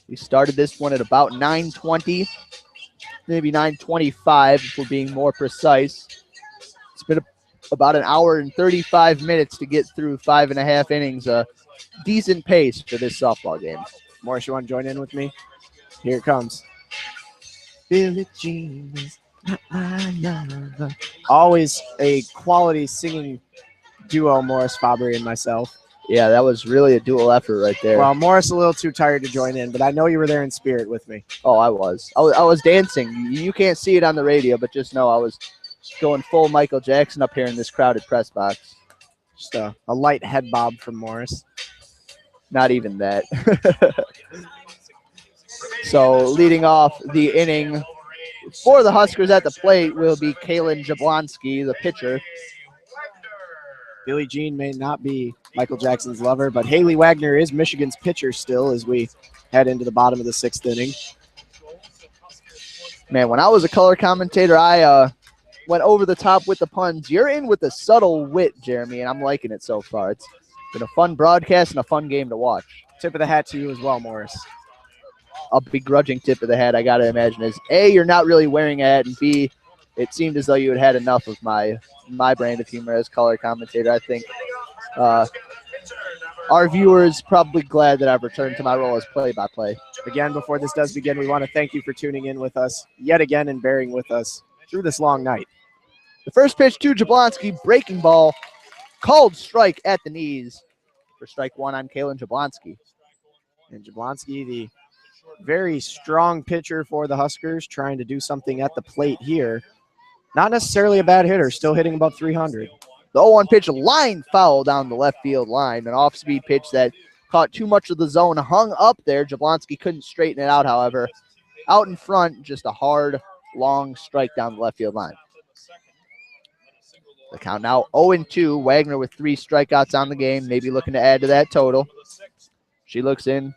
We started this one at about 9:20, maybe 9:25 if we're being more precise. It's been about an hour and 35 minutes to get through 5.5 innings. A decent pace for this softball game. Morris, you want to join in with me? Here it comes. Billie Jean is my lover. Always a quality singing duo, Morris Fabry and myself. Yeah, that was really a dual effort right there. Well, Morris a little too tired to join in, but I know you were there in spirit with me. Oh, I was. I was dancing. You can't see it on the radio, but just know I was going full Michael Jackson up here in this crowded press box. Just a light head bob from Morris. Not even that. So leading off the inning for the Huskers at the plate will be Kaylin Jablonski, the pitcher. Billie Jean may not be Michael Jackson's lover, but Haley Wagner is Michigan's pitcher still as we head into the bottom of the 6th inning. Man, when I was a color commentator, I went over the top with the puns. You're in with a subtle wit, Jeremy, and I'm liking it so far. It's been a fun broadcast and a fun game to watch. Tip of the hat to you as well, Morris. A begrudging tip of the hat, I got to imagine, is A, you're not really wearing a hat, and B, it seemed as though you had enough of my brand of humor as color commentator. I think Our viewers probably glad that I've returned to my role as play-by-play. Again, before this does begin, we want to thank you for tuning in with us yet again and bearing with us through this long night. The first pitch to Jablonski, breaking ball, called strike at the knees for strike one on Kalen Jablonski. And Jablonski, the very strong pitcher for the Huskers, trying to do something at the plate here. Not necessarily a bad hitter, still hitting above 300. The 0-1 pitch, line foul down the left field line. An off-speed pitch that caught too much of the zone, hung up there. Jablonski couldn't straighten it out, however. Out in front, just a hard, long strike down the left field line. The count now 0-2. Wagner with 3 strikeouts on the game, maybe looking to add to that total. She looks in,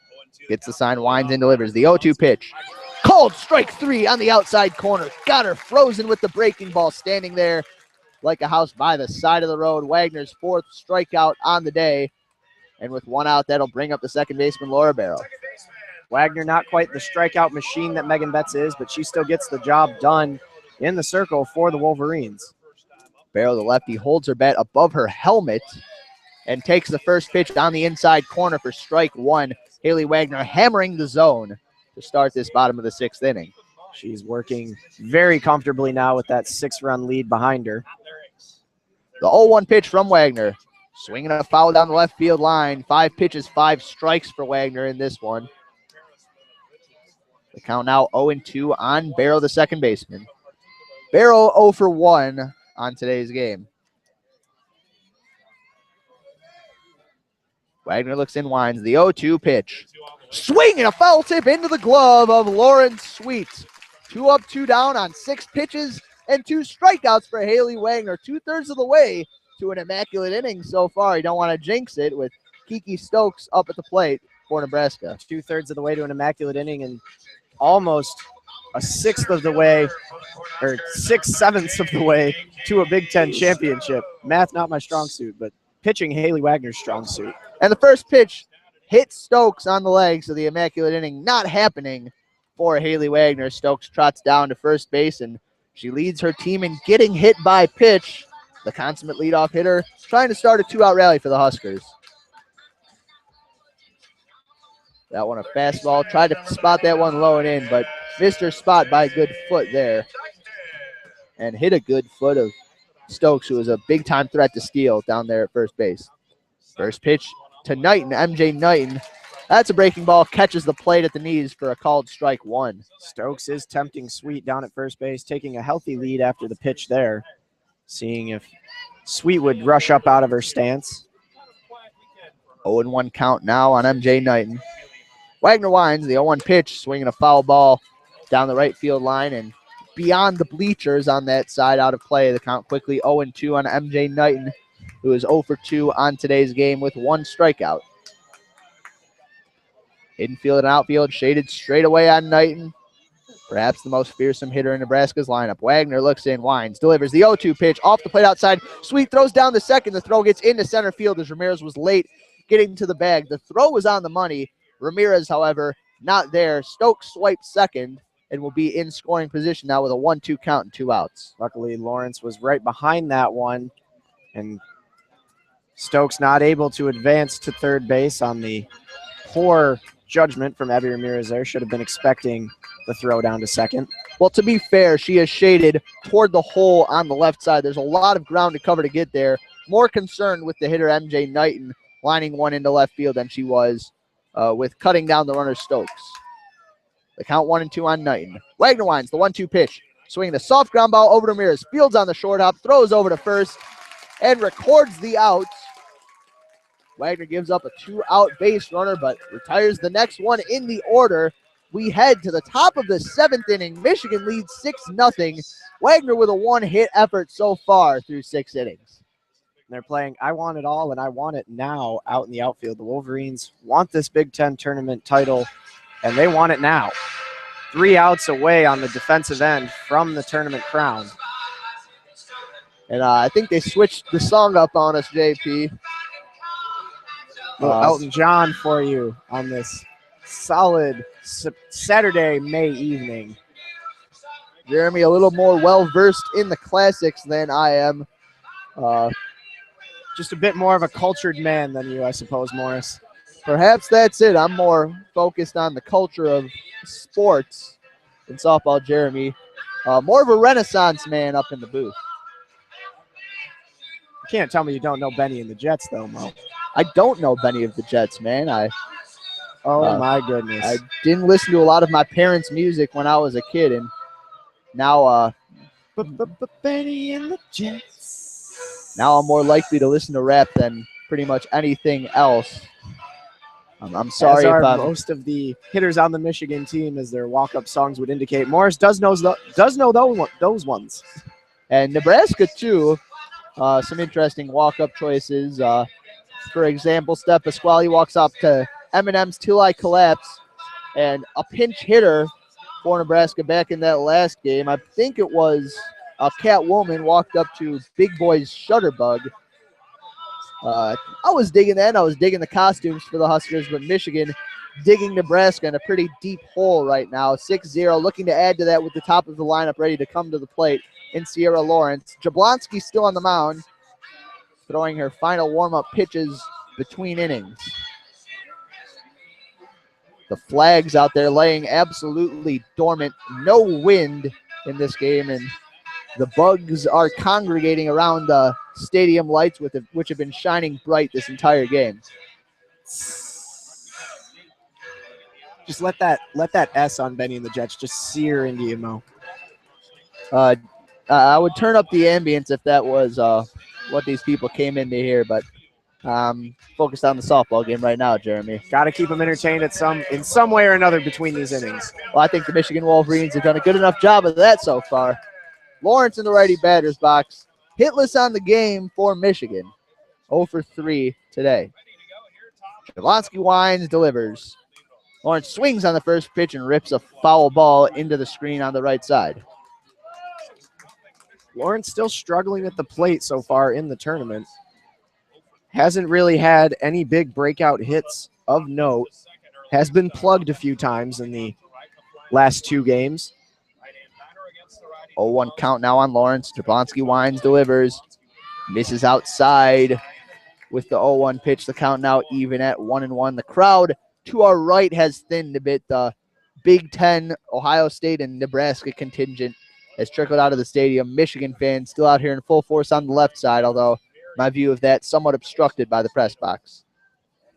gets the sign, winds and delivers. The 0-2 pitch. Called strike 3 on the outside corner. Got her frozen with the breaking ball, standing there like a house by the side of the road. Wagner's 4th strikeout on the day. And with 1 out, that'll bring up the second baseman, Laura Barrow. Wagner not quite the strikeout machine that Megan Betts is, but she still gets the job done in the circle for the Wolverines. Barrow, the lefty, holds her bat above her helmet and takes the first pitch down the inside corner for strike 1. Haley Wagner hammering the zone to start this bottom of the 6th inning. She's working very comfortably now with that 6-run lead behind her. The 0-1 pitch from Wagner. Swinging a foul down the left field line. 5 pitches, 5 strikes for Wagner in this one. The count now 0-2 on Barrow, the second baseman. Barrow 0 for 1 on today's game. Wagner looks in, winds. The 0-2 pitch. Swing and a foul tip into the glove of Lauren Sweet. 2 up, 2 down on 6 pitches and 2 strikeouts for Haley Wagner. 2/3 of the way to an immaculate inning so far. You don't want to jinx it with Kiki Stokes up at the plate for Nebraska. 2/3 of the way to an immaculate inning and almost a 1/6 of the way, or 6/7 of the way to a Big Ten championship. Math not my strong suit, but pitching Haley Wagner's strong suit. And the first pitch hit Stokes on the legs of the immaculate inning. Not happening for Haley Wagner. Stokes trots down to first base, and she leads her team in getting hit by pitch. The consummate leadoff hitter trying to start a 2-out rally for the Huskers. That one a fastball. Tried to spot that one low and in, but missed her spot by a good foot there. And hit a good foot of Stokes, who was a big-time threat to steal down there at first base. First pitch to Knighton, MJ Knighton. That's a breaking ball, catches the plate at the knees for a called strike 1. Stokes is tempting Sweet down at first base, taking a healthy lead after the pitch there, seeing if Sweet would rush up out of her stance. 0-1 count now on MJ Knighton. Wagner winds, the 0-1 pitch, swinging a foul ball down the right field line and beyond the bleachers on that side, out of play. The count quickly 0-2 on MJ Knighton, who is 0 for 2 on today's game with 1 strikeout. Infield and outfield shaded straight away on Knighton. Perhaps the most fearsome hitter in Nebraska's lineup. Wagner looks in, winds, delivers the 0-2 pitch off the plate outside. Sweet throws down the second. The throw gets into center field as Ramirez was late getting to the bag. The throw was on the money. Ramirez, however, not there. Stokes swiped second and will be in scoring position now with a 1-2 count and 2 outs. Luckily, Lawrence was right behind that one, and Stokes not able to advance to third base on the poor judgment from Abby Ramirez there. Should have been expecting the throw down to second. Well, to be fair, she is shaded toward the hole on the left side. There's a lot of ground to cover to get there. More concerned with the hitter MJ Knighton lining one into left field than she was with cutting down the runner Stokes. The count 1-2 on Knighton. Wagner winds the 1-2 pitch, swinging a soft ground ball over to Ramirez. Fields on the short hop, throws over to first, and records the out. Wagner gives up a 2-out base runner, but retires the next one in the order. We head to the top of the 7th inning. Michigan leads 6-0. Wagner with a 1-hit effort so far through 6 innings. They're playing I want it all and I want it now out in the outfield. The Wolverines want this Big Ten tournament title, and they want it now. 3 outs away on the defensive end from the tournament crown. And I think they switched the song up on us, JP. Elton John for you on this solid Saturday, May evening. Jeremy, a little more well-versed in the classics than I am. Just a bit more of a cultured man than you, I suppose, Morris. Perhaps that's it. I'm more focused on the culture of sports than softball, Jeremy. More of a Renaissance man up in the booth. You can't tell me you don't know Benny and the Jets, though, Mo. I don't know Benny of the Jets, man. Oh, my goodness. I didn't listen to a lot of my parents' music when I was a kid, and now Benny and the Jets. now I'm more likely to listen to rap than pretty much anything else. I'm sorry if if most of the hitters on the Michigan team, as their walk-up songs would indicate. Morris does know those ones. And Nebraska, too, some interesting walk-up choices. For example, Steph Pasquale walks up to Eminem's Till I Collapse, and a pinch hitter for Nebraska back in that last game, I think it was Catwoman, walked up to Big Boy's Shutterbug. I was digging that. I was digging the costumes for the Huskers, but Michigan digging Nebraska in a pretty deep hole right now. 6-0, looking to add to that with the top of the lineup ready to come to the plate in Sierra Lawrence. Jablonski still on the mound, throwing her final warm-up pitches between innings. The flags out there laying absolutely dormant. No wind in this game, and the bugs are congregating around the stadium lights, which have been shining bright this entire game. Just let that S on Benny and the Jets just sear into you, Mo. I would turn up the ambience if that was what these people came in to hear, but focused on the softball game right now, Jeremy. Got to keep them entertained in some way or another between these innings. Well, I think the Michigan Wolverines have done a good enough job of that so far. Lawrence in the righty batter's box. Hitless on the game for Michigan. 0 for 3 today. Jablonski winds, delivers. Lawrence swings on the first pitch and rips a foul ball into the screen on the right side. Lawrence still struggling at the plate so far in the tournament. Hasn't really had any big breakout hits of note. Has been plugged a few times in the last 2 games. 0-1 count now on Lawrence. Jablonski winds, delivers. Misses outside with the 0-1 pitch. The count now even at 1-1. The crowd to our right has thinned a bit. The Big Ten, Ohio State, and Nebraska contingent has trickled out of the stadium. Michigan fans still out here in full force on the left side, although my view of that somewhat obstructed by the press box.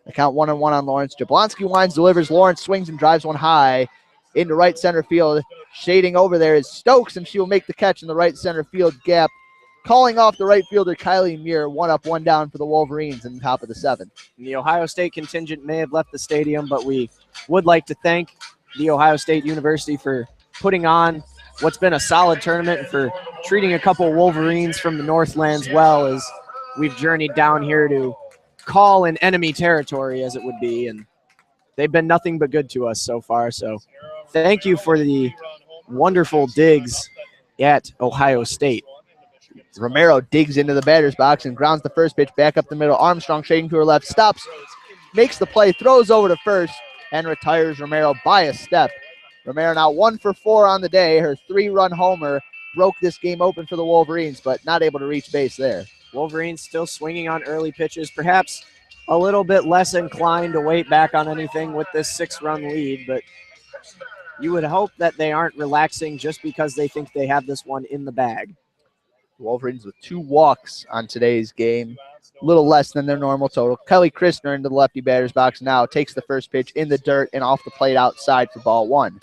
The count 1-1 on Lawrence. Jablonski winds, delivers. Lawrence swings and drives one high into right center field. Shading over there is Stokes, and she will make the catch in the right center field gap. Calling off the right fielder, Kylie Muir. 1 up, 1 down for the Wolverines in the top of the 7th. The Ohio State contingent may have left the stadium, but we would like to thank the Ohio State University for putting on what's been a solid tournament and for treating a couple Wolverines from the Northlands well, as we've journeyed down here to call in enemy territory, as it would be, and they've been nothing but good to us so far. So thank you for the wonderful digs at Ohio State. Romero digs into the batter's box and grounds the first pitch back up the middle. Armstrong shading to her left, stops, makes the play, throws over to first, and retires Romero by a step. Romero now 1 for 4 on the day. Her 3-run homer broke this game open for the Wolverines, but not able to reach base there. Wolverines still swinging on early pitches, perhaps a little bit less inclined to wait back on anything with this 6-run lead, but you would hope that they aren't relaxing just because they think they have this one in the bag. Wolverines with 2 walks on today's game, a little less than their normal total. Kelly Christner into the lefty batter's box now, takes the first pitch in the dirt and off the plate outside for ball 1.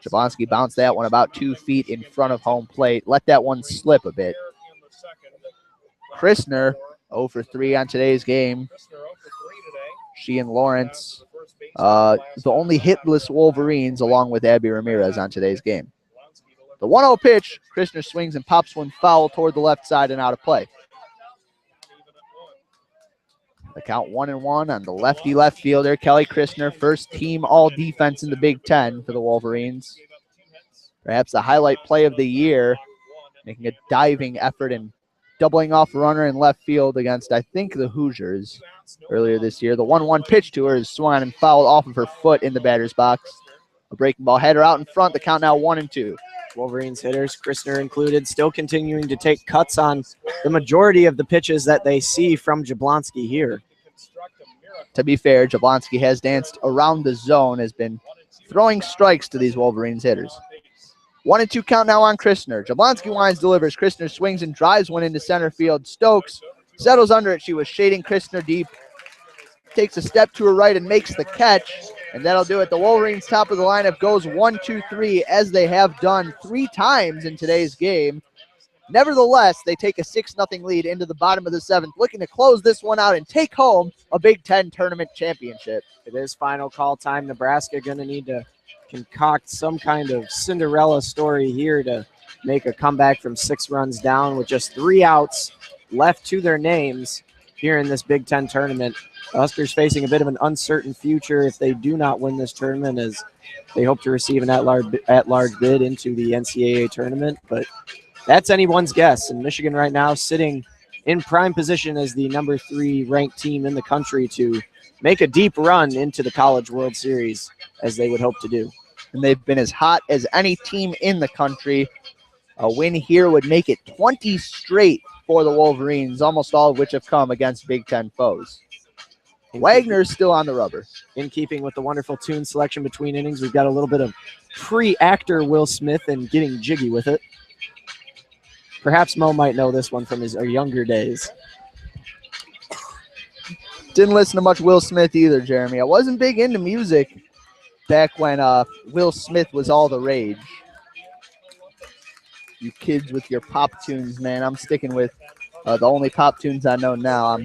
Jablonski bounced that one about 2 feet in front of home plate. Let that one slip a bit. Christner 0 for 3 on today's game. She and Lawrence, the only hitless Wolverines, along with Abby Ramirez on today's game. The 1-0 pitch, Christner swings and pops one foul toward the left side and out of play. The count 1-1 on the lefty left fielder, Kelly Christner, first team all defense in the Big Ten for the Wolverines. Perhaps the highlight play of the year, making a diving effort and doubling off a runner in left field against, I think, the Hoosiers earlier this year. The 1-1 pitch to her is swung and fouled off of her foot in the batter's box. A breaking ball header out in front. The count now 1-2. Wolverines hitters, Christner included, still continuing to take cuts on the majority of the pitches that they see from Jablonski here. To be fair, Jablonski has danced around the zone, has been throwing strikes to these Wolverines hitters. 1-2 count now on Christner. Jablonski winds, delivers. Christner swings and drives one into center field. Stokes settles under it. She was shading Christner deep. Takes a step to her right and makes the catch. And that'll do it. The Wolverines top of the lineup goes 1-2-3 as they have done 3 times in today's game. Nevertheless, they take a 6-0 lead into the bottom of the 7th, looking to close this one out and take home a Big Ten tournament championship. It is final call time. Nebraska going to need to concoct some kind of Cinderella story here to make a comeback from 6 runs down with just 3 outs left to their names here in this Big Ten tournament. The Huskers facing a bit of an uncertain future if they do not win this tournament, as they hope to receive an at-large bid into the NCAA tournament, but that's anyone's guess. And Michigan right now sitting in prime position as the number 3 ranked team in the country to make a deep run into the College World Series, as they would hope to do. And they've been as hot as any team in the country. A win here would make it 20 straight for the Wolverines, almost all of which have come against Big Ten foes. Wagner's still on the rubber. In keeping with the wonderful tune selection between innings, we've got a little bit of pre-actor Will Smith and getting jiggy with it. Perhaps Mo might know this one from his younger days. Didn't listen to much Will Smith either, Jeremy. I wasn't big into music back when Will Smith was all the rage. You kids with your pop tunes, man. I'm sticking with the only pop tunes I know now.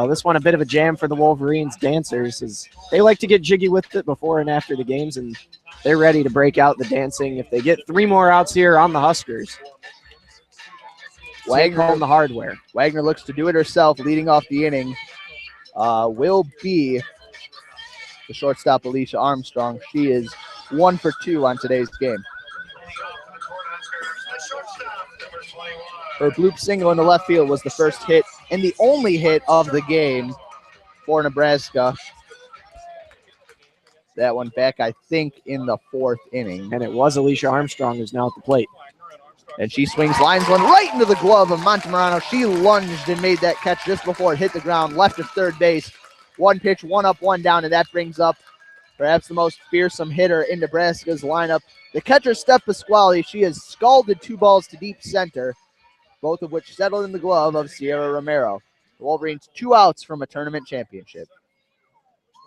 This one a bit of a jam for the Wolverines dancers, as they like to get jiggy with it before and after the games, and they're ready to break out the dancing if they get 3 more outs here on the Huskers. Wagner home the hardware. Wagner looks to do it herself, leading off the inning. Will be the shortstop, Alicia Armstrong. She is 1 for 2 on today's game. Her bloop single in the left field was the first hit and the only hit of the game for Nebraska. That one back, I think, in the 4th inning. And it was Alicia Armstrong who's now at the plate. And she swings, lines one right into the glove of Montemurano. She lunged and made that catch just before it hit the ground, left of third base. 1 pitch, 1 up, 1 down, and that brings up perhaps the most fearsome hitter in Nebraska's lineup. The catcher, Steph Pasquale. She has scalded 2 balls to deep center, both of which settled in the glove of Sierra Romero. The Wolverines 2 outs from a tournament championship.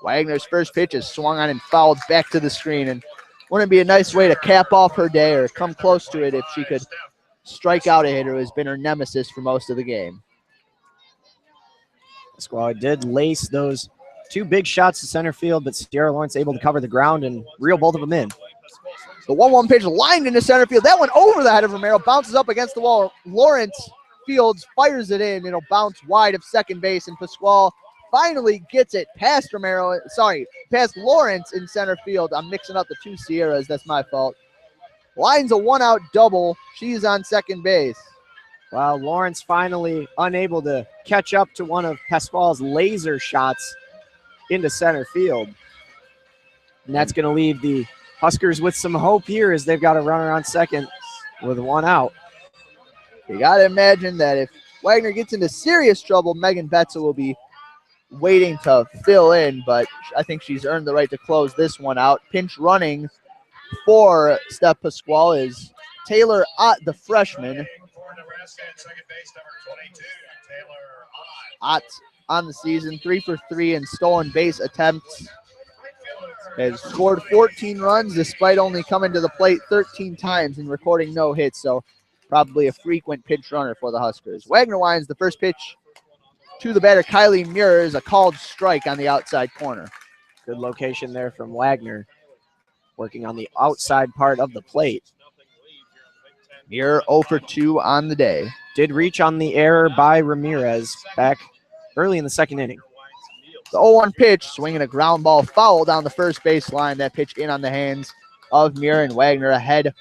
Wagner's first pitch is swung on and fouled back to the screen, and wouldn't it be a nice way to cap off her day or come close to it if she could strike out a hitter who has been her nemesis for most of the game. Pasquale did lace those 2 big shots to center field, but Sierra Lawrence able to cover the ground and reel both of them in. The 1-1 pitch lined into center field. That went over the head of Romero, bounces up against the wall. Lawrence Fields fires it in. It'll bounce wide of second base, and Pasquale finally gets it past past Lawrence in center field. I'm mixing up the 2 Sierras. That's my fault. Lines a 1-out double. She's on second base. Wow, Lawrence finally unable to catch up to one of Pasquale's laser shots into center field. And that's going to leave the Huskers with some hope here, as they've got a runner on second with 1 out. You got to imagine that if Wagner gets into serious trouble, Megan Betzel will be waiting to fill in, but I think she's earned the right to close this one out. Pinch running for Steph Pasquale is Taylor Ott, the freshman. Ott on the season, 3 for 3 in stolen base attempts. Has scored 14 runs despite only coming to the plate 13 times and recording no hits, so probably a frequent pinch runner for the Huskers. Wagner winds the first pitch to the batter, Kylie Muir, is a called strike on the outside corner. Good location there from Wagner, working on the outside part of the plate. Muir 0 for 2 on the day. Did reach on the error by Ramirez back early in the 2nd inning. The 0-1 pitch, swinging a ground ball foul down the first baseline. That pitch in on the hands of Muir, and Wagner ahead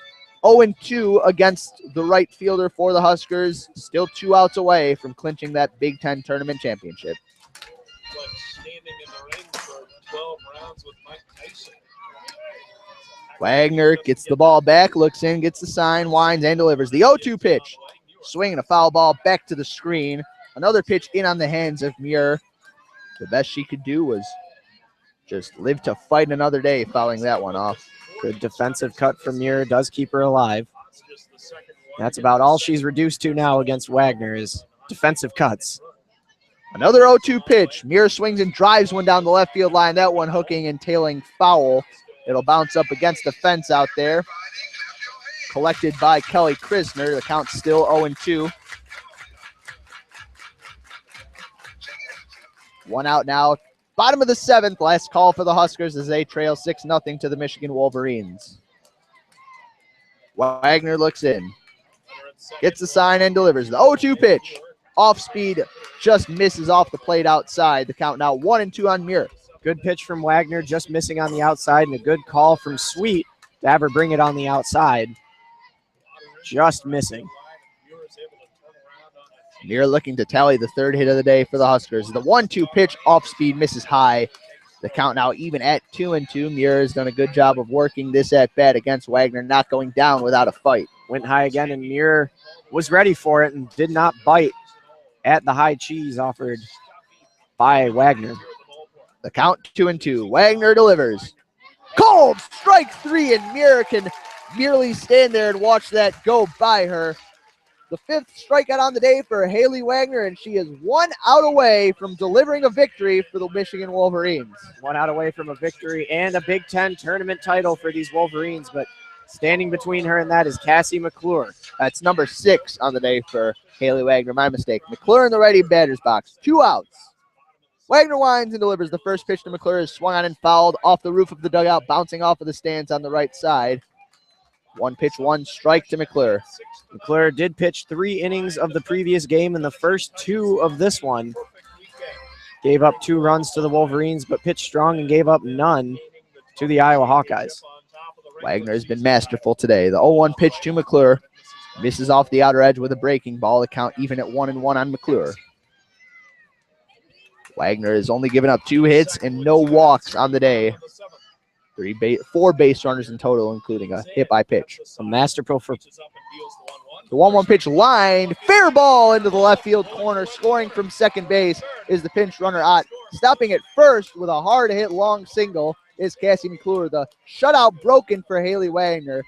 0-2 against the right fielder for the Huskers. Still 2 outs away from clinching that Big Ten tournament championship. standing in the ring for 12 rounds with Mike Tyson. Wagner gets the ball back, looks in, gets the sign, winds, and delivers. The 0-2 pitch. Swinging a foul ball back to the screen. Another pitch in on the hands of Muir. The best she could do was just live to fight another day, fouling that one off. Good defensive cut from Muir. Does keep her alive. That's about all she's reduced to now against Wagner is defensive cuts. Another 0-2 pitch. Muir swings and drives one down the left field line. That one hooking and tailing foul. It'll bounce up against the fence out there. Collected by Kelly Krisner. The count's still 0-2. One out now. Bottom of the seventh. Last call for the Huskers as they trail 6-0 to the Michigan Wolverines. Wagner looks in. Gets the sign and delivers. The 0-2 pitch. Off speed. Just misses off the plate outside. The count now 1-2 on Muir. Good pitch from Wagner, just missing on the outside, and a good call from Sweet to have her bring it on the outside. Just missing. Muir looking to tally the third hit of the day for the Huskers. The 1-2 pitch off speed misses high. The count now even at 2-2. Muir has done a good job of working this at bat against Wagner, not going down without a fight. Went high again, and Muir was ready for it and did not bite at the high cheese offered by Wagner. The count 2-2. Wagner delivers. Cold strike three, and Muir can merely stand there and watch that go by her. The fifth strikeout on the day for Haley Wagner, and she is 1 out away from delivering a victory for the Michigan Wolverines. 1 out away from a victory and a Big Ten tournament title for these Wolverines, but standing between her and that is Cassie McClure. That's number 6 on the day for Haley Wagner. My mistake. McClure in the righty batter's box. 2 outs. Wagner winds and delivers. The first pitch to McClure is swung on and fouled off the roof of the dugout, bouncing off of the stands on the right side. 1 pitch, 1 strike to McClure. McClure did pitch 3 innings of the previous game, and the first 2 of this one gave up 2 runs to the Wolverines, but pitched strong and gave up none to the Iowa Hawkeyes. Wagner has been masterful today. The 0-1 pitch to McClure misses off the outer edge with a breaking ball. The count even at 1-1 on McClure. Wagner has only given up 2 hits and no walks on the day. 4 base runners in total, including a hit by pitch. A masterful for the 1-1 pitch lined. Fair ball into the left field corner. Scoring from second base is the pinch runner Ott. Stopping at first with a hard hit long single is Cassie McClure. The shutout broken for Haley Wagner.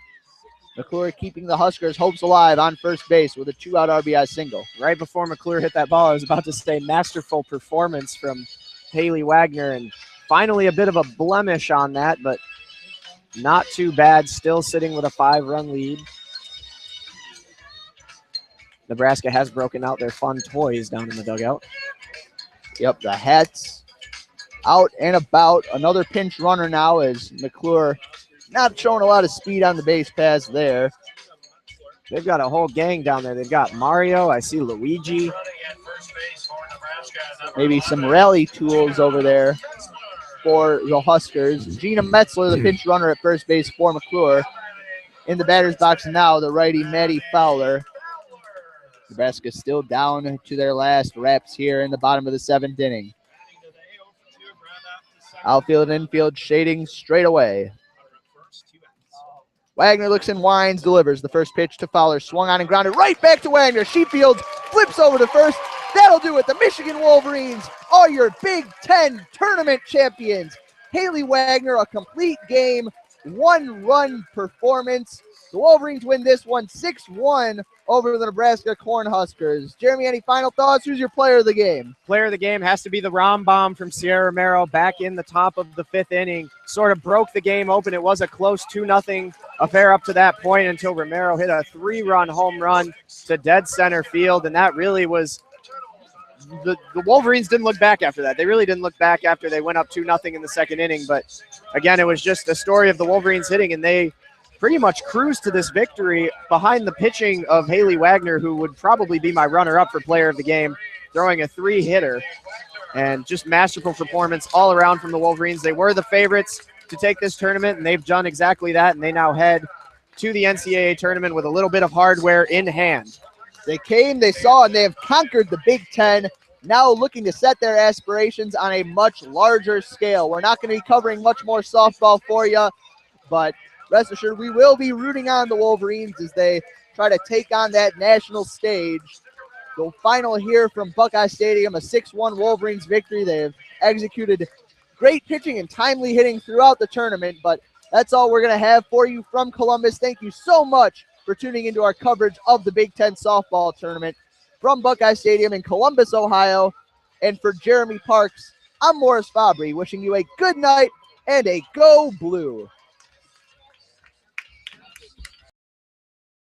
McClure keeping the Huskers' hopes alive on first base with a 2-out RBI single. Right before McClure hit that ball, I was about to say masterful performance from Haley Wagner, and finally a bit of a blemish on that, but not too bad. Still sitting with a 5-run lead. Nebraska has broken out their fun toys down in the dugout. Yep, the hats out and about. Another pinch runner now as McClure not showing a lot of speed on the base pass there. They've got a whole gang down there. They've got Mario. I see Luigi. Maybe some rally tools over there for the Huskers. Gina Metzler, the pinch runner at first base for McClure. In the batter's box now, the righty Maddie Fowler. Nebraska still down to their last reps here in the bottom of the 7th inning. Outfield and infield shading straight away. Wagner looks and winds, delivers. The first pitch to Fowler, swung on and grounded right back to Wagner. She fields, flips over to first. That'll do it. The Michigan Wolverines are your Big Ten tournament champions. Haley Wagner, a complete game, 1-run performance. The Wolverines win this one 6-1 over the Nebraska Cornhuskers. Jeremy, any final thoughts? Who's your player of the game? Player of the game has to be the Rom Bomb from Sierra Romero back in the top of the 5th inning. Sort of broke the game open. It was a close 2-0 affair up to that point until Romero hit a 3-run home run to dead center field, and that really was the Wolverines didn't look back after that. They really didn't look back after they went up 2-0 in the 2nd inning. But again, it was just a story of the Wolverines hitting, and they pretty much cruised to this victory behind the pitching of Haley Wagner, who would probably be my runner-up for player of the game, throwing a 3-hitter. And just masterful performance all around from the Wolverines. They were the favorites to take this tournament, and they've done exactly that, and they now head to the NCAA tournament with a little bit of hardware in hand. They came, they saw, and they have conquered the Big Ten now looking to set their aspirations on a much larger scale. We're not going to be covering much more softball for you, but rest assured we will be rooting on the Wolverines as they try to take on that national stage. The final here from Buckeye Stadium, a 6-1 Wolverines victory. They have executed great pitching and timely hitting throughout the tournament, but that's all we're going to have for you from Columbus. Thank you so much for tuning into our coverage of the Big Ten softball tournament from Buckeye Stadium in Columbus, Ohio. And for Jeremy Parks, I'm Morris Fabry, wishing you a good night and a go blue.